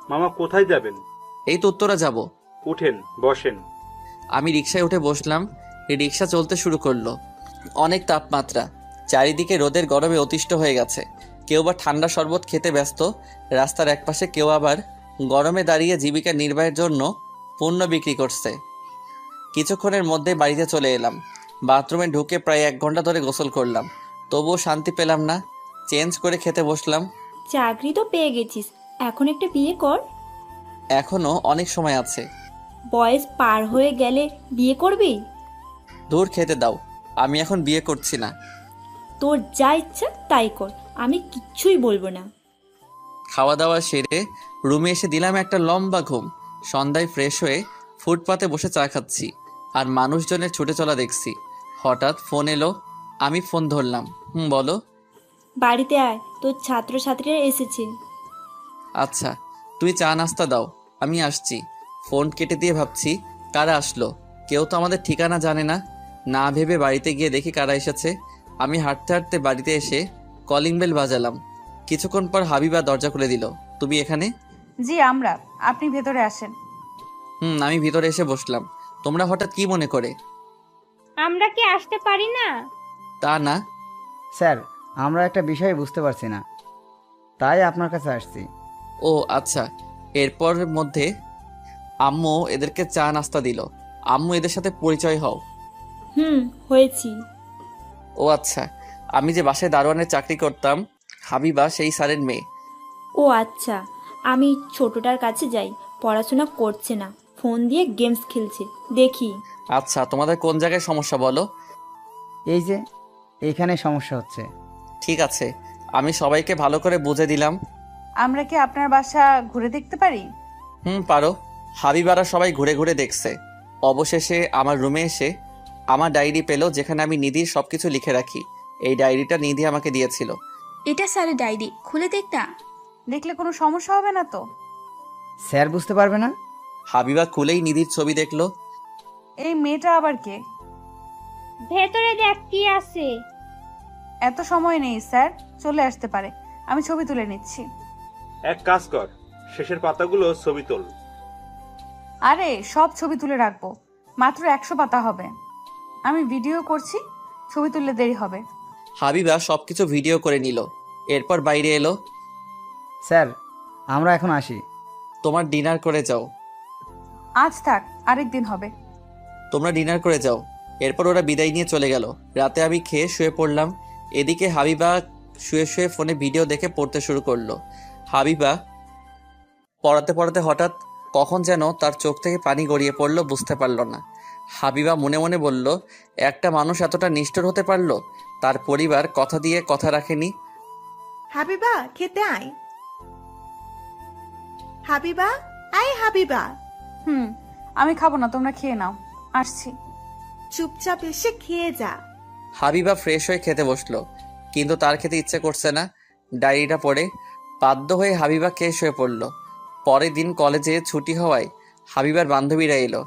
মামা কোথায় যাবেন? এই তো উত্তরা যাব। উঠেন, বসেন। আমি রিকশায় উঠে বসলাম। রিকশা চলতে শুরু করলো। অনেক তাপমাত্রা, চারিদিকে রোদের গরমে অতিষ্ঠ হয়ে গেছে। কেউ বা ঠান্ডা শরবত খেতে ব্যস্ত রাস্তার একপাশে, কেউ আবার গরমে দাঁড়িয়ে জীবিকা নির্বাহের জন্য পণ্য বিক্রি করছে। কিছুক্ষণের মধ্যে বাড়িতে চলে এলাম। বাথরুমে ঢুকে প্রায় 1 ঘন্টা ধরে গোসল করলাম, তবুও শান্তি পেলাম না। চেঞ্জ করে খেতে বসলাম। চাকরি তো পেয়ে গেছিস, এখন একটা বিয়ে কর। এখনো অনেক সময় আছে। বয়স পার হয়ে গেলে বিয়ে করবি? দূর, খেতে দাও। আমি এখন বিয়ে করছি না। তোর যা ইচ্ছা তাই কর, আমি কিচ্ছুই বলবো না। খাওয়া দাওয়া সেরে রুমে এসে দিলাম একটা লম্বা ঘুম। সন্ধ্যায় ফ্রেশ হয়ে ফুটপাতে বসে চা খাচ্ছি আর মানুষজনের ছুটে চলা দেখছি। হঠাৎ ফোন এলো। আমি ফোন ধরলাম। বলো। বাড়িতে আয়, তোর ছাত্রছাত্রীরা এসেছে। আচ্ছা, তুমি চা নাস্তা দাও, আমি আসছি। ফোন কেটে দিয়ে ভাবছি, কারা আসলো? কেউ তো আমাদের ঠিকানা জানে না। না ভেবে বাড়িতে গিয়ে দেখি কারা এসেছে। আমি হাঁটতে হাঁটতে বাড়িতে এসে কলিং বেল বাজালাম। কিছুক্ষণ পর হাবিবা দরজা খুলে দিল। তুমি এখানে? জি আমরা, আপনি ভেতরে আসেন। আমি ভিতরে এসে বসলাম। তোমরা হঠাৎ কি মনে করে? আমরা কি আসতে পারি না? তা না স্যার, আমরা একটা বিষয় বুঝতে পারছি না, তাই আপনার কাছে আসছি। ও আচ্ছা। এরপর মধ্যে আম্মু এদেরকে চা নাস্তা দিল। আম্মু এদের সাথে পরিচয় হও। হয়েছি। ও আচ্ছা, আমি যে বাসায় দারোয়ানের চাকরি করতাম, হাবিবা সেই স্যারের মেয়ে। ও আচ্ছা, আমি ছোটটার কাছে যাই, পড়াশোনা করছে না, ফোন দিয়ে গেমস খেলছে, দেখি। আচ্ছা, তোমাদের কোন জায়গায় সমস্যা বলো? এই যে এইখানে সমস্যা হচ্ছে। ঠিক আছে, আমি সবাইকে ভালো করে বুঝে দিলাম। আমরা কি আপনার বাসা ঘুরে দেখতে পারি? পারো। হাবিবারা সবাই ঘুরে ঘুরে দেখছে। অবশেষে আমার রুমে এসে আমার ডায়েরি পেলো, যেখানে আমি নিধির সবকিছু লিখে রাখি। এই ডায়েরিটা নিধি আমাকে দিয়েছিল। এটা স্যারের ডায়েরি, খুলে দেখ না। দেখলে কোনো সমস্যা হবে না তো? স্যার বুঝতে পারবে না? হাবিবা খুলেই নিধির ছবি দেখলো। এই মেয়েটা আবার কে? ভেতরে দেখ কি আছে। এত সময় নেই স্যার, চলে আসতে পারে, আমি ছবি তুলে নিচ্ছি। এক কাজ কর, শেষের পাতাগুলো ছবি তোল। আরে সব ছবি তুলে রাখবো, মাত্র 100 পাতা হবে। আমি ভিডিও করছি, ছবি তুললে দেরি হবে। হাবিবা সবকিছু ভিডিও করে নিল, এরপর বাইরে এলো। স্যার, আমরা এখন আসি। তোমার ডিনার করে যাও। আজ থাক, আরেক দিন হবে। তোমরা ডিনার করে যাও। এরপর ওরা বিদায় নিয়ে চলে গেল। রাতে আমি খেয়ে শুয়ে পড়লাম। এদিকে হাবিবা শুয়ে শুয়ে ফোনে ভিডিও দেখে পড়তে শুরু করলো। হাবিবা পড়াতে পড়াতে হঠাৎ কখন যেন তার চোখ থেকে পানি গড়িয়ে পড়লো, বুঝতে পারল না। হাবিবা মনে মনে বলল, একটা মানুষ এতটা নিষ্ঠুর হতে পারলো? তার পরিবার কথা দিয়ে কথা রাখেনি। হাবিবা, খেতে আয়। হাবিবা, আয় হাবিবা। আমি খাবো না, তোমরা খেয়ে নাও, আসছি। চুপচাপ এসে খেয়ে যা। হাবিবা ফ্রেশ হয়ে খেতে বসলো, কিন্তু তার খেতে ইচ্ছে করছে না। ডায়েরিটা পড়ে বাধ্য হয়ে হাবিবা খেয়ে শুয়ে পড়ল। পরের দিন কলেজে ছুটি হওয়ায় হাবিবার বান্ধবীরা এলো।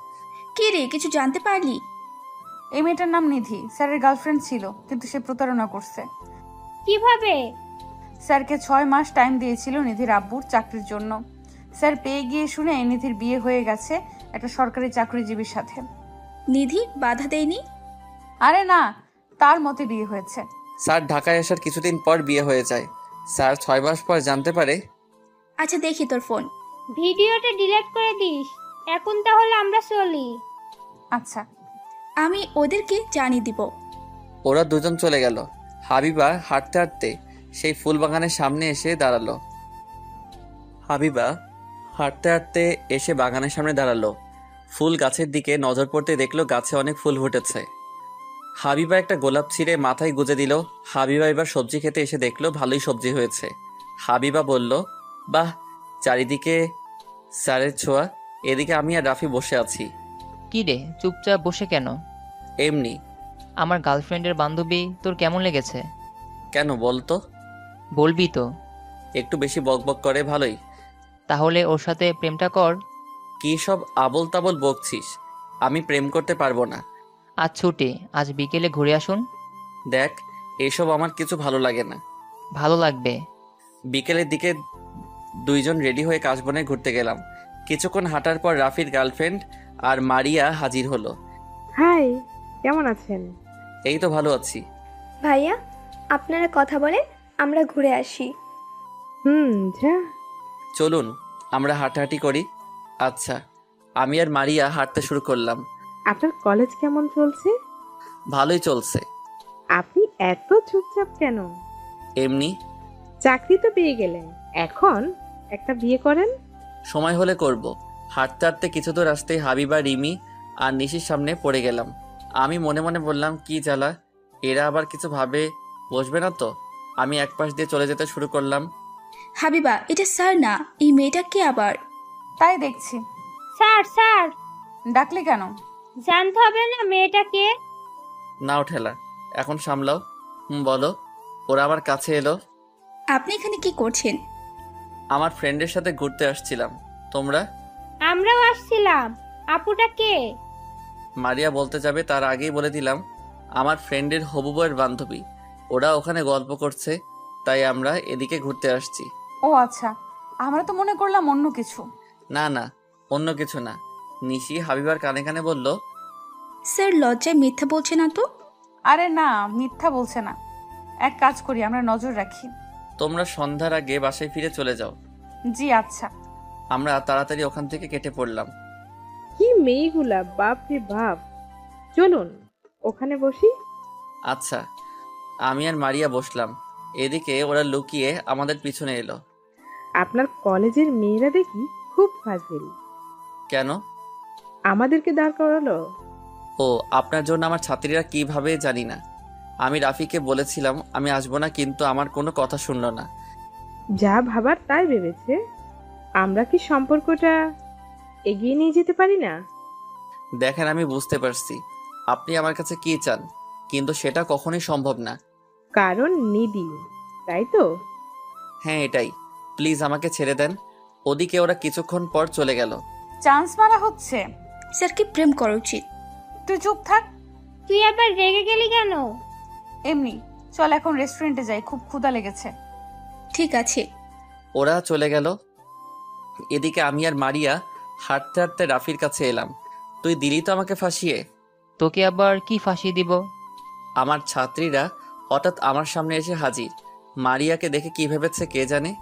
কি রে, কিছু জানতে পারলি? এই মেয়েটার নাম নিধি, স্যারের গার্লফ্রেন্ড ছিল, কিন্তু সে প্রতারণা করছে। কিভাবে? স্যারকে 6 মাস টাইম দিয়েছিল নিধির আব্বুর চাকরির জন্য। স্যার পেয়ে গিয়ে শুনে নিধির বিয়ে হয়ে গেছে একটা সরকারি চাকরিজীবীর সাথে। নিধি বাধা দেয়নি? আরে না, তার মতে বিয়ে হয়েছে। স্যার ঢাকায় আসার কিছুদিন পর বিয়ে হয়ে যায়। স্যার 6 মাস পর জানতে পারে। আচ্ছা, দেখি তোর ফোন। ভিডিওটা ডিলিট করে দিস। এখন তাহলে আমরা চলি। আচ্ছা, আমি ওদেরকে জানিয়ে দিব। ওরা দুজন চলে গেল। হাবিবা হাঁটতে হাঁটতে সেই ফুল বাগানের সামনে এসে দাঁড়ালো। ফুল গাছের দিকে নজর পড়তে দেখলো গাছে অনেক ফুল ফুটেছে। হাবিবা একটা গোলাপ ছিঁড়ে মাথায় গুজে দিল। হাবিবা এবার সবজি খেতে এসে দেখলো ভালোই সবজি হয়েছে। হাবিবা বলল, বাহ, চারিদিকে স্যারের ছোঁয়া। এদিকে আমি আর রাফি বসে আছি। কি রে, চুপচাপ বসে কেন? এমনি। আমার গার্লফ্রেন্ডের বান্ধবী তোর কেমন লেগেছে? কেন বলতো? বলবি তো। একটু বেশি বকবক করে, ভালোই। তাহলে ওর সাথে প্রেমটা কর। কি সব আবল তাবল বকছিস? আমি প্রেম করতে পারবো না। আজ ছুটি, আজ বিকেলে ঘুরে আসুন। দেখ, এসব আমার কিছু ভালো লাগে না। ভালো লাগবে। বিকেলের দিকে দুইজন রেডি হয়ে কাশবনে ঘুরতে গেলাম। কিছুক্ষণ হাঁটার পর রাফির গার্লফ্রেন্ড আর মারিয়া হাজির হলো। হাই, কেমন আছেন? এই তো ভালো আছি। ভাইয়া, আপনারা কথা বলেন, আমরা ঘুরে আসি। যা। চলুন আমরা হাঁটাহাঁটি করি। আচ্ছা, আমি আর মারিয়া হাঁটতে শুরু করলাম। আপনার কলেজ কেমন চলছে? ভালোই চলছে। আপনি এত চুপচাপ কেন? এমনি। চাকরি তো পেয়ে গেলেন, এখন একটা বিয়ে করেন। সময় হলে করব। হাঁটতে হাঁটতে কিছু দূর আসতেই হাবিবা, রিমি আর নিশির সামনে পড়ে গেলাম। আমি মনে মনে বললাম, কি জ্বালা, এরা আবার কিছু ভাবে বসবে না তো। আমি এক পাশ দিয়ে চলে যেতে শুরু করলাম। হাবিবা, এটা স্যার না, এই মেয়েটা কে আবার? তাই দেখছি। Sir, sir. ডাকলি কেন? জানতে হবে না মেয়েটাকে? নাও ঠেলা, এখন সামলাও। বলো। ওরা আমার কাছে এলো। আপনি এখানে কি করছেন? আমার ফ্রেন্ডের সাথে ঘুরতে আসছিলাম। তোমরা? আমরাও আসছিলাম। আপুটা কে? মারিয়া বলতে যাবে তার আগেই বলে দিলাম, আমার ফ্রেন্ডের হবু বউয়ের বান্ধবী। ওরা ওখানে গল্প করছে, তাই আমরা এদিকে ঘুরতে আসছি। ও আচ্ছা, আমরা তো মনে করলাম অন্য কিছু। না না, অন্য কিছু না। নিশি হাবিবার কানে কানে বলল, স্যার লজ্জায় মিথ্যা বলছে না তো? আরে না, মিথ্যা বলছে না। এক কাজ করি, আমরা নজর রাখি। তোমরা সন্ধ্যার আগে বাসায় ফিরে চলে যাও। জি আচ্ছা। আমরা তাড়াতাড়ি ওখান থেকে কেটে পড়লাম। কি মেয়েগুলা, বাপ রে বাপ। চলুন ওখানে বসি। আচ্ছা। আমি আর মারিয়া বসলাম। এদিকে ওরা লুকিয়ে আমাদের পিছনে এলো। আপনার কলেজের মেয়েরা দেখি খুব ফাজিল। কেন? আমাদেরকে দাঁড় করালো। ও, আপনার জন্য আমার ছাত্রীরা কিভাবে জানি না। আমি রাফিকে বলেছিলাম আমি আসবো না, কিন্তু আমার কোনো কথা শুনলো না। যা ভাবার তাই ভেবেছে। আমরা কি সম্পর্কটা এগিয়ে নিয়ে যেতে পারি না? দেখেন, আমি বুঝতে পারছি আপনি আমার কাছে কি চান, কিন্তু সেটা কখনোই সম্ভব না। কারণ নিধি, তাই তো? হ্যাঁ, এটাই। প্লিজ আমাকে ছেড়ে দেন। ওদিকে ওরা কিছুক্ষণ পর চলে গেল। চান্স মারা হচ্ছে। স্যারকে প্রেম করা উচিত। তুই চুপ থাক। তুই আবার রেগে গেলি কেন? এমনি। চল এখন রেস্টুরেন্টে যাই, খুব ক্ষুধা লেগেছে। ঠিক আছে। ওরা চলে গেল। এদিকে আমি আর মারিয়া হাঁটতে হাঁটতে রাফির কাছে এলাম। তুই দিলি তো আমাকে ফাঁসিয়ে। তোকে আবার কি ফাঁসিয়ে দিব? আমার ছাত্রীরা হঠাৎ আমার সামনে এসে হাজির। মারিয়াকে দেখে কি ভেবেছে কে জানে।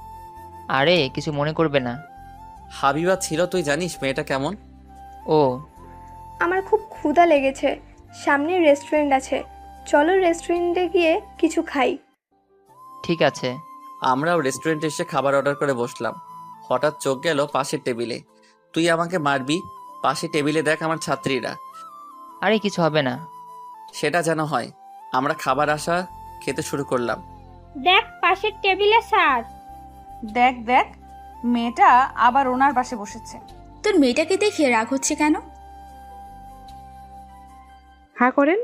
আরে কিছু মনে করবে না। হাবিবা ছিল, তুই জানিস মেয়েটা কেমন? ও, আমার খুব ক্ষুধা লেগেছে, সামনে রেস্টুরেন্ট আছে, চলো রেস্টুরেন্টে গিয়ে কিছু খাই। ঠিক আছে। আমরাও রেস্টুরেন্টে এসে খাবার অর্ডার করে বসলাম। হঠাৎ চোখ গেল পাশের টেবিলে। তুই আমাকে মারবি? পাশের টেবিলে দেখ আমার ছাত্রীরা। আরে কিছু হবে না। সেটা যেন হয়। আমরা খাবার আসা খেতে শুরু করলাম। দেখ পাশের টেবিলে স্যার। দেখ দেখ, মেয়েটা আবার ওনার পাশে বসেছে। তোর মেয়েটাকে দেখে রাগ হচ্ছে কেন? হ্যাঁ করেন,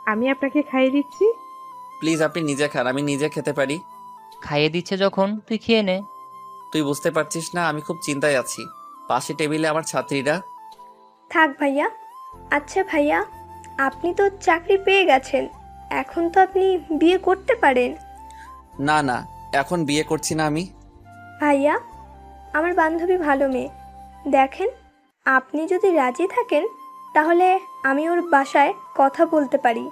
আমি আপনাকে খাইয়ে দিচ্ছি। প্লিজ আপনি নিজে খান, আমি নিজে খেতে পারি। খাইয়ে দিচ্ছে যখন তুই খেয়ে নে। তুই বুঝতে পারছিস না আমি খুব চিন্তায় আছি। পাশে টেবিলে আমার ছাত্রীরা। থাক ভাইয়া। আচ্ছা ভাইয়া, আপনি তো চাকরি পেয়ে গেছেন, এখন তো আপনি বিয়ে করতে পারেন। না না, এখন বিয়ে করছি না আমি। ভাইয়া, আমার বান্ধবী ভালো মেয়ে, দেখেন আপনি যদি রাজি থাকেন তাহলে আমি ওর বাসায় কথা বলতে পারি।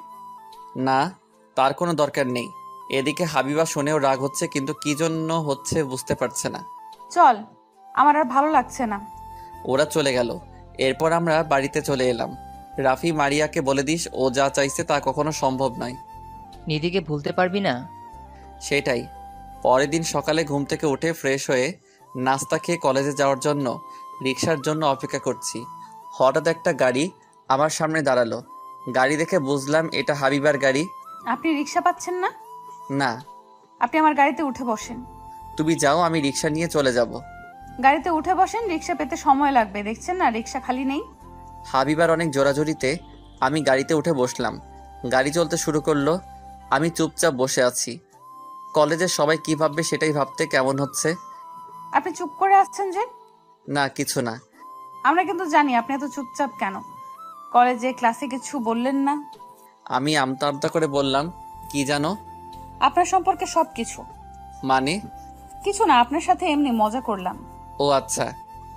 না, তার কোনো দরকার নেই। এদিকে হাবিবা শুনেও রাগ হচ্ছে, কিন্তু কি জন্য হচ্ছে বুঝতে পারছে না। চল, আমার আর ভালো লাগছে না। ওরা চলে গেল। এরপর আমরা বাড়িতে চলে এলাম। রাফি মারিয়াকে বলে দিস ও যা চাইছে তা কখনো সম্ভব নয়। নিধিকে ভুলতে পারবি না। সেটাই। পরের দিন সকালে ঘুম থেকে উঠে ফ্রেশ হয়ে নাস্তা খেয়ে কলেজে যাওয়ার জন্য রিক্সার জন্য অপেক্ষা করছি। হঠাৎ একটা গাড়ি আমার সামনে দাঁড়ালো। গাড়ি দেখে বুঝলাম এটা হাবিবার গাড়ি। আপনি রিক্সা পাচ্ছেন না? না। আপনি আমার গাড়িতে উঠে বসেন। তুমি যাও, আমি রিক্সা নিয়ে চলে যাব। গাড়িতে উঠে বসেন, রিক্সা পেতে সময় লাগবে। দেখছেন না রিক্সা খালি নেই। হাবিবার অনেক জোরাজোরিতে আমি গাড়িতে উঠে বসলাম। গাড়ি চলতে শুরু করলো। আমি চুপচাপ বসে আছি। কলেজের সবাই কি ভাববে সেটাই ভাবতে কেমন হচ্ছে। আপনি চুপ করে আসছেন যে? না, কিছু না। আমরা কিন্তু জানি আপনি এত চুপচাপ কেন। কলেজে ক্লাসে কিছু বললেন না? আমি আমতা আমতা করে বললাম, কি জানো? আপনার সম্পর্কে সবকিছু। মানে? কিছু না, আপনার সাথে এমনি মজা করলাম। ও আচ্ছা।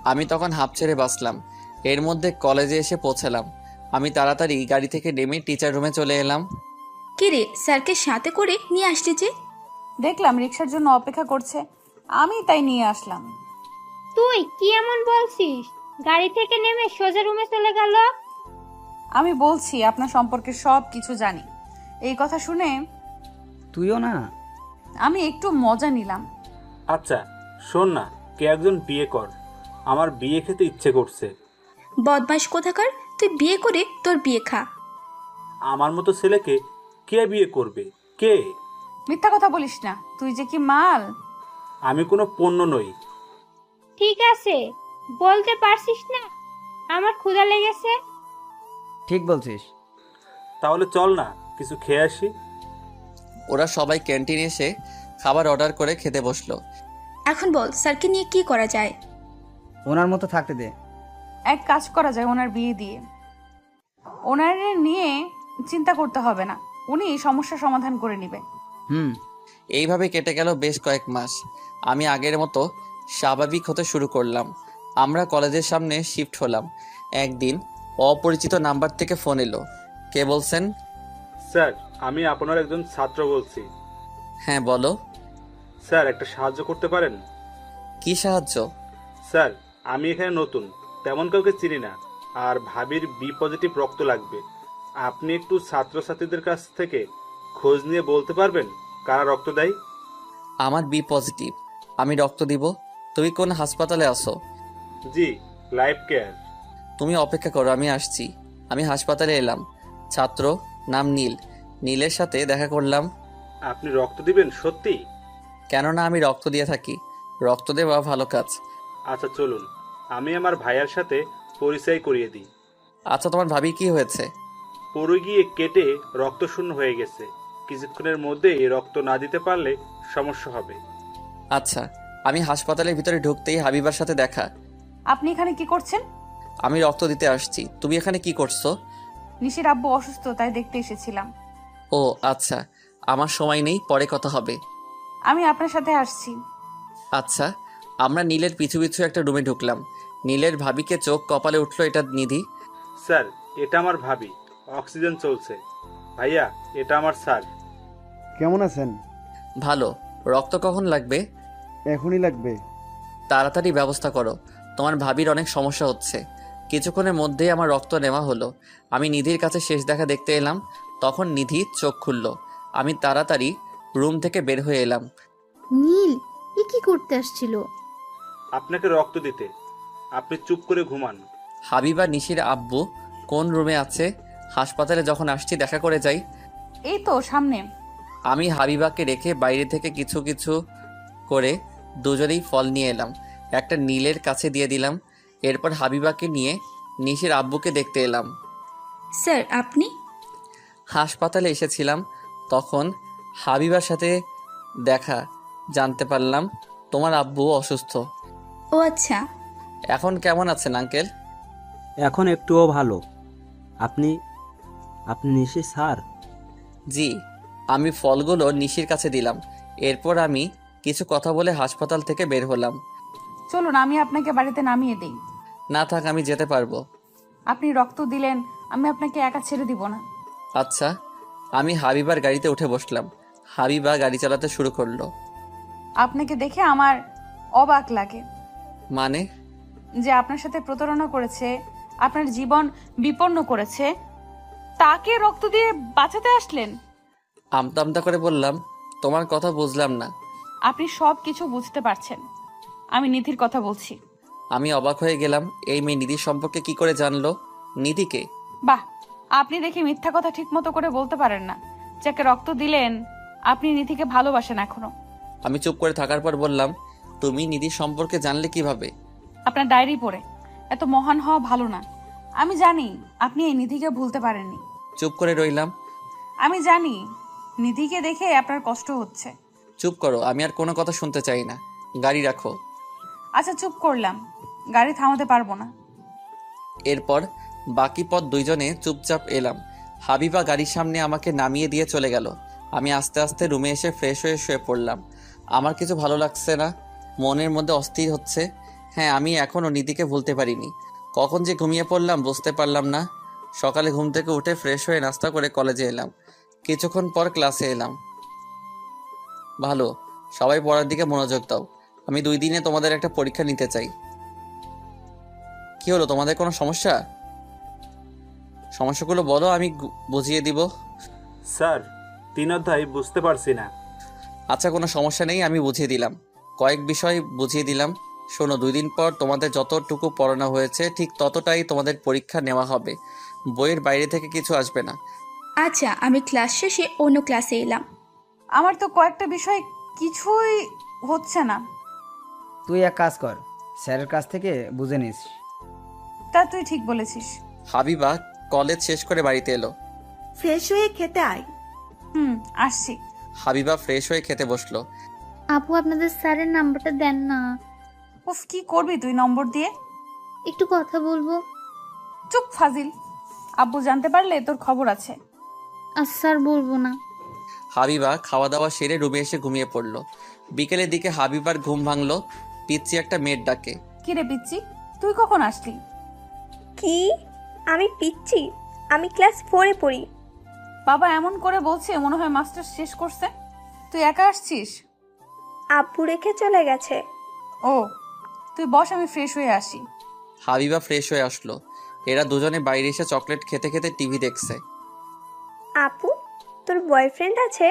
আমি তখন হাঁপ ছেড়ে বাঁচলাম। এর মধ্যে কলেজে এসে পৌঁছালাম। আমি তাড়াতাড়ি গাড়ি থেকে নেমে টিচার রুমে চলে এলাম। কি রে, স্যারকে সাথে করে নিয়ে আসতে যে? দেখলাম রিক্সার জন্য অপেক্ষা করছে, আমি তাই নিয়ে আসলাম। তুই কি এমন বলছিস? গাড়ি থেকে নেমে সোজা রুমে চলে গেল। আমি বলছি আপনার সম্পর্কে সব কিছু জানি। এই কথা শুনে তুইও না? আমি একটু মজা নিলাম। আচ্ছা শোন না, কে একজন বিয়ে কর, আমার বিয়ে খেতে ইচ্ছে করছে। বদমাইশ কোথাকার, তুই বিয়ে করে তোর বিয়ে খা। আমার মতো ছেলেকে কে বিয়ে করবে? কে? মিথ্যা কথা বলিস না, তুই যে কি মাল। আমি কোনো পণ্য নই। ঠিক আছে, বলতে পারছিস না আমার ক্ষুধা লেগেছে। ঠিক বলছিস। তাহলে চল না কিছু খেয়ে আসি। ওরা সবাই ক্যান্টিনে এসে খাবার অর্ডার করে খেতে বসলো। এখন বল স্যারকে নিয়ে কি করা যায়? ওনার মতো থাকতে দে। এক কাজ করা যায়, ওনার বিয়ে দিয়ে। ওনার নিয়ে চিন্তা করতে হবে না, উনি সমস্যা সমাধান করে নেবে। এইভাবে কেটে গেল বেশ কয়েক মাস। আমি আগের মতো স্বাভাবিক হতে শুরু করলাম। আমরা কলেজের সামনে শিফট হলাম। একদিন অপরিচিত নাম্বার থেকে ফোন এলো। কে বলছেন? স্যার, আমি আপনার একজন ছাত্র বলছি। হ্যাঁ বলো। স্যার, একটা সাহায্য করতে পারেন? কি সাহায্য? স্যার, আমি এখানে নতুন, তেমন কাউকে চিনি না, আর ভাবির বি পজিটিভ রক্ত লাগবে। আপনি একটু ছাত্রছাত্রীদের কাছ থেকে খোঁজ নিয়ে বলতে পারবেন কারা রক্ত দেয়? আমার বি পজিটিভ? আমি রক্ত দিব। তুমি কোন হাসপাতালে আছো? জি, লাইফ কেয়ার। তুমি অপেক্ষা করো, আমি আসছি। আমি হাসপাতালে এলাম। ছাত্র, নাম নীল। নীলের সাথে দেখা করলাম। আপনি রক্ত দিবেন সত্যি? কেননা আমি রক্ত দিয়ে থাকি। রক্ত দেওয়া ভালো কাজ। আচ্ছা চলুন, আমি আমার ভাইয়ার সাথে পরিচয় করিয়ে দিই। আচ্ছা, তোমার ভাবি কি হয়েছে? পড়ে গিয়ে কেটে রক্ত শূন্য হয়ে গেছে। কিছুক্ষণের মধ্যেই রক্ত না দিতে পারলে সমস্যা হবে। আচ্ছা। আমি হাসপাতালের ভিতরে ঢুকতেই হাবিবার সাথে দেখা। আপনি এখানে কি করছেন? আমি রক্ত দিতে আসছি। তুমি এখানে কি করছো? নিশির আব্বু অসুস্থ, তাই দেখতে এসেছিলাম। ও আচ্ছা, আমার সময় নেই, পরে কথা হবে। আমি আপনার সাথে আসছি। আচ্ছা। আমরা নীলের পিছু পিছু একটা রুমে ঢুকলাম। নীলের ভাবিকে চোখ কপালে উঠলো, এটা নিধি। স্যার, এটা আমার ভাবি। অক্সিজেন চলছে। ভাইয়া, এটা আমার স্যার। কেমন আছেন? ভালো। রক্ত কখন লাগবে? এখনই লাগবে। তাড়াতাড়ি ব্যবস্থা করো, তোমার ভাবির অনেক সমস্যা হচ্ছে। কিছুক্ষণের মধ্যেই আমার রক্ত নেওয়া হলো। আমি নিধির কাছে শেষ দেখা দেখতে এলাম। তখন নিধি চোখ খুলল। আমি তাড়াতাড়ি রুম থেকে বের হয়ে এলাম। নীল, এ কি করতে আসছিল? আপনাকে রক্ত দিতে। আপনি চুপ করে ঘুমান। হাবিবা নিশির আব্বু কোন রুমে আছে? হাসপাতালে যখন আসছি দেখা করে যাই। এই তো সামনে। আমি হাবিবাকে রেখে বাইরে থেকে কিছু কিছু করে দুজনেই ফল নিয়ে এলাম। একটা নীলের কাছে দিয়ে দিলাম। এরপর হাবিবাকে নিয়ে নিশির আব্বুকে দেখতে এলাম। স্যার আপনি? হাসপাতালে এসেছিলাম, তখন হাবিবার সাথে দেখা, জানতে পারলাম তোমার আব্বু অসুস্থ। ও আচ্ছা। এখন কেমন আছেন আঙ্কেল? এখন একটুও ভালো। আপনি আপনি নিশি স্যার? জি। আমি ফলগুলো নিশির কাছে দিলাম। এরপর আমি কিছু কথা বলে হাসপাতাল থেকে বের হলাম। চলুন, আমি আপনাকে বাড়িতে নামিয়ে দিই। না থাক, আমি যেতে পারবো। আপনি রক্ত দিলেন, আমি আপনাকে একা ছেড়ে দিব না। আচ্ছা। আমি হাবিবার গাড়িতে উঠে বসলাম। হাবিবা গাড়ি চালাতে শুরু করলো। আপনাকে দেখে আমার অবাক লাগে মানে? যে আপনার সাথে প্রতারণা করেছে, আপনার জীবন বিপন্ন করেছে, তাকে রক্ত দিয়ে বাঁচাতে আসলেন। আমতা আমতা করে বললাম, তোমার কথা বুঝলাম না। আপনি সব কিছু বুঝতে পারছেন। আমি নিধির কথা বলছি। আমি অবাক হয়ে গেলাম, এই মেয়ে নিধির সম্পর্কে কি করে জানলো? নিধিকে? বাহ, আপনি দেখি মিথ্যা কথা ঠিক মতো করে বলতে পারেন না। যাকে রক্ত দিলেন, আপনি নিধিকে ভালোবাসেন এখনো। আমি চুপ করে থাকার পর বললাম, তুমি নিধির সম্পর্কে জানলে কিভাবে? আপনার ডায়েরি পড়ে। এত মহান হওয়া ভালো না। আমি জানি আপনি এই নিধিকে ভুলতে পারেননি। চুপ করে রইলাম। আমি জানি নিধিকে দেখে আপনার কষ্ট হচ্ছে। চুপ করো, আমি আর কোনো কথা শুনতে চাই না। গাড়ি রাখো। আচ্ছা চুপ করলাম, গাড়ি থামাতে পারবো না। এরপর বাকি পথ দুইজনে চুপচাপ এলাম। হাবিবা গাড়ির সামনে আমাকে নামিয়ে দিয়ে চলে গেল। আমি আস্তে আস্তে রুমে এসে ফ্রেশ হয়ে শুয়ে পড়লাম। আমার কিছু ভালো লাগছে না, মনের মধ্যে অস্থির হচ্ছে। হ্যাঁ, আমি এখনও নিধিকে ভুলতে পারিনি। কখন যে ঘুমিয়ে পড়লাম বুঝতে পারলাম না। সকালে ঘুম থেকে উঠে ফ্রেশ হয়ে নাস্তা করে কলেজে এলাম। কিছুক্ষণ পর ক্লাসে এলাম। ভালো, সবাই পড়ার দিকে মনোযোগ দাও। আমি 2 দিনে তোমাদের একটা পরীক্ষা নিতে চাই। কি হলো, তোমাদের কোনো সমস্যা? সমস্যাগুলো বলো, আমি বুঝিয়ে দিব। স্যার, 3 অধ্যায় বুঝতে পারছি না। আচ্ছা, কোনো সমস্যা নেই, আমি বুঝিয়ে দিলাম। কয়েক বিষয় বুঝিয়ে দিলাম। শোনো, 2 দিন পর তোমাদের যতটুকু পড়ানো হয়েছে ঠিক ততটাই তোমাদের পরীক্ষা নেওয়া হবে। বইয়ের বাইরে থেকে কিছু আসবে না। আচ্ছা, আমি ক্লাস শেষে অন্য ক্লাসে এলাম। আমার তো কয়েকটা বিষয় কিছুই হচ্ছে না। তুই এক কাজ কর, স্যারের কাছ থেকে বুঝে নিস। তা তুই ঠিক বলেছিস। হাবিবা কলেজ শেষ করে বাড়িতে এলো। ফ্রেশ হয়ে খেতে আয়। আসছি। হাবিবা ফ্রেশ হয়ে খেতে বসলো। আপু, আপনাদের স্যারের নাম্বারটা দেন না। উফ, কি করবি তুই নম্বর দিয়ে? একটু কথা বলবো। চুপ ফাজিল, আব্বু জানতে পারলে তোর খবর আছে। আচ্ছা স্যার, বলবো না। হাবিবা খাওয়া দাওয়া সেরে রুমে এসে ঘুমিয়ে পড়লো। বিকেলের দিকে হাবিবার ঘুম ভাঙলো পিচ্ছি একটা মেয়ের ডাকে। কি রে পিচ্ছি, তুই কখন আসলি? কি? আমি পিচ্ছি? আমি ক্লাস 4-এ পড়ি। বাবা এমন করে বলছে মনে হয় মাস্টার শেষ করছে। তুই একা আসছিস? আব্বু রেখে চলে গেছে। ও, তুই বস, আমি ফ্রেশ হয়ে আসি। হাবিবা ফ্রেশ হয়ে আসলো। এরা দুজনে বাইরে এসে চকলেট খেতে খেতে টিভি দেখছে। আপু, তোর বয়ফ্রেন্ড আছে?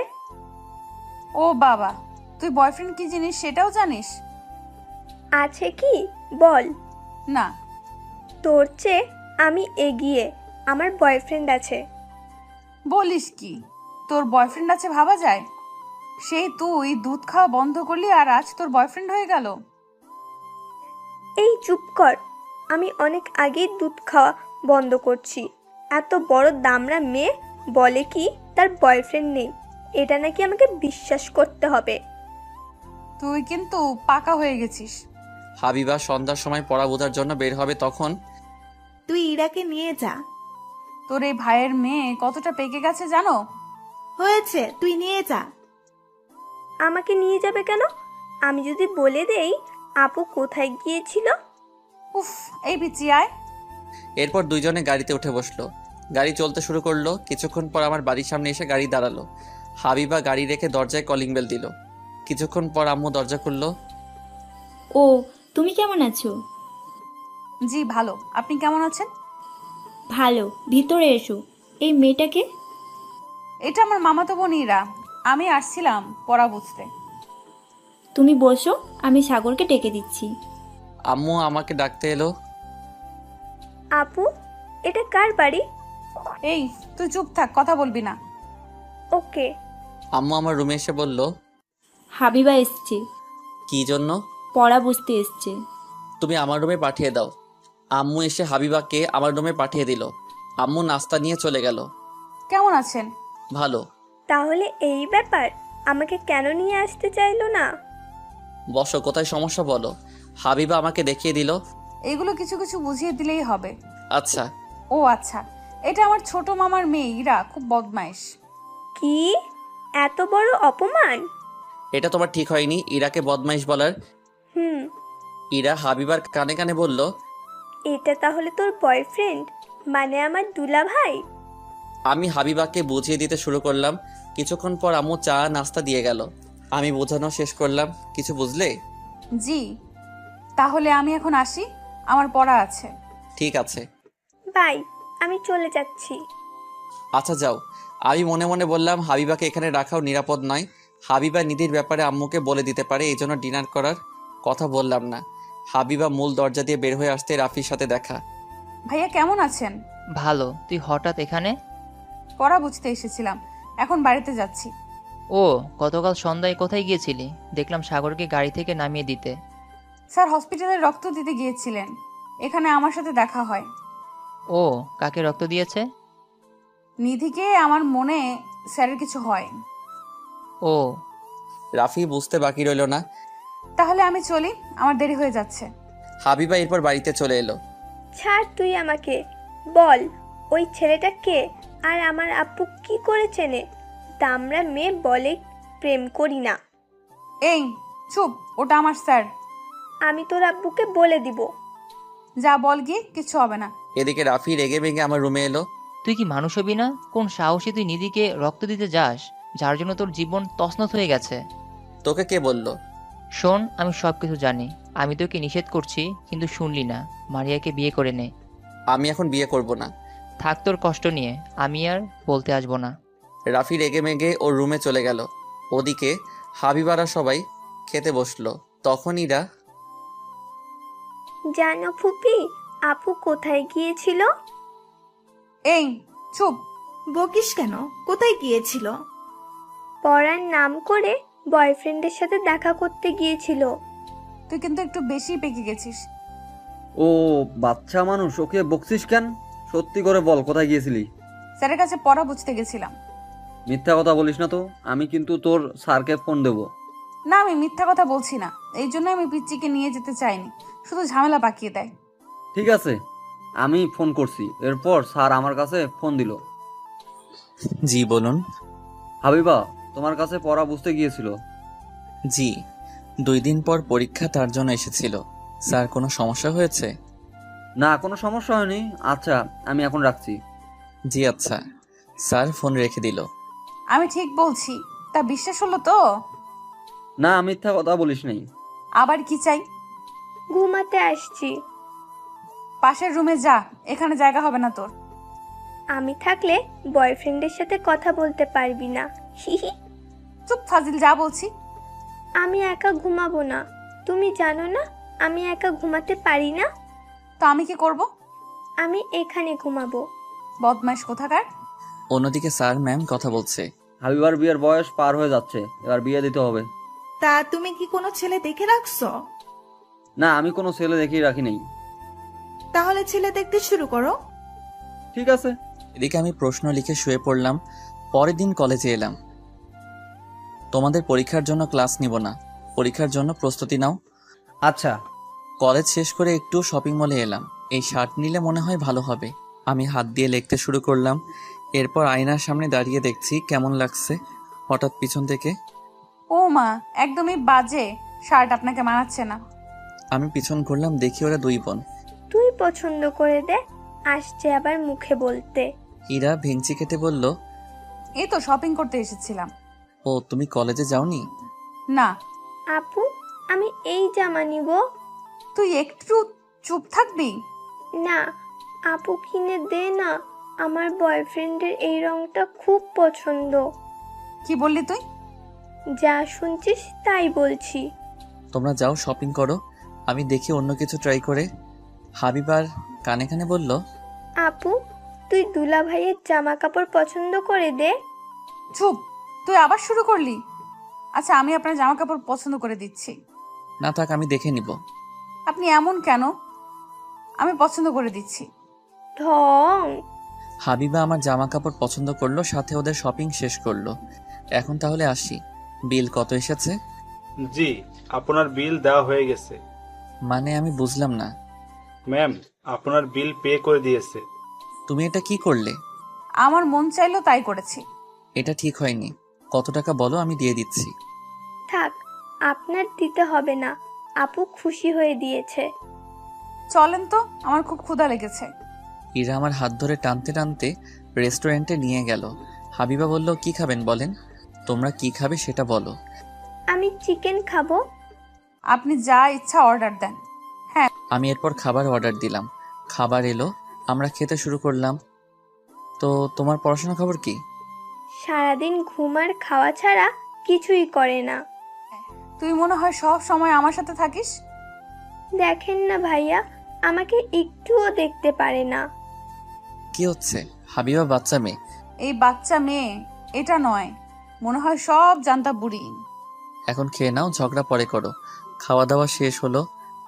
ও বাবা, তুই বয়ফ্রেন্ড কি জিনিস সেটাও জানিস? আছে কি বল। না। তোর চেয়ে আমি এগিয়ে, আমার বয়ফ্রেন্ড আছে। বলিস কি? তোর বয়ফ্রেন্ড আছে ভাবা যায়? সেই তুই দুধ খাওয়া বন্ধ করলি আর আজ তোর বয়ফ্রেন্ড হয়ে গেল। এই চুপ কর, আমি অনেক আগেই দুধ খাওয়া বন্ধ করছি। এত বড় দামড়া মেয়ে বলে কি তার বয়ফ্রেন্ড নেই, এটা নাকি আমাকে বিশ্বাস করতে হবে। তুই কিন্তু পাকা হয়ে গেছিস। হাবিবা সন্ধ্যার সময় পড়া বোঝার জন্য বের হবে, তখন তুই ইরাকে নিয়ে যা। তোর এই ভাইয়ের মেয়ে কতটা পেকে গেছে জানো? হয়েছে, তুই নিয়ে যা। আমাকে নিয়ে যাবে কেন? আমি যদি বলে দেই আপু কোথায় গিয়েছিল? উফ, এই পিচি আয়। এরপর দুইজনে গাড়িতে উঠে বসলো। গাড়ি চলতে শুরু করলো। কিছুক্ষণ পর আমার বাড়ির সামনে এসে গাড়ি দাঁড়ালো। হাবিবা গাড়ি রেখে দরজায় কলিং বেল দিল। কিছুক্ষণ পর আম্মু দরজা খুললো। ও, তুমি কেমন আছো? জি ভালো, আপনি কেমন আছেন? ভালো, ভিতরে এসো। এই মেয়েটাকে? এটা আমার মামাতো বোন ইরা। আমি আসছিলাম পড়া বুঝতে। তুমি বসো, আমি সাগরকে ডেকে দিচ্ছি। আম্মু আমাকে ডাকতে এলো। আপু, এটা কার বাড়ি? এই তুই চুপ থাক, কথা বলবি না। ওকে। আম্মু আমার রুমে এসে বলল, হাবিবা এসছে। কি জন্য? পড়া বুঝতে এসছে। তুমি আমার রুমে পাঠিয়ে দাও। আম্মু এসে হাবিবাকে আমার রুমে পাঠিয়ে দিল। আম্মু নাস্তা নিয়ে চলে গেল। কেমন আছেন? ভালো। তাহলে এই ব্যাপার, আমাকে কেন নিয়ে আসতে চাইলো না? বসো, কোথায় সমস্যা বলো। হাবিবা আমাকে দেখিয়ে দিল। এগুলো কিছু কিছু বুঝিয়ে দিলেই হবে। আচ্ছা। ও আচ্ছা, এটা আমার ছোট মামার মেয়ে ইরা, খুব বদমাইশ। কি? এত বড় অপমান? এটা তোমার ঠিক হয়নি ইরাকে বদমাইশ বলার। হুম। ইরা হাবিবার কানে কানে বলল, এটা তাহলে তোর বয়ফ্রেন্ড, মানে আমার দুলা ভাই? আমি হাবিবাকে বুঝিয়ে দিতে শুরু করলাম। কিছুক্ষণ পর আম্মু চা নাস্তা দিয়ে গেল। আমি বোঝানো শেষ করলাম। কিছু বুঝলে? জি। তাহলে আমি এখন আসি, আমার পড়া আছে। ঠিক আছে। বাই, আমি চলে যাচ্ছি। আচ্ছা যাও। আমি মনে মনে বললাম, হাবিবাকে এখানে রাখাও নিরাপদ নয়। হাবিবা নিধির ব্যাপারে আম্মুকে বলে দিতে পারে, এই জন্য ডিনার করার কথা বললাম না। হাবিবা মূল দরজা দিয়ে বের হয়ে আসতে রাফির সাথে দেখা। ভাইয়া কেমন আছেন? ভালো। তুই হঠাৎ এখানে? পড়া বুঝতে এসেছিলাম, এখন বাড়িতে যাচ্ছি। ও, গতকাল সন্ধ্যায় কোথায় গিয়েছিলি? দেখলাম সাগরকে গাড়ি থেকে নামিয়ে দিতে। স্যার হসপিটালে রক্ত দিতে গিয়েছিলেন, এখানে আমার সাথে দেখা হয়। ও, কাকে রক্ত দিয়েছে? নিধিকে। আমার মনে স্যারের কিছু হয়। ও। রাফি বুঝতে বাকি রইল না। তাহলে আমি চলি, আমার দেরি হয়ে যাচ্ছে। হাবিবা এরপর বাড়িতে চলে এলো। ছাড় তুই আমাকে। বল, ওই ছেলেটা কে আর আমার আপু কি করে চেনে? দামড়া মেয়ে বলে প্রেম করি না। এই চুপ, ওটা আমার স্যার। আমি তোর আব্বুকে বলে দিব। যা বল গিয়ে, কিছু হবে না। এদিকে রাফি রেগে ভেঙে আমার রুমে এলো। তুই কি মানুষ হবি না? কোন সাহসে তুই নিধিকে রক্ত দিতে যাস, যার জন্য তোর জীবন তছনছ হয়ে গেছে? তোকে কে বলল? শোন, আমি সব কিছু জানি। আমি তোকে নিষেধ করছি, কিন্তু শুনলি না। মারিয়াকে বিয়ে করে নে। আমি এখন বিয়ে করব না। থাক তোর কষ্ট নিয়ে, আমি আর বলতে আসবো না। রাফি রেগে মেগে ওর রুমে চলে গেল। ওদিকে হাবিবারা সবাই খেতে বসলো। তখন ইরা, জানো ফুপি, আপু কোথায় গিয়েছিল? এই চুপ। বকিস কেন? কোথায় গিয়েছিল? পড়ার নাম করে বয়ফ্রেন্ডের সাথে দেখা করতে গিয়েছিল। তুই কিন্তু একটু বেশি পেকে গেছিস। ও বাচ্চা মানুষ, ওকে বকছিস কেন? সত্যি করে বল, কোথায় গিয়েছিলি? স্যারের কাছে পড়া বুঝতে গেছিলাম। মিথ্যা কথা বলিস না তো, আমি কিন্তু তোর স্যারকে ফোন দেবো। না, আমি মিথ্যা কথা বলছি না। এই জন্য আমি পিচ্চিকে নিয়ে যেতে চাইনি, শুধু ঝামেলা পাকিয়ে দেয়। ঠিক আছে, আমি ফোন করছি। এরপর স্যার আমার কাছে ফোন দিল। জি বলুন। হাবিবা তোমার কাছে পড়া বুঝতে গিয়েছিল। জি, 2 দিন পর পরীক্ষা, তার জন্য এসেছিল। স্যার কোনো সমস্যা হয়েছে? না, কোনো সমস্যা হয়নি। আচ্ছা, আমি এখন রাখছি। জি আচ্ছা। স্যার ফোন রেখে দিল। আমি ঠিক বলছি, তা বিশ্বাস হলো তো? না, মিথ্যা কথা বলিস নাই। আবার কি চাই? ঘুমাতে আসছি। পাশের রুমে যা, এখানে জায়গা হবে না তোর। আমি থাকলে বয়ফ্রেন্ডের সাথে কথা বলতে পারবি না। চুপ ফাজিল, যা বলছি। আমি একা ঘুমাবো না। তুমি জানো না আমি একা ঘুমাতে পারি না। তো আমি কি করব? আমি এখানে ঘুমাবো। বদমাইশ কোথাকার। অন্যদিকে স্যার ম্যাম কথা বলছে। হাবিবার বিয়ের বয়স পার হয়ে যাচ্ছে, এবার বিয়ে দিতে হবে। তা তুমি কি কোনো ছেলে দেখে রাখছো? না, আমি কোনো ছেলে দেখেই রাখি নেই। তাহলে ছেলে দেখতে শুরু করো। ঠিক আছে। এদিকে আমি প্রশ্ন লিখে শুয়ে পড়লাম। পরের দিন কলেজে এলাম। তোমাদের পরীক্ষার জন্য ক্লাস নিব না, পরীক্ষার জন্য প্রস্তুতি নাও। আচ্ছা। কলেজ শেষ করে একটু শপিং মলে এলাম। এই শার্ট নিলে মনে হয় ভালো হবে। আমি হাত দিয়ে লিখতে শুরু করলাম। এরপর আয়নার সামনে দাঁড়িয়ে দেখছি কেমন লাগছে। হঠাৎ পিছন থেকে ও মা, একদমই বাজে শার্ট, আপনাকে মানাচ্ছে না। আমি পিছন ঘুরলাম, দেখি ওরা দুই বোন। তুই পছন্দ করে দে, আসছে আবার মুখে বলতে। ইরা ভেঙচি কেটে বলল, এই তো শপিং করতে এসেছিলাম। ও তুমি কলেজে যাওনি? না। আপু, আমি এই জামা নিব। তুই একটু চুপ থাকবি? না, আপু কিনে দে না, আমার বয়ফ্রেন্ডের এই রংটা খুব পছন্দ। কি বললি তুই? যা শুনছিস তাই বলছি। তোমরা যাও শপিং করো, আমি দেখি অন্য কিছু ট্রাই করে। হাবিবার কানে কানে বলল, আপু, তুই দুলা ভাইয়ের জামা কাপড় পছন্দ করে দে। চুপ, তুই আবার শুরু করলি। আচ্ছা, আমি আপনার জামা কাপড় পছন্দ করে দিচ্ছি। না থাক, আমি দেখে নিব। আপনি এমন কেন? আমি পছন্দ করে দিচ্ছি। ঢং। হাবিবা আমার জামা কাপড় পছন্দ করলো, সাথে ওদের শপিং শেষ করলো। এখন তাহলে আসি। বিল কত এসেছে? জি, আপনার বিল দেওয়া হয়ে গেছে। মানে আমি বুঝলাম না। ম্যাম, আপনার বিল পে করে দিয়েছে। তুমি এটা কি করলে? আমার মন চাইলো তাই করেছি। এটা ঠিক হয়নি। কত টাকা বলো, আমি দিয়ে দিচ্ছি। থাক, আপনার দিতে হবে না, আপু খুশি হয়ে দিয়েছে। চলেন তো, আমার খুব ক্ষুধা লেগেছে। ইরা আমার হাত ধরে টানতে টানতে রেস্টুরেন্টে নিয়ে গেল। হাবিবা বলল, কি খাবেন বলেন? তোমরা কি খাবে সেটা বলো। আমি চিকেন খাবো। আপনি যা ইচ্ছা অর্ডার দেন। হ্যাঁ। আমি এরপর খাবার অর্ডার দিলাম। খাবার এলো, আমরা খেতে শুরু করলাম। তো তোমার পড়াশোনা খবর কি? সারাদিন ঘুম আর খাওয়া ছাড়া কিছুই করে না। তুই মনে হয় সব সময় আমার সাথে থাকিস। দেখেন না ভাইয়া, আমাকে একটুও দেখতে পারে না। কি হচ্ছে? হাবিবা বাচ্চা মেয়ে। এই বাচ্চা মেয়ে এটা নয়, মনে হয় সব জানতা বুড়ি। এখন খেয়ে নাও, ঝগড়া পরে করো। খাওয়া দাওয়া শেষ হলো,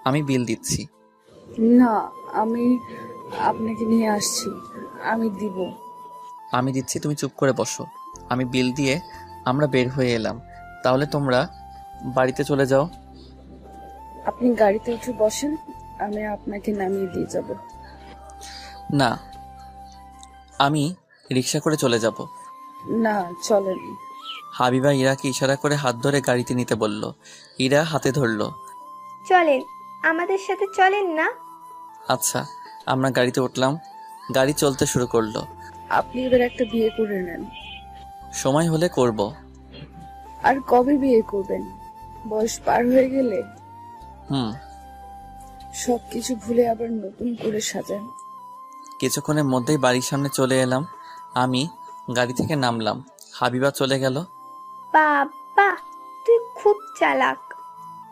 আমি বিল দিচ্ছি। না, আমি আপনাকে নিয়ে আসছি, আমি দিব। আমি দিচ্ছি, তুমি চুপ করে বসো। আমি বিল দিয়ে আমরা বের হয়ে এলাম। তাহলে তোমরা বাড়িতে চলে যাও। আপনি গাড়িতে উঠে বসেন, আমি আপনাকে নামিয়ে দিয়ে যাব। না, আমি রিক্সা করে চলে যাব। না, চলেন। হাবিবা ইরাকে ইশারা করে হাত ধরে গাড়িতে নিতে বলল। ইরা হাতে ধরল। চলেন, আমাদের সাথে চলেন না। আচ্ছা, আমরা গাড়িতে উঠলাম। গাড়ি চলতে শুরু করলো। আপনি এবার একটা বিয়ে করে নেন। সময় হলে করব। আর কবে বিয়ে করবেন? বয়স পার হয়ে গেলে সবকিছু ভুলে আবার নতুন করে সাজান। কিছুক্ষণের মধ্যেই বাড়ির সামনে চলে এলাম। আমি গাড়ি থেকে নামলাম। হাবিবা চলে গেল। বাবা, তুই খুব চালাক।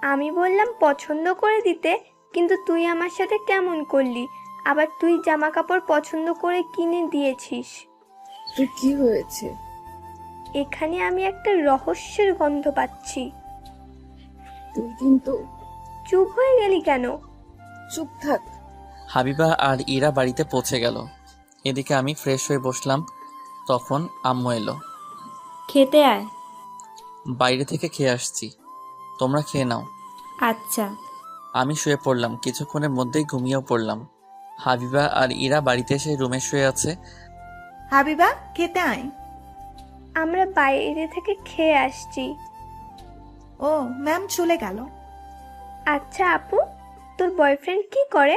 আমি বললাম পছন্দ করে দিতে, কিন্তু তুই আমার সাথে কেমন করলি? আবার তুই জামা কাপড় পছন্দ করে কিনে দিয়েছিস। তুই কি হয়েছে? এখানে আমি একটা রহস্যের গন্ধ পাচ্ছি। তুই কিন্তু চুপ হয়ে গেলি কেন? চুপ থাক। হাবিবা আর ইরা বাড়িতে পৌঁছে গেল। এদিকে আমি ফ্রেশ হয়ে বসলাম। তখন আম্মু এলো। খেতে আয়। বাইরে থেকে খেয়ে আসছি, তোমরা খেয়ে নাও। আচ্ছা। আমি শুয়ে পড়লাম। কিছুক্ষণের মধ্যেই ঘুমিয়েও পড়লাম। হাবিবা আর ইরা বাড়িতে এসে রুমে শুয়ে আছে। হাবিবা, খেতে আয়। আমরা বাইরে থেকে খেয়ে আসছি। ও, ম্যাম চলে গেল। আচ্ছা আপু, তোর বয়ফ্রেন্ড কি করে?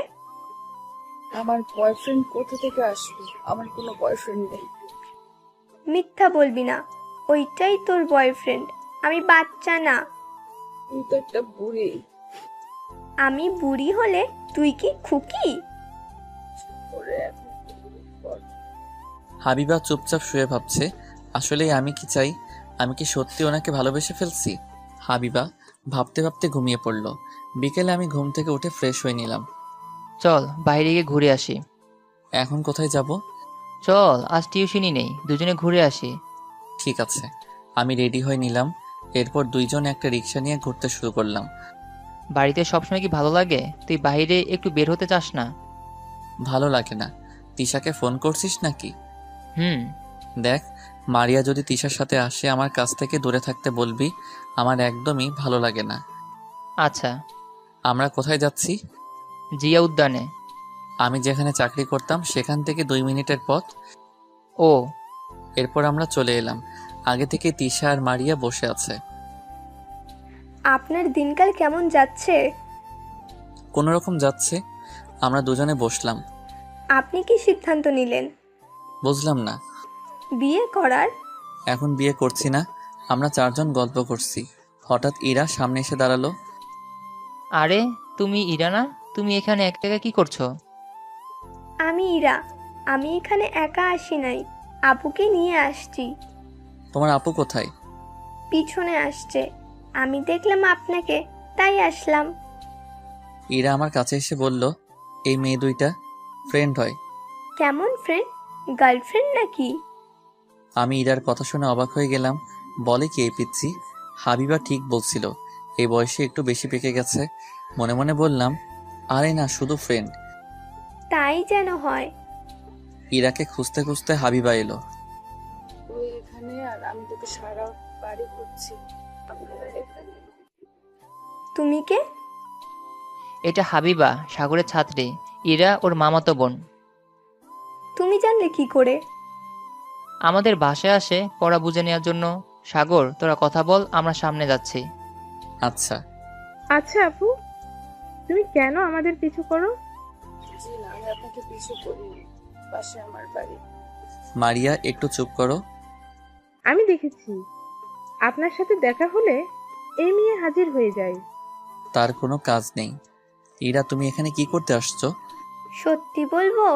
আমার বয়ফ্রেন্ড কোথা থেকে আসবে? আমার কোনো বয়ফ্রেন্ড নেই। মিথ্যা বলবি না, ওইটাই তোর বয়ফ্রেন্ড। আমি বাচ্চা না। তুই তো একটা বুড়ি। আমি বুড়ি হলে তুই কি খুকি? হাবিবা চুপচাপ শুয়ে ভাবছে, আসলে আমি কি চাই? আমি কি সত্যি ওনাকে ভালোবেসে ফেলছি? হাবিবা ভাবতে ভাবতে ঘুমিয়ে পড়ল। বিকেলে আমি ঘুম থেকে উঠে ফ্রেশ হয়ে নিলাম। চল বাইরে গিয়ে ঘুরে আসি। এখন কোথায় যাব? চল, আজ টিউশনই নেই, দুজনে ঘুরে আসি। ঠিক আছে। আমি রেডি হয়ে নিলাম। এরপর দুইজন একটা রিক্সা নিয়ে ঘুরতে শুরু করলাম। বাড়িতে সবসময় কি ভালো লাগে? তুই বাইরে একটু বের হতে চাস না? ভালো লাগে না। তিশাকে ফোন করছিস নাকি? হুম। দেখ, মারিয়া যদি তিশার সাথে আসে আমার কাছ থেকে দূরে থাকতে বলবি। আমার একদমই ভালো লাগে না। আচ্ছা। আমরা কোথায় যাচ্ছি? জিয়া উদ্যানে। আমি যেখানে চাকরি করতাম সেখান থেকে 2 মিনিটের পথ। ও। এরপর আমরা চলে এলাম। আগে থেকে তিশা আর মারিয়া বসে আছে। আপনার দিনকাল কেমন যাচ্ছে? কোনো রকম যাচ্ছে। আমরা দুজনে বসলাম। আপনি কি সিদ্ধান্ত নিলেন? বুঝলাম না। বিয়ে করার? এখন বিয়ে করছি না। আমরা 4 জন গল্প করছি। হঠাৎ ইরা সামনে এসে দাঁড়ালো। আরে তুমি ইরা না? তুমি এখানে এক জায়গায় কি করছো? আমি ইরা। আমি এখানে একা আসি নাই, আপুকে নিয়ে আসছি। তোমার আপু কোথায়? পিছনে আসছে। আমি দেখলাম আপনাকে, তাই আসলাম। ইরা আমার কাছে এসে বলল, এই মেয়ে দুইটা ফ্রেন্ড হয়। কেমন ফ্রেন্ড? গার্লফ্রেন্ড নাকি? আমি ইরার কথা শুনে অবাক হয়ে গেলাম। বলে কি এই পিচ্ছি? হাবিবা ঠিক বলছিল, এই বয়সে একটু বেশি পেকে গেছে। মনে মনে বললাম, আরে না, শুধু ফ্রেন্ড। তাই যেন হয়। ইরাকে খুঁজতে খুঁজতে হাবিবা এলো। তুই এখানে আর আমি তোকে সারা বাড়ি করছি। তুমি কে? এটা হাবিবা, সাগরের ছাত্রী। ইরা ওর মামাতো বোন। তুমি জানলে কি করে? আমাদের বাসায় আসে পড়া বুঝে নেওয়ার জন্য। সাগর, তোরা কথা বল, আমরা সামনে যাচ্ছি। আচ্ছা। আচ্ছা আপু, তুমি কেন আমাদের পিছু করো? জি না, আমি আপনাকে পিছু করিনি, পাশে আমার বাড়ি। মারিয়া, একটু চুপ করো। আমি দেখেছি আপনার সাথে দেখা হলে এই মেয়ে হাজির হয়ে যায়। তার কোনো কাজ নেই। ইরা, তুমি এখানে কি করতে আসছো? সত্যি বলবো?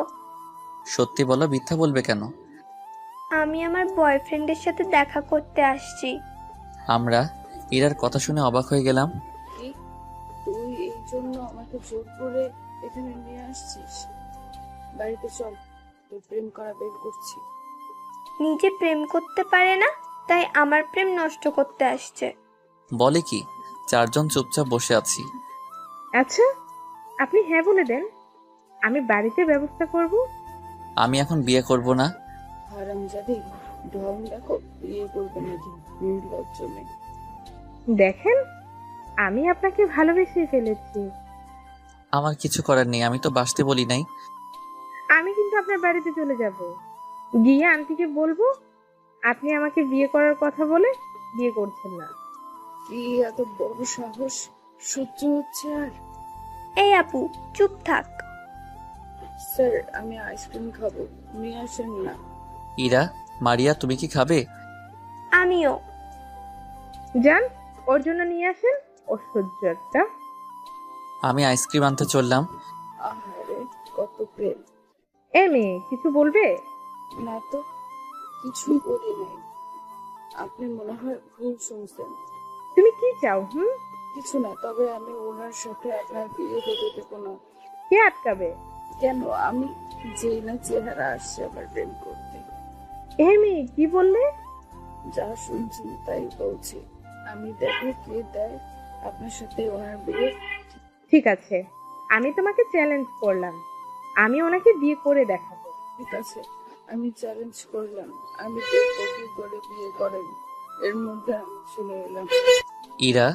সত্যি বলো, মিথ্যা বলবে কেন? আমি আমার বয়ফ্রেন্ডের সাথে দেখা করতে আসছি। আমরা ইরার কথা শুনে অবাক হয়ে গেলাম। কি তুই এই জন্য আমাকে জোর করে এখানে নিয়ে আসছিস? বাড়িতে চল, তোর প্রেম করা বের করছি। নিজে প্রেম করতে পারে না, তাই আমার প্রেম নষ্ট করতে আসছে। বলে কি? 4 জন চুপচাপ বসে আছি। আচ্ছা, আপনি হ্যাঁ বলে দেন, আমি বাড়িতে ব্যবস্থা করব। আমি এখন বিয়ে করব না। হারামজাদি, ঢং দেখো, বিয়ে করবে নাকি? নির্লজ্জ মেয়ে। দেখেন, আমি আপনাকে ভালোবেসে ফেলেছি। আমার কিছু করার নেই, আমি তো বাসতে বলি নাই। আমি কিন্তু আপনার বাড়িতে চলে যাব, গিয়ে আন্টিকে বলবো আপনি আমাকে বিয়ে করার কথা বলে বিয়ে করছেন না। কি এত বড় সাহস! সহ্য হচ্ছে আর। এই আপু, চুপ থাক। স্যার, আমি আইসক্রিম খাবো, নিয়ে আসেন না। ইরা, মারিয়া, তুমি কি খাবে? আমিও। যান, ওর জন্য নিয়ে আসেন, ওর সহ্য একটা। আমি আইসক্রিম আনতে চললাম। আহারে, কত প্রেম! এ মেয়ে, কিছু বলবে? না তো, কিছুই বলি নাই। আপনি মনে হয় ভুল শুনছেন। তুমি কি চাও? কিছু না, তবে আমি ওনার সাথে আপনার বিয়ে হতে দেবো না। কে আটকাবে? কেন? আমি যেই না চেহারা আসছে আমার প্রেম করতে। এ মেয়ে, কি বললে? যা শুনছি তাই বলছি। আমি দেখে কে দেয় আপনার সাথে ওনার বিয়ে। ঠিক আছে, আমি তোমাকে চ্যালেঞ্জ করলাম, আমি ওনাকে বিয়ে করে দেখাবো। ঠিক আছে, আমি চ্যালেঞ্জ করলাম, আমি দেখবো কি করে বিয়ে করেন। এর মধ্যে আমি চলে এলাম। ইরা,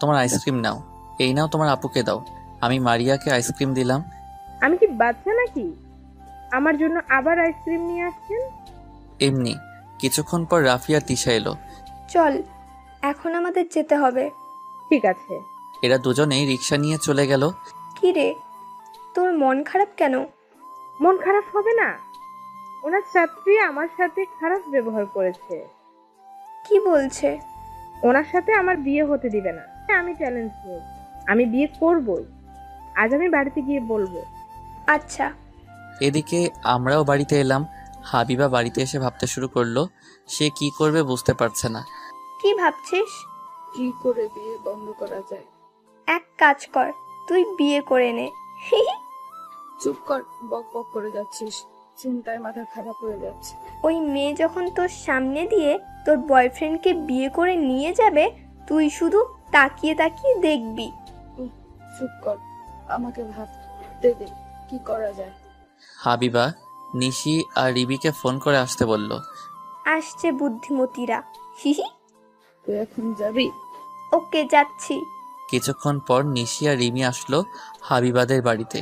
তোমার আইসক্রিম নাও। এই নাও, তোমার আপুকে দাও। আমি মারিয়াকে আইসক্রিম দিলাম। আমি কি বাচ্চা নাকি আমার জন্য আবার আইসক্রিম নিয়ে আসছেন? এমনি। কিছুক্ষণ পর রাফি আর তিশা এলো। চল, এখন আমাদের যেতে হবে। ঠিক আছে। এরা দুজনেই রিক্সা নিয়ে চলে গেল। কি রে, তোর মন খারাপ কেন? মন খারাপ হবে না? ওনার ছাত্রী আমার সাথে খারাপ ব্যবহার করেছে। কি বলছে? ওনার সাথে আমার বিয়ে হতে দিবে না। আমি চ্যালেঞ্জ নিই, আমি বিয়ে করবই। আজ আমি বাড়িতে গিয়ে বলবো। আচ্ছা। এদিকে আমরাও বাড়িতে এলাম। হাবিবা বাড়িতে এসে ভাবতে শুরু করলো। সে কি করবে বুঝতে পারছে না। কি ভাবছিস? কি করে বিয়ে বন্ধ করা যায়? এক কাজ কর, তুই বিয়ে করে নে। চুপ কর, বক বক করে যাচ্ছিস। চিন্তায় মাথা খারাপ হয়ে যাচ্ছে। ওই মেয়ে যখন তোর সামনে দিয়ে তোর বয়ফ্রেন্ডকে বিয়ে করে নিয়ে যাবে, তুই শুধু তাকিয়ে তাকিয়ে দেখবি। চুপ কর, আমাকে ভাবতে দে কি করা যায়। হাবিবা নিশি আর রিবিকে ফোন করে আসতে বলল। আসছে বুদ্ধিমতীরা। হিহি। তুই এখন যাবি? ওকে, যাচ্ছি। কিছুক্ষণ পর নিশি আর রিমি আসলো হাবিবাদের বাড়িতে।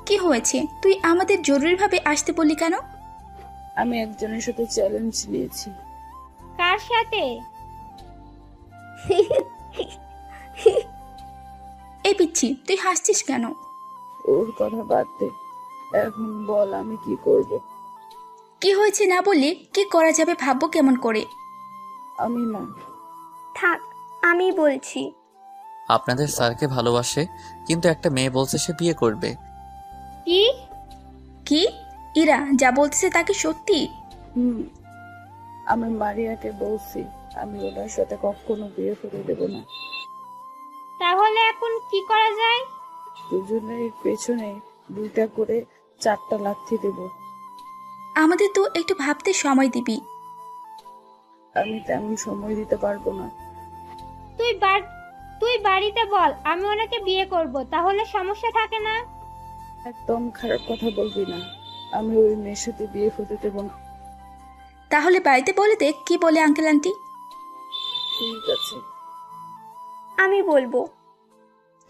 কি হয়েছে? তুই আমাদের জরুরিভাবে আসতে বললি কেন? আমি একজনের সাথে চ্যালেঞ্জ নিয়েছি। কার সাথে? এই পিচ্ছি, তুই হাসছিস কেন? ওর কথা বাদ দে, এখন বল আমি কি করব। কি হয়েছে না বললে কি করা যাবে ভাববো কেমন করে? আমি না। থাক, আমি বলছি। আপনাদের স্যারকে ভালোবাসে, কিন্তু একটা মেয়ে বলছে সে বিয়ে করবে। কি কি? ইরা যা বলতেছে তা কি সত্যি? আমি মারিয়াকে বলছি আমি ওনার সাথে কখনো বিয়ে করে দেব না। তাহলে এখন কি করা যায়? দুজনের পেছনে 2টা করে 4টা লাথি দেব। আমাদের তো একটু ভাবতে সময় দিবি। আমি তেমন সময় দিতে পারবো না। তুই বাড়িতে বল আমি ওনাকে বিয়ে করব, তাহলে সমস্যা থাকে না। একদম খারাপ কথা বলবি না, আমি ওই মেয়ের সাথে বিয়ে হতে দেব না। তাহলে বাড়িতে বলে দেখ কি বলে আঙ্কেল আন্টি। ঠিক আছে, আমি বলবো।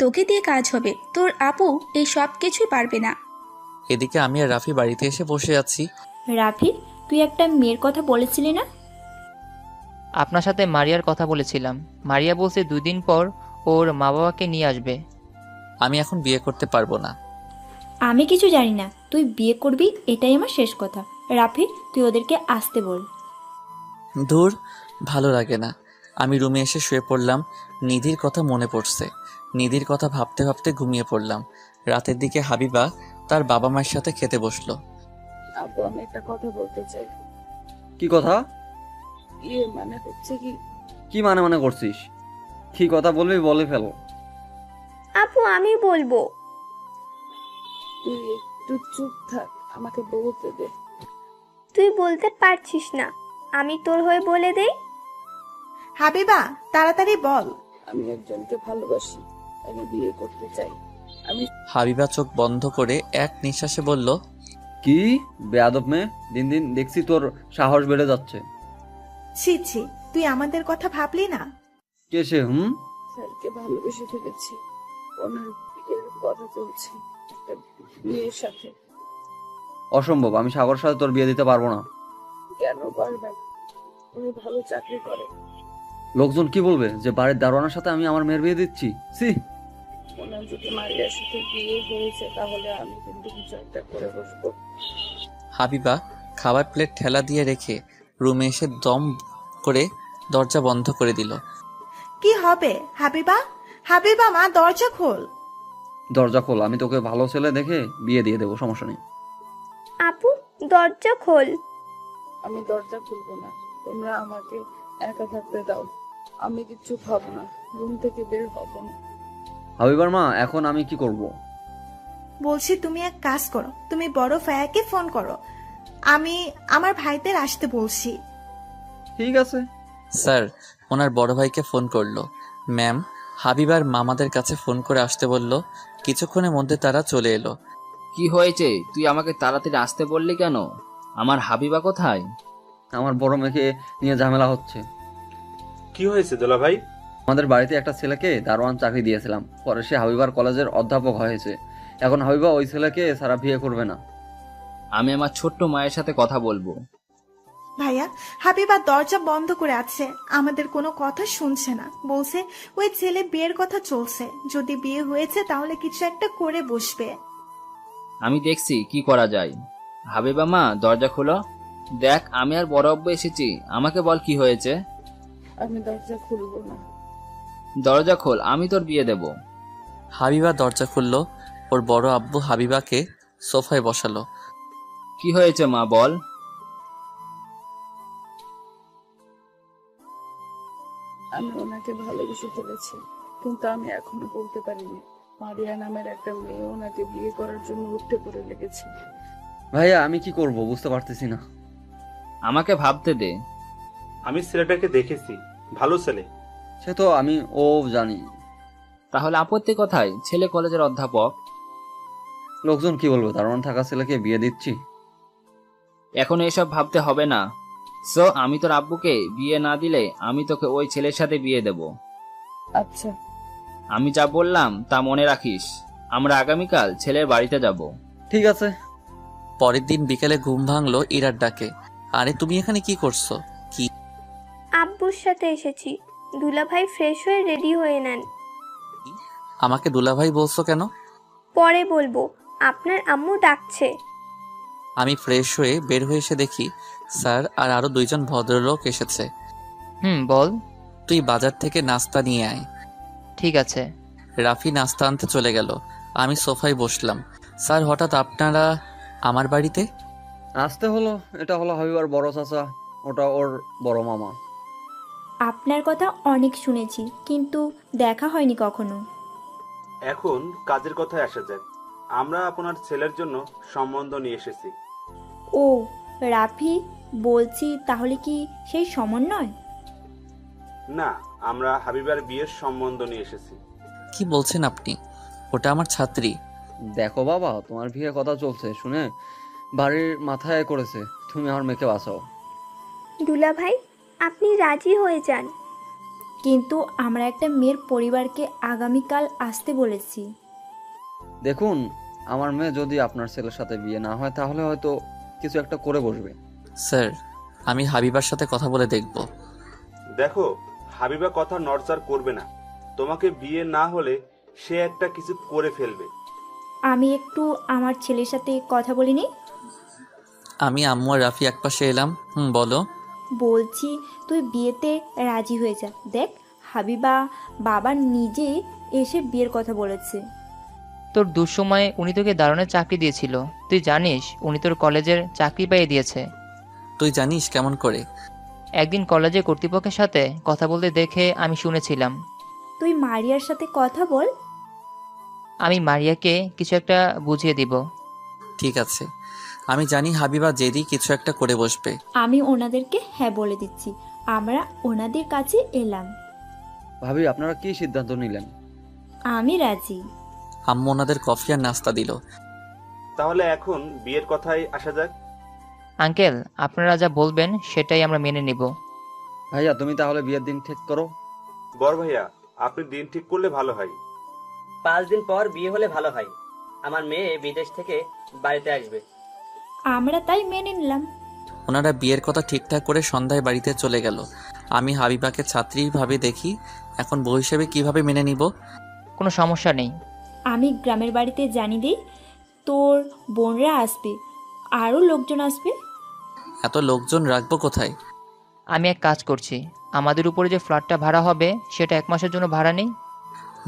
তোকে দিয়ে কাজ হবে, তোর আপু এই সব কিছুই পারবে না। এদিকে আমি আর রাফি বাড়িতে এসে বসে আছি। রাফি, তুই একটা মেয়ের কথা বলেছিলি না? আপনার সাথে মারিয়ার কথা বলেছিলাম। মারিয়া বলছে 2 দিন পর ওর মা বাবাকে নিয়ে আসবে। আমি এখন বিয়ে করতে পারবো না। আমি কিছু জানি না, তুই বিয়ে করবি এটাই আমার শেষ কথা। রাফি, তুই ওদেরকে আসতে বল। দূর, ভালো লাগে না। আমি রুমে এসে শুয়ে পড়লাম। নিধির কথা মনে পড়ছে। নিধির কথা ভাবতে ভাবতে ঘুমিয়ে পড়লাম। রাতের দিকে হাবিবা তার বাবা মায়ের সাথে খেতে বসলো। আপু আমি একটা কথা বলতে চাই। কি কথা? মানে হচ্ছে কি? কি মানে করছিস? কি কথা বলবি বলে ফেলো। আপু আমি বলবো। তুই একটু চুপ থাক, আমাকে বলতে দে। তুই বলতে পারছিস না, আমি তোর হয়ে বলে দেই। হাবিবা তাড়াতাড়ি বল। আমি একজনকে ভালোবাসি, আমি বিয়ে করতে চাই। আমি হাবিবা চোখ বন্ধ করে এক নিঃশ্বাসে বলল, কি বেয়াদব মেয়ে, দিন দিন দেখছি তোর সাহস বেড়ে যাচ্ছে। ছি ছি, তুই আমাদের কথা ভাবলি না? কে সে? স্যারকে ভালোবেসে ফেলেছি। ওনার বিয়ের কথা চলছে একটা মেয়ের সাথে। অসম্ভব, আমি সাগরের সাথে তোর বিয়ে দিতে পারবো না। কেন পারবেন? উনি ভালো চাকরি করে। লোকজন কি বলবে যে বাড়ির দারোয়ানের সাথে আমি আমার মেয়ের বিয়ে দিচ্ছি? সি, ওনার যদি মারিয়ার সাথে বিয়ে হয়েছে তাহলে আমি কিন্তু কিছু একটা করে বসবো। হাবিবা খাবার প্লেট ঠেলা দিয়ে রেখে রুমে এসে দম করে দরজা বন্ধ করে দিল। কি হবে হাবিবা? হাবিবা মা, দরজা খোল। দরজা খোল, আমি তোকে ভালো ছেলে দেখে বিয়ে দিয়ে দেবো, সমস্যা নেই। আপু দরজা খোল। আমি দরজা খুলবো না, তোমরা আমাকে একা থাকতে দাও। আমি কিচ্ছু খাবো না, রুম থেকে বের হবো না। হাবিবার মা, এখন আমি কি করব? বলছি তুমি এক কাজ করো, তুমি বড় ভাইয়াকে ফোন করো। আমি আমার ভাইদের আসতে বলছি। ঠিক আছে স্যার ওনার বড় ভাইকে ফোন করলো। ম্যাম হাবিবার মামাদের কাছে ফোন করে আসতে বলল। কিছুক্ষণের মধ্যে তারা চলে এলো। কি হয়েছে? তুই আমাকে তাড়াতাড়ি আসতে বললি কেন? আমার হাবিবা কোথায়? আমার বড় মেয়েকে নিয়ে ঝামেলা হচ্ছে। কি হয়েছে দোলা ভাই? আমাদের বাড়িতে একটা ছেলেকে দারোয়ান চাকরি দিয়েছিলাম, পরে সে হাবিবার কলেজের অধ্যাপক হয়েছে। এখন হাবিবা ওই ছেলেকে সারা বিয়ে করবে না। আমি আমার ছোট্ট মায়ের সাথে কথা বলবো। ভাইয়া, হাবিবা দরজা বন্ধ করে আছে, আমাদের কোনো কথা শুনছে না। বলছে ওই ছেলে বিয়ের কথা চলছে, যদি বিয়ে হয়েছে তাহলে কিছু একটা করে বসবে। আমি দেখছি কি করা যায়। হাবিবা মা, দরজা খোলো। দেখ আমি আর বড় আব্বু এসেছি, আমাকে বল কি হয়েছে। আমি দরজা খুলবো না। দরজা খোল, আমি তোর বিয়ে দেব। হাবিবা দরজা খুলল। ওর বড় আব্বু হাবিবাকে সোফায় বসালো। কি হয়েছে মা, বল। আমি ওনাকে ভালোবেসে ফেলেছি, কিন্তু আমি এখনো বলতে পারিনি। মারিয়া নামের একটা মেয়ে ওনাকে বিয়ে করার জন্য উঠে পড়ে লেগেছে। ভাইয়া আমি কি করব বুঝতে পারতেছি না। আমাকে ভাবতে দে। আমি ছেলেটাকে দেখেছি, ভালো ছেলে। সে তো আমি জানি। তাহলে আপত্তি কোথায়? ছেলে কলেজের অধ্যাপক। লোকজন কি বলবে, দারোয়ান থাকা ছেলেকে বিয়ে দিচ্ছি। এখন এসব ভাবতে হবে না। সো আমি তোর আব্বুকে বিয়ে না দিলে আমি তোকে ওই ছেলের সাথে বিয়ে দেব। আচ্ছা, আমি যা বললাম তা মনে রাখিস। আমরা আগামীকাল ছেলের বাড়িতে যাব। ঠিক আছে। পরের দিন বিকেলে ঘুম ভাঙলো ইরার ডাকে। আরে তুমি এখানে কি করছো? কি? আব্বুর সাথে এসেছি। দুলাভাই ফ্রেশ হয়ে রেডি হয়ে নেন। আমাকে দুলাভাই বলছো কেন? পরে বলবো, আপনার আম্মু ডাকছে। আমি ফ্রেশ হয়ে বের হয়ে এসে দেখি স্যার আর আরো 2জন ভদ্রলোক এসেছে। বল। তুই বাজার থেকে নাস্তা নিয়ে আয়। ঠিক আছে। রাফি নাস্তা আনতে চলে গেল। আমি সোফায় বসলাম। স্যার হঠাৎ আপনারা আমার বাড়িতে? আসতে হলো, এটা হলো হাবিবার বড় চাচা, ওটা ওর বড় মামা। আপনার কথা অনেক শুনেছি, কিন্তু দেখা হয়নি কখনো। এখন কাজের কথায় আসা যাক। আমরা আপনার ছেলের জন্য সম্বন্ধ নিয়ে এসেছি। ও রাফি, বলছি তাহলে কি সেই সমন্বয়? না, আমরা হাবিবার বিয়ের সম্বন্ধ নিয়ে এসেছি। কি বলছেন আপনি? ওটা আমার ছাত্রী। দেখো বাবা, তোমার বিয়ে কথা চলছে শুনে বাড়ির মাথায় করেছে, তুমি আমার মেয়েকে বাঁচাও। দুলাভাই, আপনি রাজি হয়ে যান। কিন্তু আমরা একটা মেয়ের পরিবারকে আগামীকাল আসতে বলেছি। দেখুন, আমার মেয়ে যদি আপনার ছেলের সাথে বিয়ে না হয় তাহলে হয়তো কিছু একটা করে বসবে। স্যার, আমি হাবিবার সাথে কথা বলে দেখব। দেখো, হাবিবা কথা নড়চড় করবে না। তোমাকে বিয়ে না হলে সে একটা কিছু করে ফেলবে। আমি একটু আমার ছেলের সাথে কথা বলিনি। আমি আম্মু আর রাফি একপাশে এলাম। বলো। বলছি তুই বিয়েতে রাজি হয়ে যা। দেখ, হাবিবা বাবা নিজে এসে বিয়ের কথা বলেছে। তোর দুঃসময়ে উনি তোকে দারুণের চাকরি দিয়েছিল। তুই জানিস উনি তোর কলেজের চাকরি পাইয়ে দিয়েছে। তুই জানিস কেমন করে? একদিন কলেজের কর্তৃপক্ষের সাথে কথা বলতে দেখে আমি শুনেছিলাম। তুই মারিয়ার সাথে কথা বল। আমি মারিয়াকে কিছু একটা বুঝিয়ে দিব। ঠিক আছে, আমি জানি হাবিবা জেদি কিছু একটা করে বসবে। আমি ওনাদেরকে হ্যাঁ বলে দিচ্ছি। আমরা ওনাদের কাছে এলাম। ভাবি, আপনারা কি সিদ্ধান্ত নিলেন? আমি রাজি। আম্মু ওনাদের কফি আর নাস্তা দিল। তাহলে এখন বিয়ের কথায় আসা যাক। আঙ্কেল, আপনারা যা বলবেন সেটাই আমরা মেনে নিব। ভাইয়া, তুমি তাহলে বিয়ের দিন ঠিক করো। বড় ভাইয়া, আপনি দিন ঠিক করলে ভালো হয়। 5 দিন পর বিয়ে হলে ভালো হয়। আমার মেয়ে বিদেশ থেকে বাড়িতে আসবে। আমরা তাই মেনে নিলাম। ওনারা বিয়ের কথা ঠিকঠাক করে সন্ধ্যায় বাড়িতে চলে গেল। আমি হাবিবাকে ছাত্রী ভাবে দেখি, এখন বউ হিসেবে কিভাবে মেনে নিব? কোনো সমস্যা নেই। আমি গ্রামের বাড়িতে জানিয়ে দিই, তোর বোনরা আসবে, আরও লোকজন আসবে। এত লোকজন রাখবো কোথায়? আমি এক কাজ করছি, আমাদের উপরে যে ফ্ল্যাটটা ভাড়া হবে সেটা 1 মাসের জন্য ভাড়া নেই।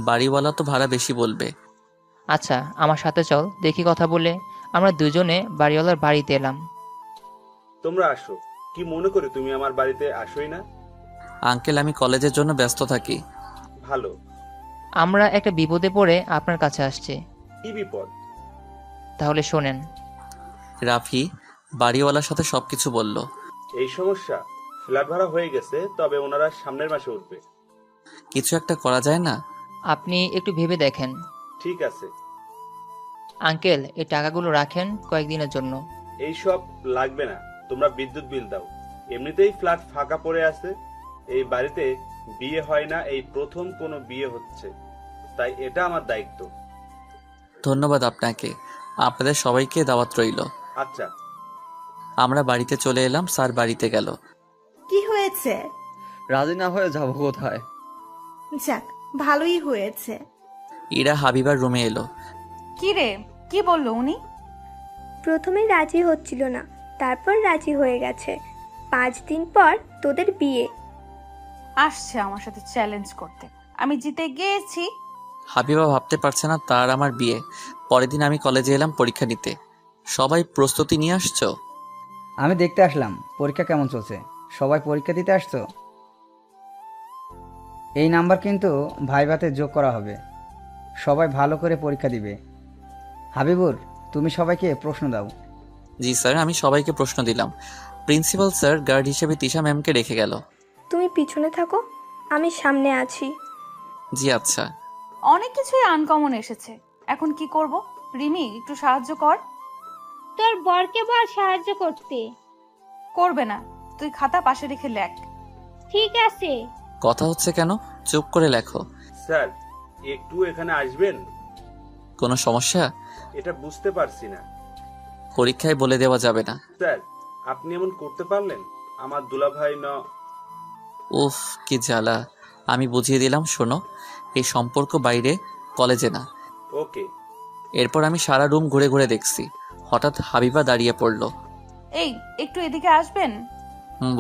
বাড়িওয়ালা তো ভাড়া বেশি বলবে। আচ্ছা, আমার সাথে চল, দেখি কথা বলে আমরা দুজনে বাড়িওয়ালার বাড়িতে এলাম। তোমরা আসো। কি মনে করে তুমি আমার বাড়িতে আসোই না? আঙ্কেল, আমি কলেজের জন্য ব্যস্ত থাকি। ভালো। আমরা একটা বিপদে পড়ে আপনার কাছে আসছি। কি বিপদ? তাহলে শোনেন। রাফি বাড়িওয়ালার সাথে সবকিছু বলল। এই সমস্যা, ফ্ল্যাট ভাড়া হয়ে গেছে, তবে ওনারা সামনের মাসে উঠবে। কিছু একটা করা যায় না? আপনি একটু ভেবে দেখেন। ঠিক আছে। আঙ্কেল, এই টাকাগুলো রাখেন কয়েকদিনের জন্য। এই সব লাগবে না, তোমরা বিদ্যুৎ বিল দাও। এমনিতেই ফ্ল্যাট ফাঁকা পড়ে আছে। এই বাড়িতে বিয়ে হয় না, এই প্রথম কোনো বিয়ে হচ্ছে, তাই এটা আমার দায়িত্ব। ধন্যবাদ আপনাকে। আপনাদের সবাইকে দাওয়াত রইল। আচ্ছা। আমরা বাড়িতে চলে এলাম। স্যার বাড়িতে গেল। কি হয়েছে? রাজি না হয়ে যাবো কোথায়? যাক, ভালোই হয়েছে। ইরা হাবিবার রুমে এলো। কি রে, কি বললো উনি? প্রথমে রাজি হচ্ছিল না, তারপর রাজি হয়ে গেছে। 5 দিন পর তোদের বিয়ে। আসছে আমার সাথে চ্যালেঞ্জ করতে। আমি জিতে গিয়েছি। হাবিবা ভাবতে পারছে না তার আমার বিয়ে। পরের দিন আমি কলেজে এলাম পরীক্ষা নিতে। সবাই প্রস্তুতি নিয়ে আসছো? আমি দেখতে আসলাম পরীক্ষা কেমন চলছে। সবাই পরীক্ষা দিতে আসছো? এই নাম্বার কিন্তু ভাইভাতে যোগ করা হবে। সবাই ভালো করে পরীক্ষা দিবে। হাবিবুর, তুমি সবাইকে প্রশ্ন দাও। জি স্যার, আমি সবাইকে প্রশ্ন দিলাম। প্রিন্সিপাল স্যার গার্ড হিসেবে তিশা ম্যামকে রেখে গেল। তুমি পিছনে থাকো, আমি সামনে আছি। জি আচ্ছা। অনেক কিছুই আনকমন এসেছে, এখন কি করব? রিমি, একটু সাহায্য কর। তোর বরকে বল সাহায্য করতে। করবে না, তুই খাতা পাশে রেখে লেখ। ঠিক আছে। কথা হচ্ছে কেন? চুপ করে লেখো। স্যার, একটু এখানে আসবেন? কোনো সমস্যা? এটা বুঝতে পারছি না। পরীক্ষায় বলে দেওয়া যাবে না। স্যার, আপনি এমন করতে পারলেন? আমার দুলাভাই উফ, কি জ্বালা। আমি বুঝিয়ে দিলাম, শোনো, এই সম্পর্ক বাইরে, কলেজে না। ওকে। এরপর আমি সারা রুম ঘুরে ঘুরে দেখছি। হঠাৎ হাবিবা দাঁড়িয়ে পড়ল। এই, একটু এদিকে আসবেন?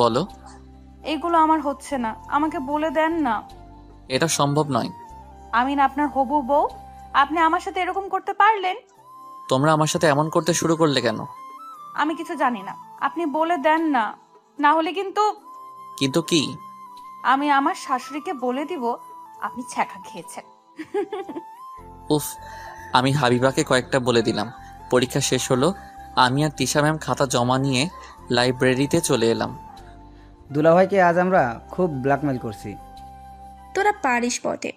বলো। এইগুলো আমার হচ্ছে না, আমাকে বলে দেন না। এটা সম্ভব নয়। আমি না আপনার হবু বউ, আপনি আমার সাথে এরকম করতে পারলেন? তোমরা আমার সাথে এমন করতে শুরু করলে কেন? আমি কিছু জানি না, আপনি বলে দেন না, না হলে কিন্তু। কিন্তু কি? আমি আমার শাশুড়িকে বলে দিব আপনি ছ্যাঁকা খেয়েছেন। উফ, আমি হাবিবাকে কয়েকটা বলে দিলাম। পরীক্ষা শেষ হলো। আমি আর তিশা ম্যাম খাতা জমা নিয়ে লাইব্রেরিতে চলে এলাম। দুলাভাইকে আজ আমরা খুব ব্ল্যাকমেল করছি। তোরা পারিস বটে।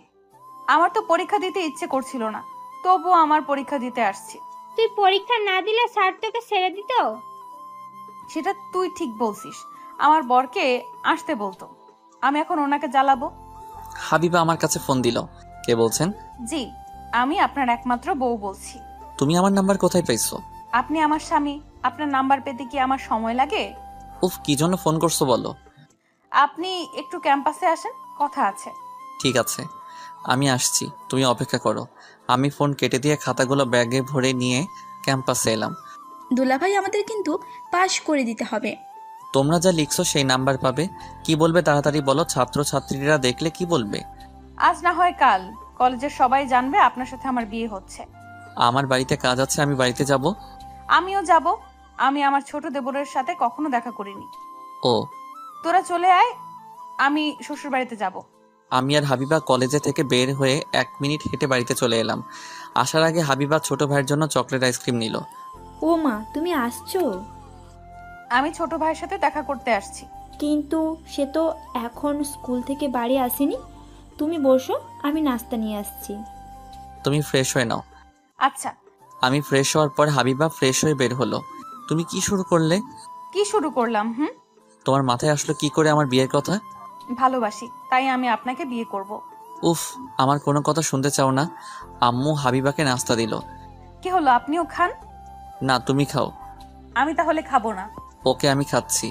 আমার তো পরীক্ষা দিতে ইচ্ছে করছিল না, তবু আমার পরীক্ষা দিতে আসছি। তুই পরীক্ষা না দিলে স্যার তোকে ছেড়ে দিত? সেটা তুই ঠিক বলছিস, আমার বরকে আসতে বলতো, আমি এখন ওনাকে জ্বালাবো? হাবিবা আমার কাছে ফোন দিল। কে বলছেন? জি, আমি আপনার একমাত্র বউ বলছি। তুমি আমার নাম্বার কোথায় পাইছো? আপনি আমার স্বামী, আপনার নাম্বার পেতে কি আমার সময় লাগে? উফ, কি জন্য ফোন করছো বলো। আপনি একটু ক্যাম্পাসে আসেন, কথা আছে। ঠিক আছে, আমি আসছি, তুমি অপেক্ষা করো। আমি ফোন কেটে দিয়ে খাতাগুলো ব্যাগে ভরে নিয়ে ক্যাম্পাসে এলাম। দুলাভাই, আমাদের কিন্তু পাশ করে দিতে হবে। তোমরা যা লিখছো সেই নাম্বার পাবে। কি বলবে তাড়াতাড়ি বলো, ছাত্র ছাত্রীরা দেখলে কি বলবে? আজ না হয় কাল কলেজের সবাই জানবে আপনার সাথে আমার বিয়ে হচ্ছে। আমার বাড়িতে কাজ আছে, আমি বাড়িতে যাব। আমিও যাব, আমি আমার ছোট দেবরের সাথে কখনো দেখা করিনি। ও, তোরা চলে আয়, আমি শ্বশুর বাড়িতে যাব। আমি আর হাবিবা কলেজে থেকে বের হয়ে 1 মিনিট হেঁটে বাড়িতে চলে এলাম। আসার আগে হাবিবা ছোট ভাইয়ের জন্য চকলেট আইসক্রিম নিল। ও মা, তুমি আসছো? আমি ছোট ভাইয়ের সাথে দেখা করতে আসছি। কিন্তু সে তো এখন স্কুল থেকে বাড়ি আসেনি। তুমি বসো, আমি নাস্তা নিয়ে আসছি। তুমি ফ্রেশ হয়ে নাও। আচ্ছা। আমি ফ্রেশ হওয়ার পর হাবিবা ফ্রেশ হয়ে বের হলো। তুমি কি শুরু করলে? কি শুরু করলাম? তোমার মাথায় আসলো কি করে আমার বিয়ের কথা? ভালোবাসি, তাই আমি আপনাকে বিয়ে করব। উফ, আমার কোনো কথা শুনতে চাও না? আম্মু হাবিবাকে নাস্তা দিল। কি হলো, আপনিও খান? না, তুমি খাও। আমি তাহলে খাবো না। ওকে, আমি খাচ্ছি।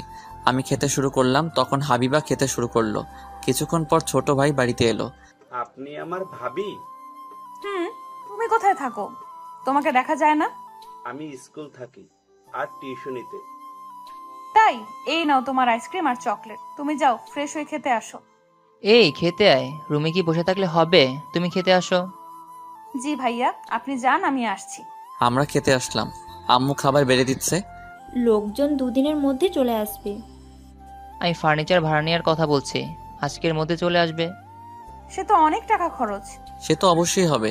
আমি খেতে শুরু করলাম, তখন হাবিবা খেতে শুরু করলো। কিছুক্ষণ পর ছোট ভাই বাড়িতে এলো। আপনি আমার ভাবি? তুমি কোথায় থাকো? তোমাকে দেখা যায় না। আমি স্কুল থাকি আর টিউশনিতে। তাই? এই নাও তোমার আইসক্রিম আর চকলেট, তুমি যাও ফ্রেশ হয়ে খেতে আসো। এই, খেতে আয়। রুমে কি বসে থাকলে হবে? তুমি খেতে আসো। জি ভাইয়া, আপনি যান, আমি আসছি। আমরা খেতে আসলাম। আম্মু খাবার বেড়ে দিচ্ছে। লোকজন 2 দিনের মধ্যে চলে আসবে। আমি ফার্নিচার ভাড়া নেওয়ার কথা বলছি, আজকের মধ্যে চলে আসবে। সে তো অনেক টাকা খরচ। সে তো অবশ্যই হবে।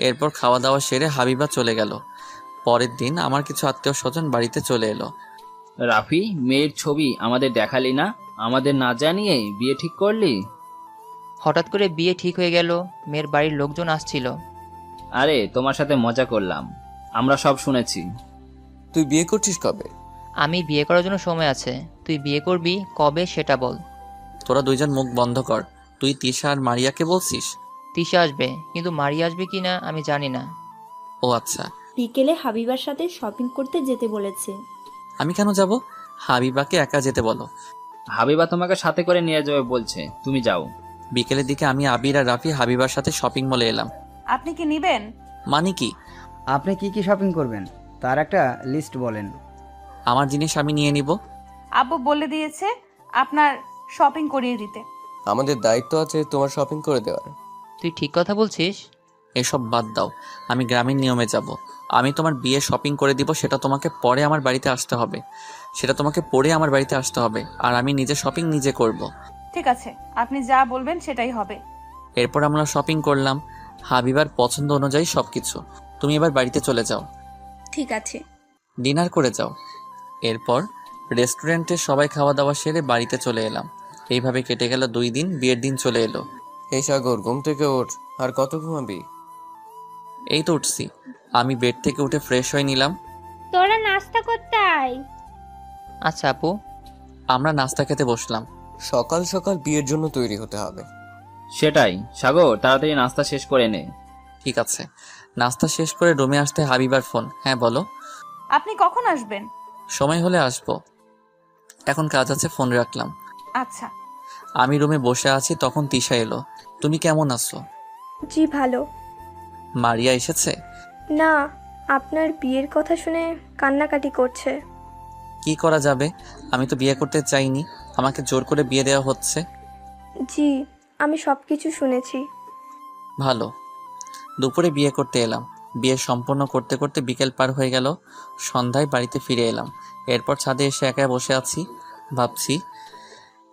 এরপর খাওয়া দাওয়া সেরে হাবিবা চলে গেল। পরের দিন আমার কিছু আত্মীয় স্বজন বাড়িতে চলে এলো। রাফি, মেয়ের ছবি আমাদের দেখালি না, আমাদের না জানিয়ে বিয়ে ঠিক করলি? হঠাৎ করে বিয়ে ঠিক হয়ে গেল, মেয়ের বাড়ির লোকজন আসছিল। আরে, তোমার সাথে মজা করলাম, আমরা সব শুনেছি। তুই বিয়ে করছিস কবে? আমি বিয়ে করার জন্য সময় আছে, তুই বিয়ে করবি কবে সেটা বল। তোরা দুইজন মুখ বন্ধ কর। তুই তিশা আর মারিয়াকে বলছিস? তিশা আসবে, কিন্তু মারিয়া আসবে কি না আমি জানি না। ও আচ্ছা। বিকেলে হাবিবার সাথে শপিং করতে যেতে বলেছে। আমি কেন যাব? হাবিবাকে একা যেতে বলো। হাবিবা তোমাকে সাথে করে নিয়ে যাবে বলছে, তুমি যাও। বিকেলের দিকে আমি, আবির আর রাফি হাবিবার সাথে শপিং মলে এলাম। আপনি কি নিবেন? মানে কি? আপনি কি কি শপিং করবেন তার একটা লিস্ট বলেন। আমার জিনিস আমি নিয়ে নিব। আব্বু বলে দিয়েছে আপনার শপিং করিয়ে দিতে। আমাদের দায়িত্ব আছে তোমার শপিং করে দেওয়ার। তুই ঠিক কথা বলছিস। এসব বাদ দাও, আমি গ্রামীণ নিয়মে যাব। আমি তোমার বিয়ে শপিং করে দিব, সেটা তোমাকে পরে আমার বাড়িতে আসতে হবে। সেটা তোমাকে পরে আমার বাড়িতে আসতে হবে, আর আমি নিজে শপিং নিজে করব। ঠিক আছে, আপনি যা বলবেন সেটাই হবে। এরপর আমরা শপিং করলাম, হাবিবার পছন্দ অনুযায়ী সব কিছু। তুমি এবার বাড়িতে চলে যাও, ঠিক আছে। ডিনার করে যাও। এরপর রেস্টুরেন্টে সবাই খাওয়া দাওয়া সেরে বাড়িতে চলে এলাম। এইভাবে কেটে গেল 2 দিন। বিয়ের দিন চলে এলো। এই সাগর, ঘুম থেকে ওঠ। আর কত ঘুমাবি? এই তো উঠছি। আমি বেড থেকে উঠে ফ্রেশ হয়ে নিলাম। তোরা নাস্তা করতে আয়। আচ্ছা আপু। আমরা নাস্তা খেতে বসলাম। সকাল সকাল বিয়ের জন্য তৈরি হতে হবে। সেটাই, সাগর তাড়াতাড়ি নাস্তা শেষ করে নে। ঠিক আছে। নাস্তা শেষ করে রুমে আসতে হাবিবার ফোন। হ্যাঁ বলো। আপনি কখন আসবেন? সময় হলে আসবো, এখন কাজ আছে, ফোন রাখলাম। আচ্ছা। আমি রুমে বসে আছি, তখন তিশা এলো। তুমি কেমন আছো? জি ভালো। মারিয়া এসেছে? না, আপনার বিয়ের কথা শুনে কান্নাকাটি করছে। কি করা যাবে, আমি তো বিয়ে করতে চাইনি, আমাকে জোর করে বিয়ে দেওয়া হচ্ছে। জি, আমি সব কিছু শুনেছি। ভালো। দুপুরে বিয়ে করতে এলাম। বিয়ে সম্পন্ন করতে করতে বিকেল পার হয়ে গেল। সন্ধ্যায় বাড়িতে ফিরে এলাম। এরপর ছাদে এসে একা বসে আছি, ভাবছি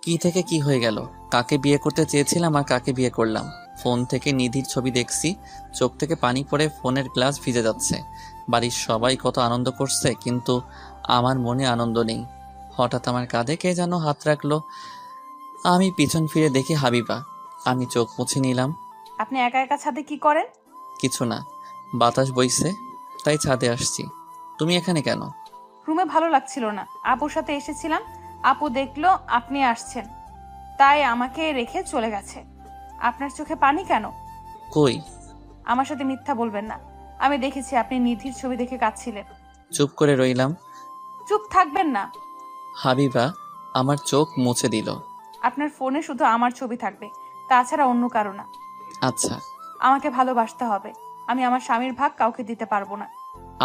কি থেকে কি হয়ে গেল। কাকে বিয়ে করতে চেয়েছিলাম আর কাকে বিয়ে করলাম। ফোন থেকে নিধির ছবি দেখছি, চোখ থেকে পানি পড়ে ফোনের গ্লাস ভিজে যাচ্ছে। বাড়ির সবাই কত আনন্দ করছে, কিন্তু আমার মনে আনন্দ নেই। হঠাৎ আমার কাঁধে কে যেন হাত রাখলো। আমি পিছন ফিরে দেখি হাবিবা। আমি চোখ মুছে নিলাম। আপনি একা একা ছাদে কি করেন? কিছু না, বাতাস বইছে তাই ছাদে আসছি। তুমি এখানে কেন? রুমে ভালো লাগছিল না, আপুর সাথে এসেছিলাম। আপু দেখলো আপনি আসছেন, তাই আমাকে রেখে চলে গেছে। আপনার চোখে পানি কেন? কই? আমার সাথে মিথ্যা বলবেন না, আমি দেখেছি আপনি নিধির ছবি দেখে কাঁদছিলেন। চুপ করে রইলাম। চুপ থাকবেন না। হাবিবা আমার চোখ মুছে দিল। আপনার ফোনে শুধু আমার ছবি থাকবে, তাছাড়া অন্য কারো না। আচ্ছা। আমাকে ভালোবাসতে হবে, আমি আমার স্বামীর ভাগ কাউকে দিতে পারবো না।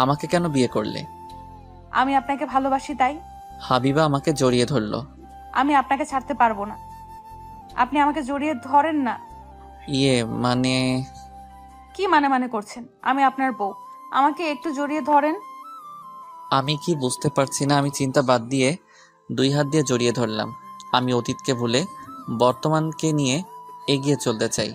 আমাকে কেন বিয়ে করলে? আমি আপনাকে ভালোবাসি তাই। হাবিবা আমাকে জড়িয়ে ধরলো। আমি আপনাকে ছাড়তে পারবো না। আপনি আমাকে জড়িয়ে ধরেন না। মানে কি মানে করছেন? আমি আপনার বউ, আমাকে একটু জড়িয়ে ধরেন। আমি কি বুঝতে পারছি না। আমি চিন্তা বাদ দিয়ে 2 হাত দিয়ে জড়িয়ে ধরলাম। আমি অতীতকে ভুলে বর্তমানকে নিয়ে এগিয়ে চলতে চাই।